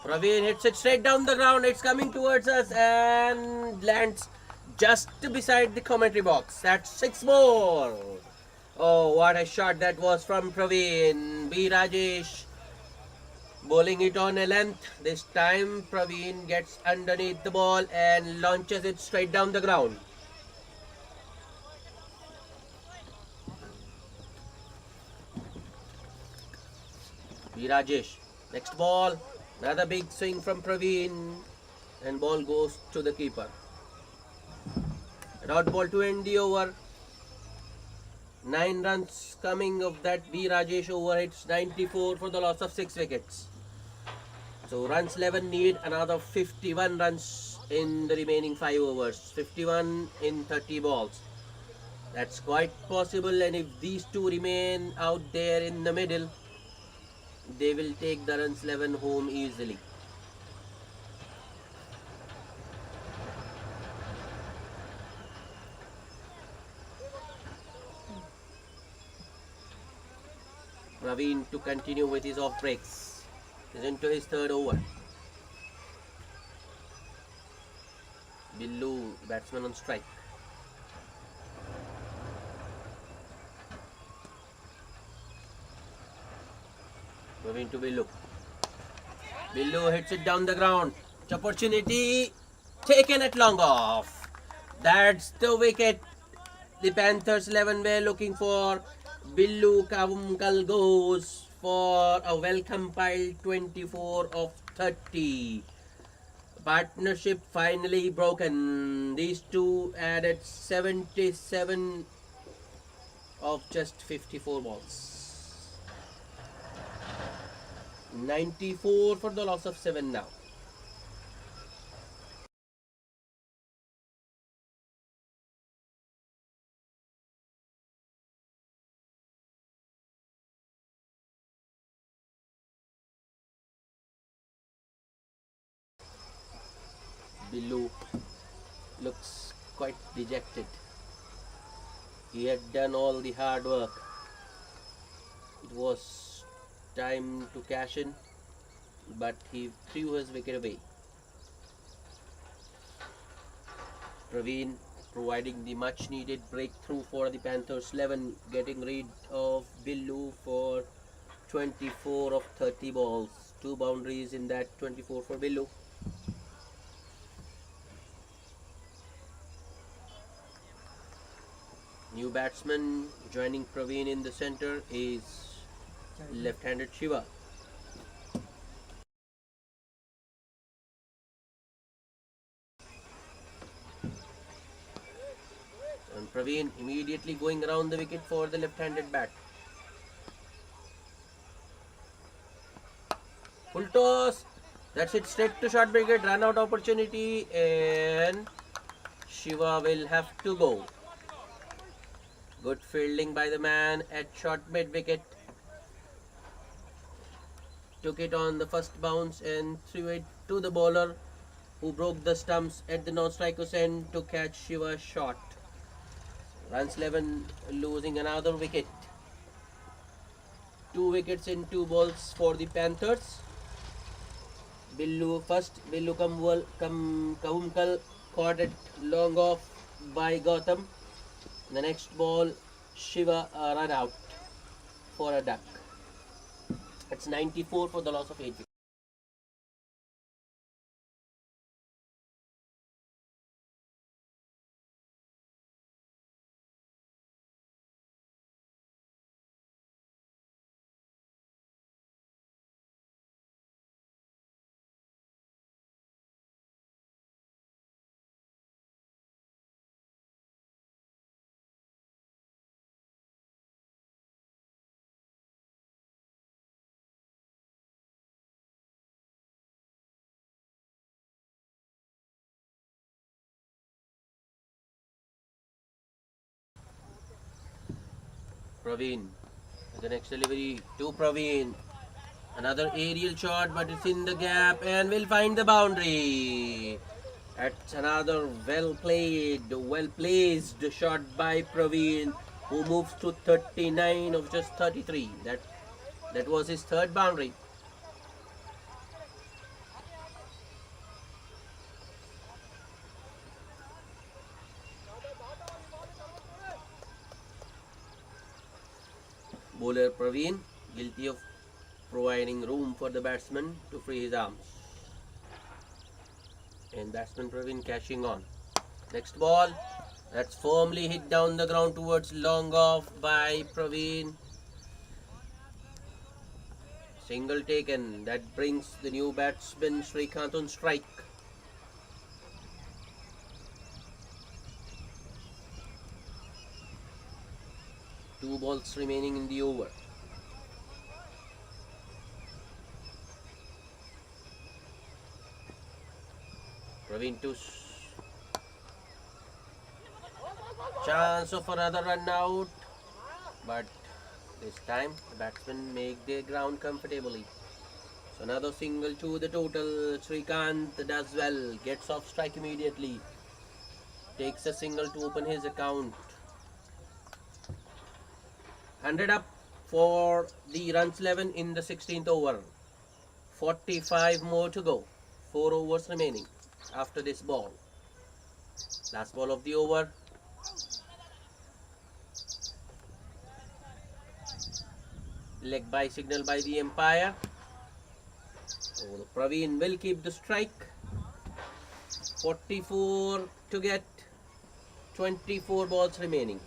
S1: Praveen hits it straight down the ground. It's coming towards us and lands just beside the commentary box. That's 6 more. Oh, what a shot that was from Praveen. B. Rajesh bowling it on a length. This time Praveen gets underneath the ball and launches it straight down the ground. B. Rajesh. Next ball. Another big swing from Praveen. And ball goes to the keeper. Dot ball to end the over. 9 runs coming of that B. Rajesh over. It's 94 for the loss of 6 wickets. So runs 11 need another 51 runs in the remaining 5 overs. 51 in 30 balls. That's quite possible, and if these two remain out there in the middle, they will take the runs 11 home easily. Praveen to continue with his off breaks. He's into his 3rd over. Billu, batsman on strike. Praveen to Billu. Billu hits it down the ground. Opportunity taken at long off. That's the wicket the Panthers 11 were looking for. Billu Kavumkal goes for a well-compiled 24 of 30. Partnership finally broken. These two added 77 of just 54 balls. 94 for the loss of 7 now. Billu looks quite dejected. He had done all the hard work. It was time to cash in, but he threw his wicket away. Praveen providing the much needed breakthrough for the Panthers 11, getting rid of Billu for 24 of 30 balls. 2 boundaries in that 24 for Billu. New batsman joining Praveen in the center is left-handed Shiva. And Praveen immediately going around the wicket for the left-handed bat. Full toss. That's it, straight to short wicket, run out opportunity, and Shiva will have to go. Good fielding by the man at short mid wicket. Took it on the first bounce and threw it to the bowler, who broke the stumps at the non-striker's end to catch Shiva's shot. Runs 11, losing another wicket. 2 wickets in 2 balls for the Panthers. Billu Kavumkal caught it long off by Gautam. The next ball, Shiva run out for a duck. It's 94 for the loss of 8 wickets. Praveen, the next delivery to Praveen. Another aerial shot, but it's in the gap and will find the boundary. That's another well placed shot by Praveen, who moves to 39 of just 33. That was his third boundary. Bowler Praveen, guilty of providing room for the batsman to free his arms. And batsman Praveen cashing on. Next ball, that's firmly hit down the ground towards long off by Praveen. Single taken. That brings the new batsman Srikanth on strike. Two balls remaining in the over. Praveen to chance of another run out, but this time the batsmen make their ground comfortably. So another single to the total. Srikanth does well, gets off strike immediately, takes a single to open his account. 100 up for the runs 11 in the 16th over. 45 more to go. 4 overs remaining after this ball. Last ball of the over. Leg by signal by the umpire. So Praveen will keep the strike. 44 to get. 24 balls remaining.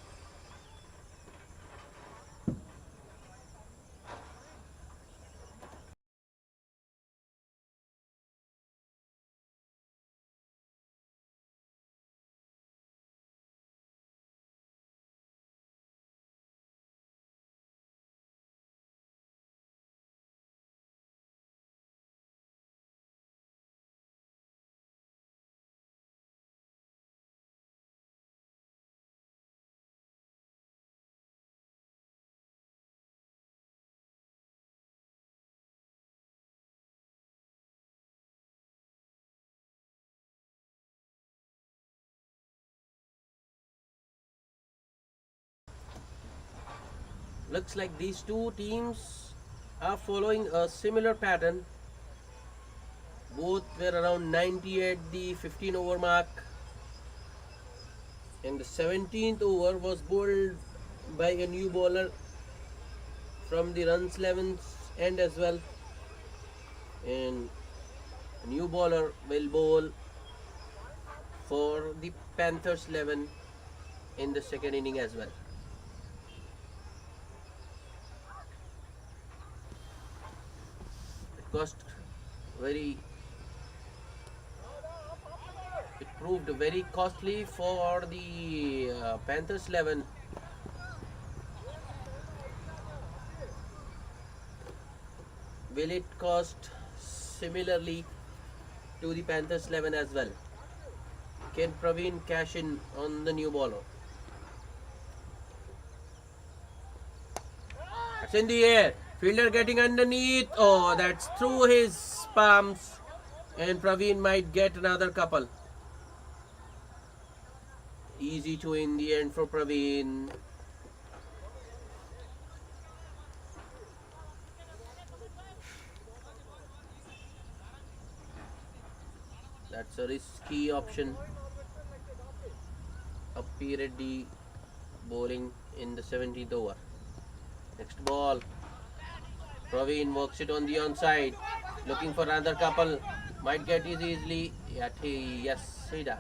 S1: Looks like these two teams are following a similar pattern. Both were around 90 at the 15 over mark. And the 17th over was bowled by a new bowler from the runs 11th end as well. And a new bowler will bowl for the Panthers 11 in the second inning as well. It cost very it proved very costly for the Panthers 11. Will it cost similarly to the Panthers 11 as well? Can Praveen cash in on the new bowler? It's in the air. Fielder getting underneath. Oh, that's through his palms. And Praveen might get another couple. Easy to in the end for Praveen. That's a risky option. Appi Reddy bowling in the 17th over. Next ball. Praveen works it on the onside. Looking for another couple. Might get it easily. Yes, he does.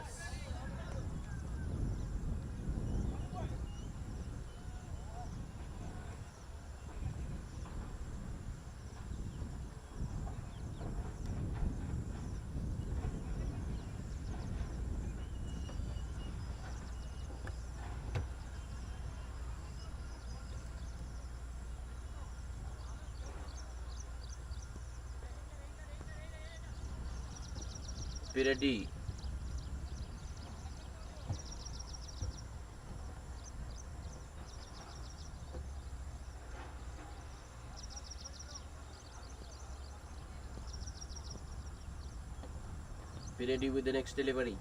S1: Piradi. Piradi with the next delivery.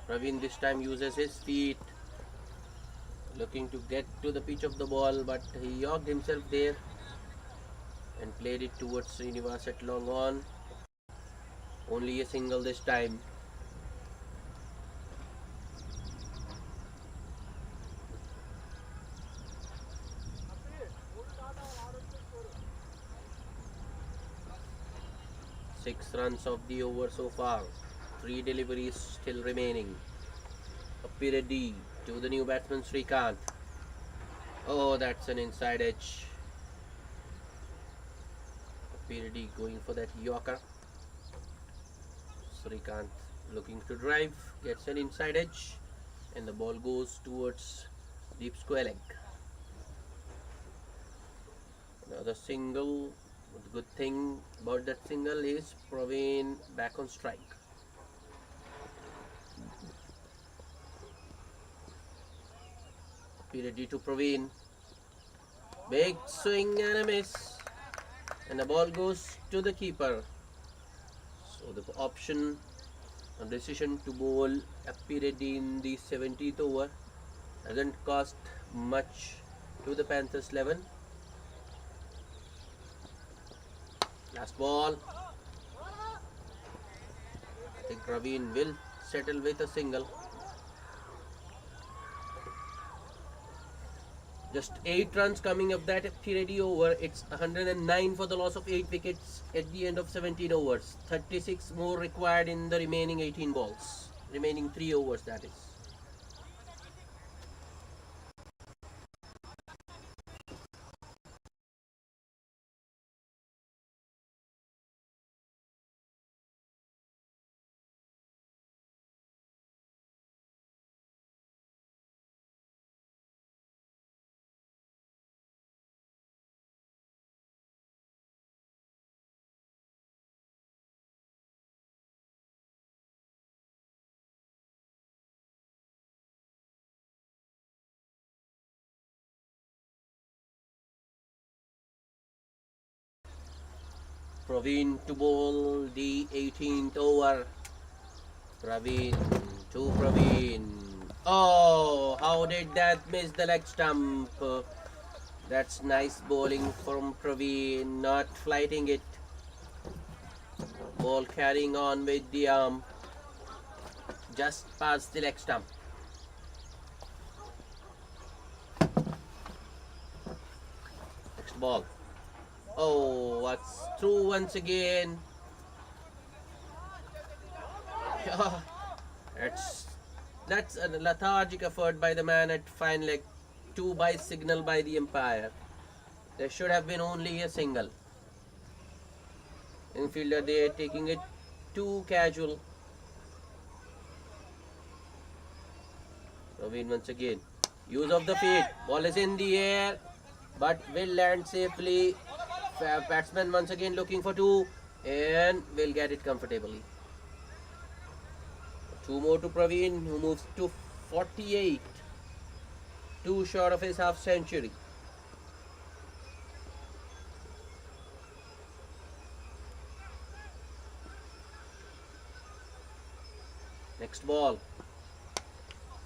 S1: Praveen this time uses his feet. Looking to get to the pitch of the ball, but he yorked himself there and played it towards Srinivas at long on. Only a single this time. Six runs of the over so far. 3 deliveries still remaining. Appi Reddy to the new batsman Srikanth. Oh, that's an inside edge. Appi Reddy going for that Yorker. Srikanth looking to drive, gets an inside edge, and the ball goes towards deep square leg. Another single. The good thing about that single is Praveen back on strike. Ready to Praveen. Big swing and a miss, and the ball goes to the keeper. So the option and decision to bowl Appi Reddy in the 70th over doesn't cost much to the Panthers 11. Last ball. I think Praveen will settle with a single. Just 8 runs coming of that Appi Reddy over. It's 109 for the loss of 8 wickets at the end of 17 overs. 36 more required in the remaining 18 balls. Remaining 3 overs, that is. Praveen to bowl the 18th over. Praveen to Praveen. Oh, how did that miss the leg stump? That's nice bowling from Praveen, not flighting it. Ball carrying on with the arm. just past the leg stump. Next ball. Oh, what's through once again? it's that's a lethargic effort by the man at fine leg. 2 by signal by the umpire. There should have been only a single. Infielder there taking it too casual. Praveen once again. Use of the feet. Ball is in the air, but will land safely. Batsman once again looking for 2 and will get it comfortably. 2 more to Praveen, who moves to 48. 2 short of his half century. Next ball.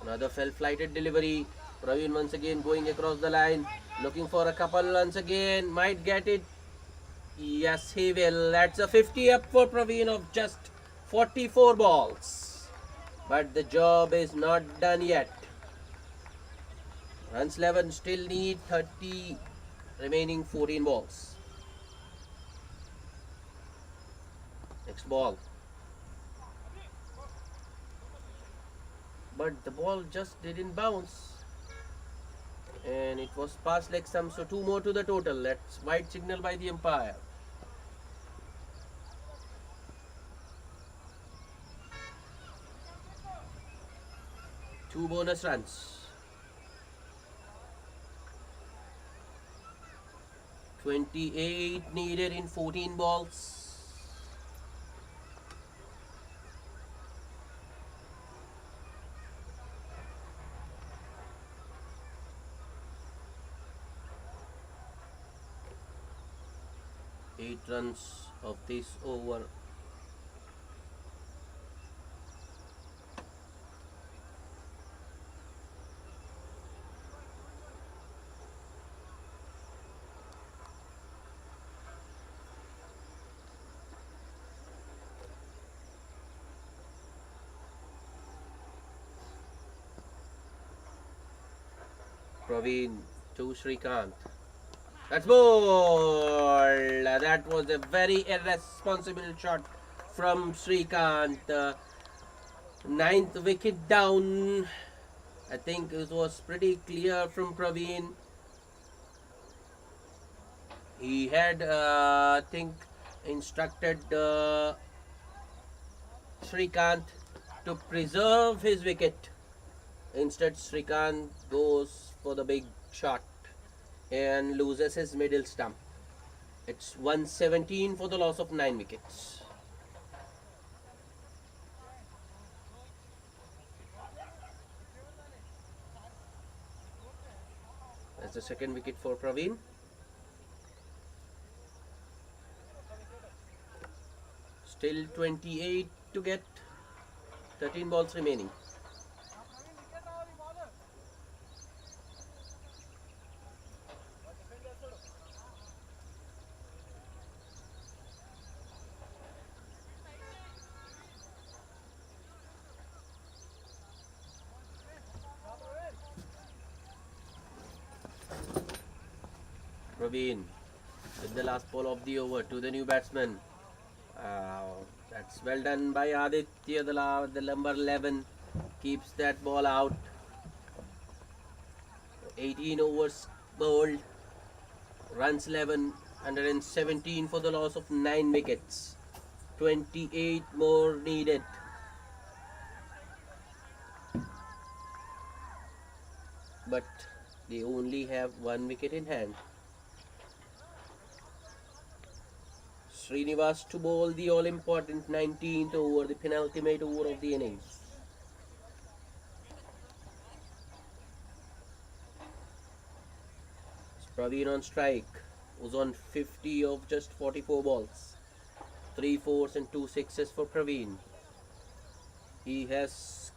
S1: Another fell-flighted delivery. Praveen once again going across the line. Looking for a couple once again. Might get it. Yes, he will. That's a 50 up for Praveen of just 44 balls. But the job is not done yet. Runs 11 still need 30 remaining 14 balls. Next ball. But the ball just didn't bounce. And it was past leg stump, so 2 more to the total. That's white signal by the umpire. Two bonus runs. 28 needed in 14 balls. Eight runs of this over. Praveen to Srikanth. That's ball. That was a very irresponsible shot from Srikanth. Ninth wicket down. I think it was pretty clear from Praveen. He had, I think, instructed Srikanth to preserve his wicket. Instead, Srikanth goes for the big shot and loses his middle stump. It's 117 for the loss of 9 wickets. That's the second wicket for Praveen. Still 28 to get. 13 balls remaining. Praveen with the last ball of the over to the new batsman. That's well done by Aditya. The number 11 keeps that ball out. 18 overs bowled. Runs 11. 117 for the loss of 9 wickets. 28 more needed. But they only have 1 wicket in hand. Srinivas to bowl the all-important 19th over, the penultimate over of the innings. Praveen on strike was on 50 of just 44 balls. 3 fours and 2 sixes for Praveen. He has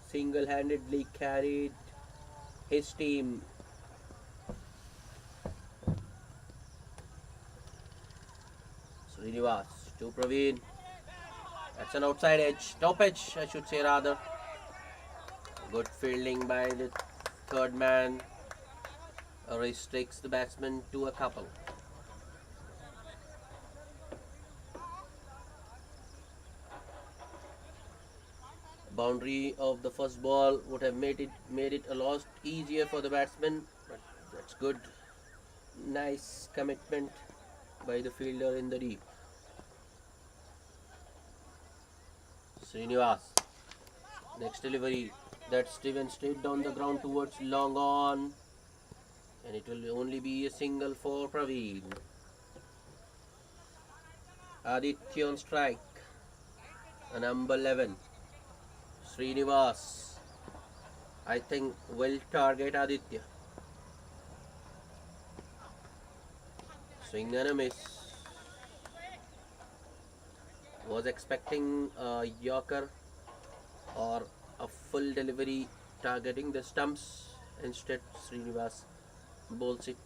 S1: single-handedly carried his team. Srinivas to Praveen. That's an outside edge, top edge I should say rather. Good fielding by the third man restricts the batsman to a couple. Boundary of the first ball would have made it a lot easier for the batsman, but that's good. Nice commitment by the fielder in the deep. Srinivas. Next delivery. That's driven straight down the ground towards long on. And it will only be a single for Praveen. Aditya on strike. A number 11. Srinivas. I think will target Aditya. Swing and a miss. Was expecting a Yorker or a full delivery targeting the stumps. Instead, Srinivas bowls it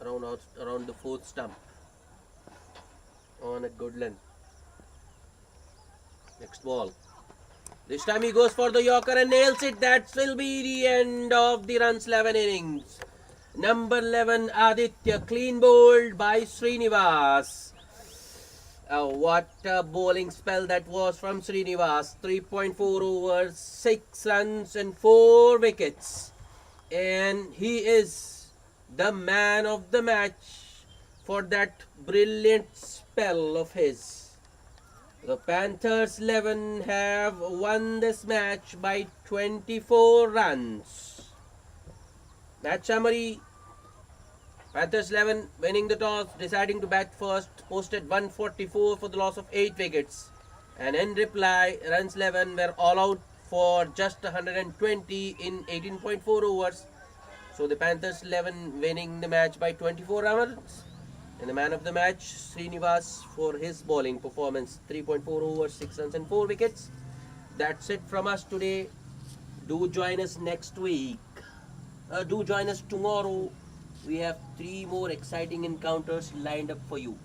S1: around the fourth stump on a good length. Next ball. This time he goes for the Yorker and nails it. That will be the end of the runs 11 innings. Number 11 Aditya, clean bowled by Srinivas. What a bowling spell that was from Srinivas. 3.4 overs, 6 runs and 4 wickets. And he is the man of the match for that brilliant spell of his. The Panthers 11 have won this match by 24 runs. Match summary. Panthers 11 winning the toss, deciding to bat first, posted 144 for the loss of 8 wickets. And in reply, runs 11 were all out for just 120 in 18.4 overs. So the Panthers 11 winning the match by 24 runs. And the man of the match, Srinivas, for his bowling performance. 3.4 overs, 6 runs and 4 wickets. That's it from us today. Do join us next week. Do join us tomorrow. We have 3 more exciting encounters lined up for you.